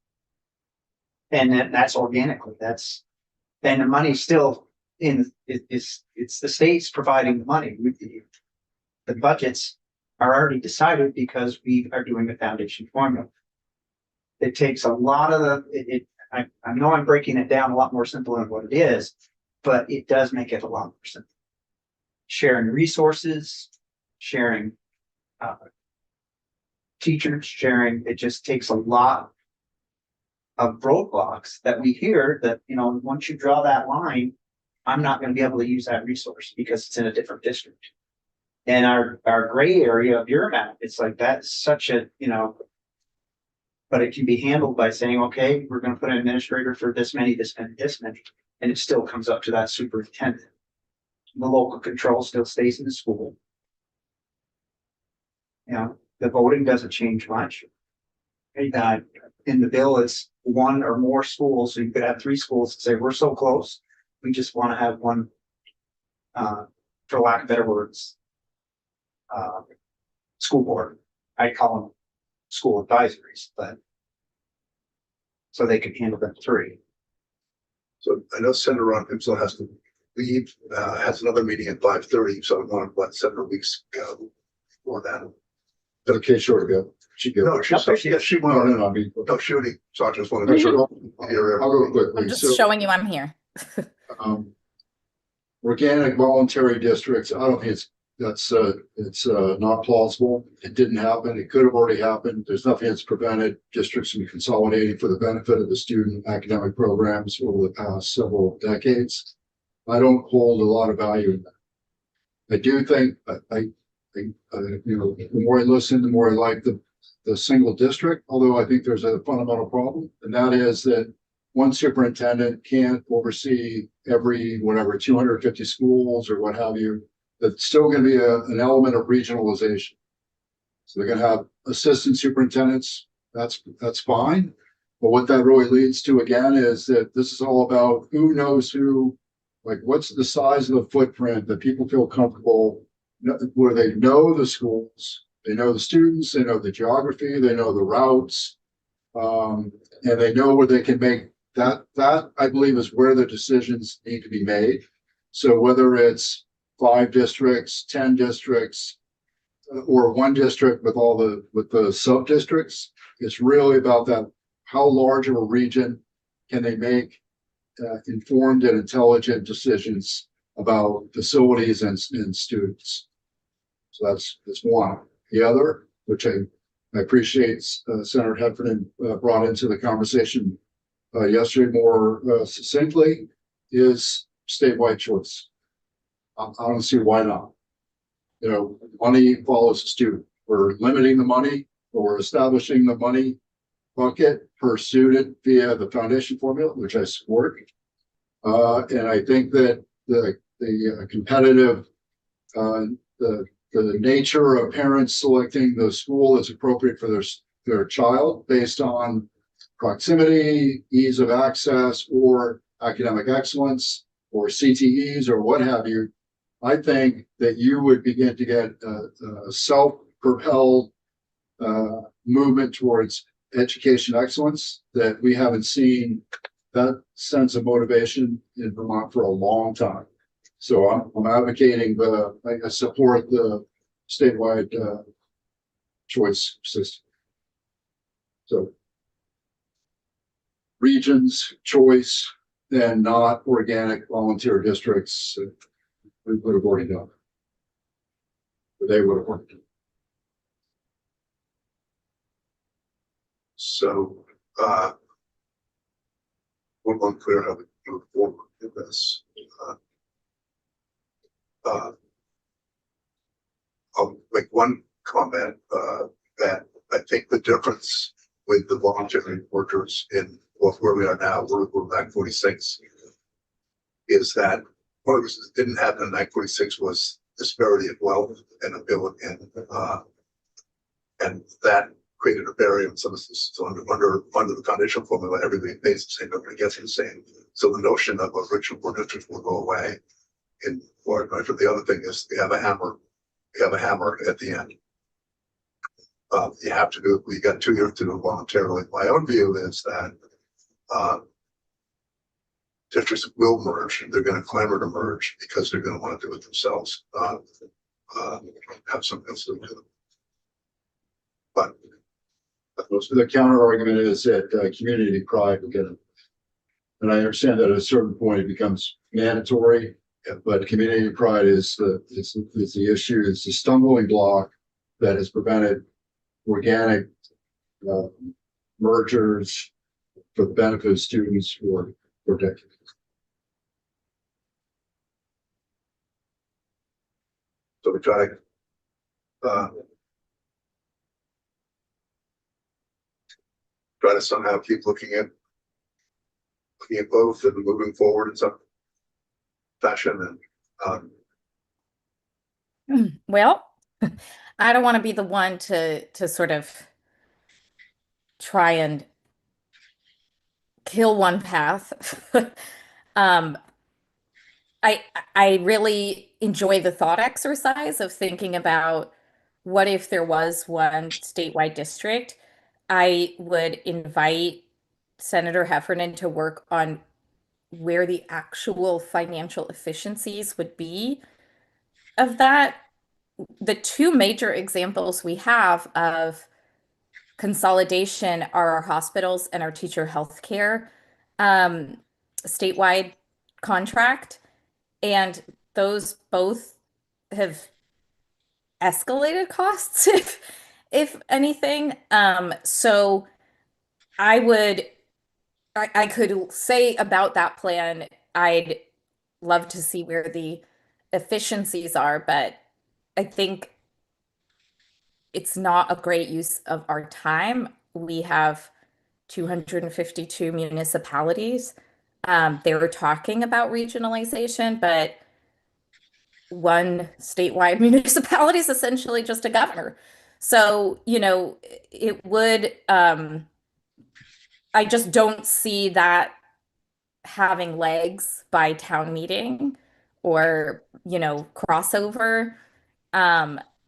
And that's organically, and the money's still it's the state's providing the money. The budgets are already decided because we are doing the foundation formula. It takes a lot of I know I'm breaking it down a lot more simple than what it is, but it does make it a lot more simple. Sharing resources, sharing teachers, sharing, it just takes a lot of roadblocks that we hear that, you know, once you draw that line, I'm not going to be able to use that resource because it's in a different district. And our gray area of your map, it's like that's such a, you know, but it can be handled by saying, okay, we're going to put an administrator for this many, and it still comes up to that superintendent. The local control still stays in the school. You know, the voting doesn't change much. In the bill, it's one or more schools, so you could have 3 schools that say, we're so close, we just want to have one, for lack of better words, school board. I call them school advisories, but so they can handle them 3. So I know Senator Ron Pimsel has to leave, has another meeting at 5:30, so I want to let several weeks go for that. Okay, sure, go. She go. No, she went on. No, I mean, No shooting, so I just want to make sure. I'll go quickly. I'm just showing you I'm here. Organic voluntary districts, I don't think it's not plausible. It didn't happen. It could have already happened. There's nothing that's prevented districts from consolidating for the benefit of the student academic programs over the past several decades. I don't hold a lot of value in that. I do think you know, the more I listen, the more I like the single district, although I think there's a fundamental problem, and that is that one superintendent can't oversee every, whatever, 250 schools or what have you. That's still going to be an element of regionalization. So they're going to have assistant superintendents. That's fine. But what that really leads to, again, is that this is all about who knows who, like what's the size of the footprint that people feel comfortable, where they know the schools, they know the students, they know the geography, they know the routes, and they know where they can make that I believe is where the decisions need to be made. So whether it's 5 districts, 10 districts, or 1 district with the sub districts, it's really about that. How large of a region can they make informed and intelligent decisions about facilities and students. So that's one. The other, which I appreciate Senator Heffernan brought into the conversation yesterday more succinctly, is statewide choice. I don't see why not. You know, money follows the student. We're limiting the money, or we're establishing the money bucket per student via the foundation formula, which I support. And I think that the competitive, the nature of parents selecting the school that's appropriate for their child based on proximity, ease of access, or academic excellence, or CTEs, or what have you, I think that you would begin to get a self-propelled movement towards education excellence that we haven't seen that sense of motivation in Vermont for a long time. So I'm advocating I support the statewide choice system. So regions, choice, and not organic volunteer districts. We would have already done. But they would have worked. So, we're unclear how we move forward with this. I'll make one comment, that I think the difference with the voluntary workers in where we are now, we're back 46, is that one of the reasons it didn't happen in Act 46 was disparity of wealth and ability, and that created a barrier in some instances. So under the foundation formula, everybody pays the same, everybody gets the same. So the notion of a rich and poor district will go away in large measure. The other thing is we have a hammer at the end. You have to do, we got 2 years to do it voluntarily. My own view is that districts will merge. They're going to clamor to merge because they're going to want to do it themselves. Have something else to do. But the counter argument is that community pride will get it. And I understand that at a certain point it becomes mandatory, but community pride is the issue. It's the stumbling block that has prevented organic mergers for the benefit of students for decades. So we try to somehow keep looking at both and moving forward in some fashion. And Well, I don't want to be the one to sort of try and kill one path. I really enjoy the thought exercise of thinking about what if there was one statewide district. I would invite Senator Heffernan to work on where the actual financial efficiencies would be of that. The two major examples we have of consolidation are our hospitals and our teacher healthcare statewide contract. And those both have escalated costs, if anything. So I could say about that plan, I'd love to see where the efficiencies are, but I think it's not a great use of our time. We have 252 municipalities. They were talking about regionalization, but one statewide municipality is essentially just a governor. So, it would, I just don't see that having legs by town meeting or, crossover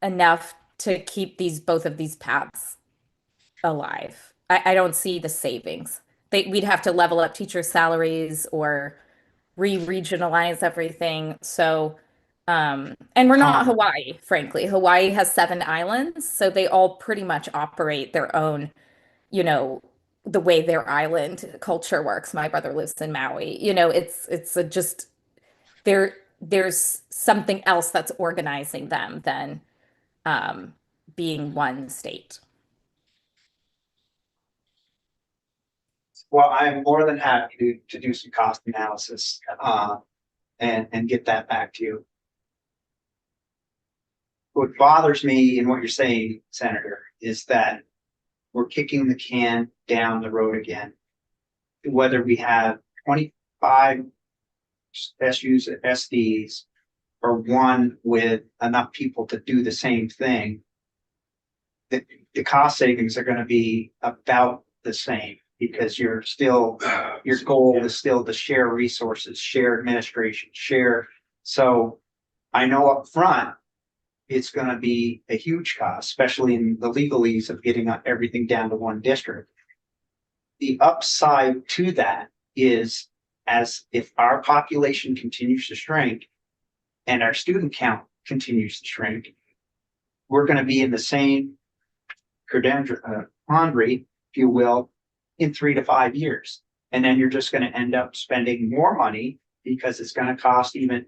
enough to keep both of these paths alive. I don't see the savings. We'd have to level up teacher salaries or re-regionalize everything. So, and we're not Hawaii, frankly. Hawaii has 7 islands, so they all pretty much operate their own, the way their island culture works. My brother lives in Maui. You know, it's a just there's something else that's organizing them than being one state. Well, I'm more than happy to do some cost analysis, and get that back to you. What bothers me in what you're saying, Senator, is that we're kicking the can down the road again. Whether we have 25 SUs and SDs or one with enough people to do the same thing, the cost savings are going to be about the same, because your goal is still to share resources, share administration, share. So I know up front, it's going to be a huge cost, especially in the legalese of getting everything down to one district. The upside to that is, as if our population continues to shrink and our student count continues to shrink, we're going to be in the same quandary, if you will, in 3 to 5 years. And then you're just going to end up spending more money, because it's going to cost even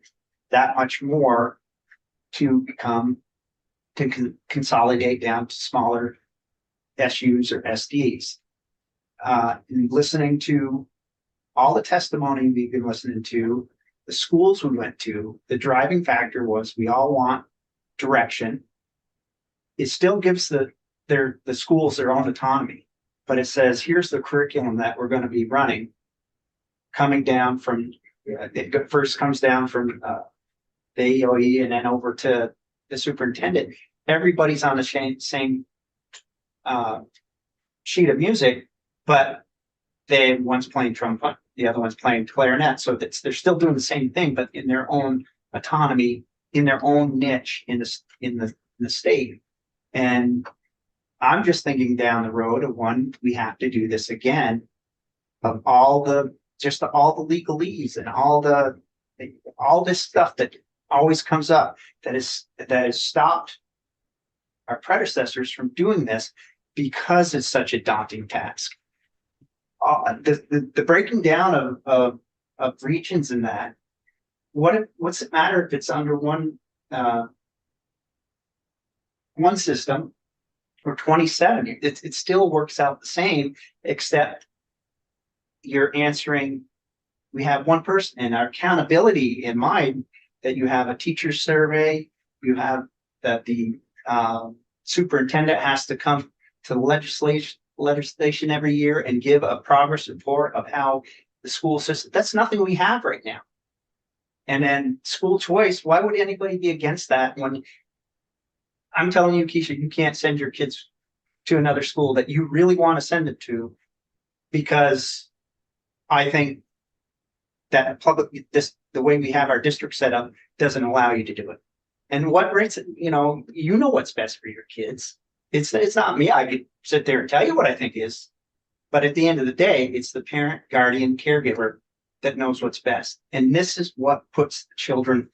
that much more to consolidate down to smaller SUs or SDs. And listening to all the testimony we've been listening to, the schools we went to, the driving factor was we all want direction. It still gives the schools their own autonomy, but it says, here's the curriculum that we're going to be running, coming down from, it first comes down from the AOE and then over to the superintendent. Everybody's on the same sheet of music, but one's playing trumpet, the other one's playing clarinet. So they're still doing the same thing, but in their own autonomy, in their own niche in the state. And I'm just thinking down the road of when we have to do this again, of all the legalese and all this stuff that always comes up that has stopped our predecessors from doing this, because it's such a daunting task. The breaking down of regions in that, what's it matter if it's under one system or 27? It still works out the same, except you're answering, we have one person, and our accountability in mind, that you have a teacher survey, you have that the superintendent has to come to the legislation every year and give a progress report of how the school system, that's nothing we have right now. And then school choice, why would anybody be against that, when I'm telling you, Keisha, you can't send your kids to another school that you really want to send them to, because I think that the way we have our district set up doesn't allow you to do it. And what rates, you know what's best for your kids. It's not me. I could sit there and tell you what I think is, but at the end of the day, it's the parent, guardian, caregiver that knows what's best. And this is what puts the children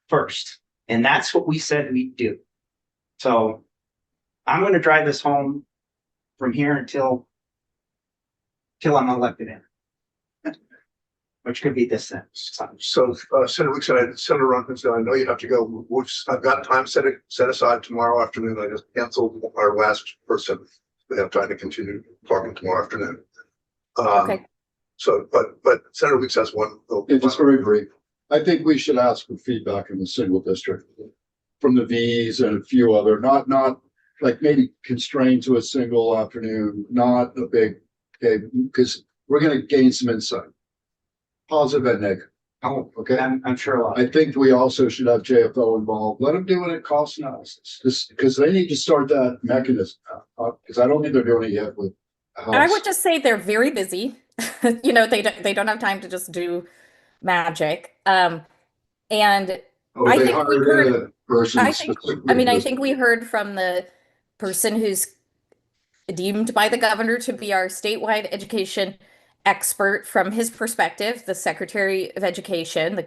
first. And that's what we said we'd do. So I'm going to drive this home from here until I'm elected in, which could be this sentence. So Senator Weeks and Senator Runyon, I know you have to go. I've got time set aside tomorrow afternoon. I just canceled our last person. We have time to continue talking tomorrow afternoon. Okay. So, but Senator Weeks has one. Yeah, just very brief. I think we should ask for feedback in the single district from the V's and a few other, not like maybe constrained to a single afternoon, not a big, okay, because we're going to gain some insight, positive and negative. Oh, okay. I'm sure a lot. I think we also should have JFO involved. Let them do it at cost analysis, because they need to start that mechanism, because I don't think they're doing it yet with. And I would just say they're very busy. They don't have time to just do magic. And I they think we hired heard, a person I specifically think we heard from the person who's deemed by the governor to be our statewide education expert from his perspective, the Secretary of Education,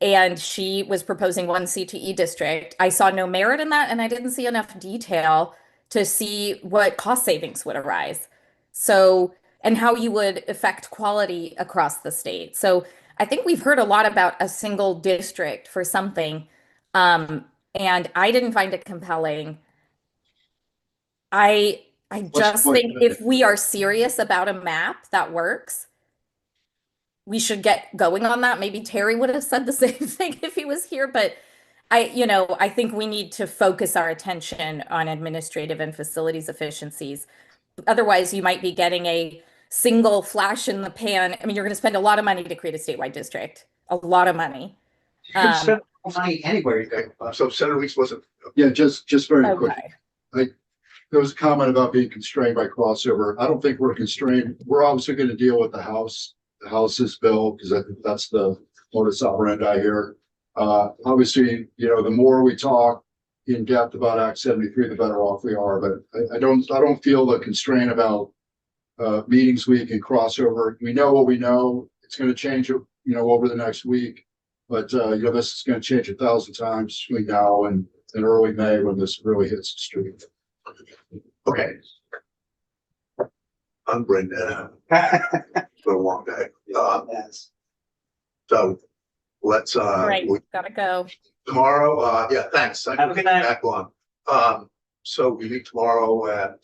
and she was proposing one CTE district. I saw no merit in that, and I didn't see enough detail to see what cost savings would arise. So, and how you would affect quality across the state. So I think we've heard a lot about a single district for something. And I didn't find it compelling. I just point? think if we are serious about a map that works, we should get going on that. Maybe Terry would have said the same thing if he was here, but I think we need to focus our attention on administrative and facilities efficiencies. Otherwise, you might be getting a single flash in the pan. I mean, you're going to spend a lot of money to create a statewide district, a lot of money. You can spend money anywhere you go. So Senator Weeks wasn't, Yeah, just very quick. Okay. There was a comment about being constrained by crossover. I don't think we're constrained. We're obviously going to deal with the house's bill, because I think that's the modus operandi here. Obviously, the more we talk in depth about Act 73, the better off we are. But I don't feel the constraint about meetings week and crossover. We know what we know. It's going to change, over the next week. But this is going to change 1,000 times between now and early May when this really hits the street. okay. I'm brain dead. For a long day. So let's, Right, gotta go. tomorrow, yeah, thanks. Have a good night. Back on. So we meet tomorrow at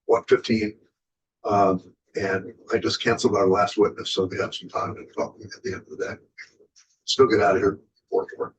1:15. And I just canceled our last witness, so we have some time to talk at the end of the day. Still get out of here before 4.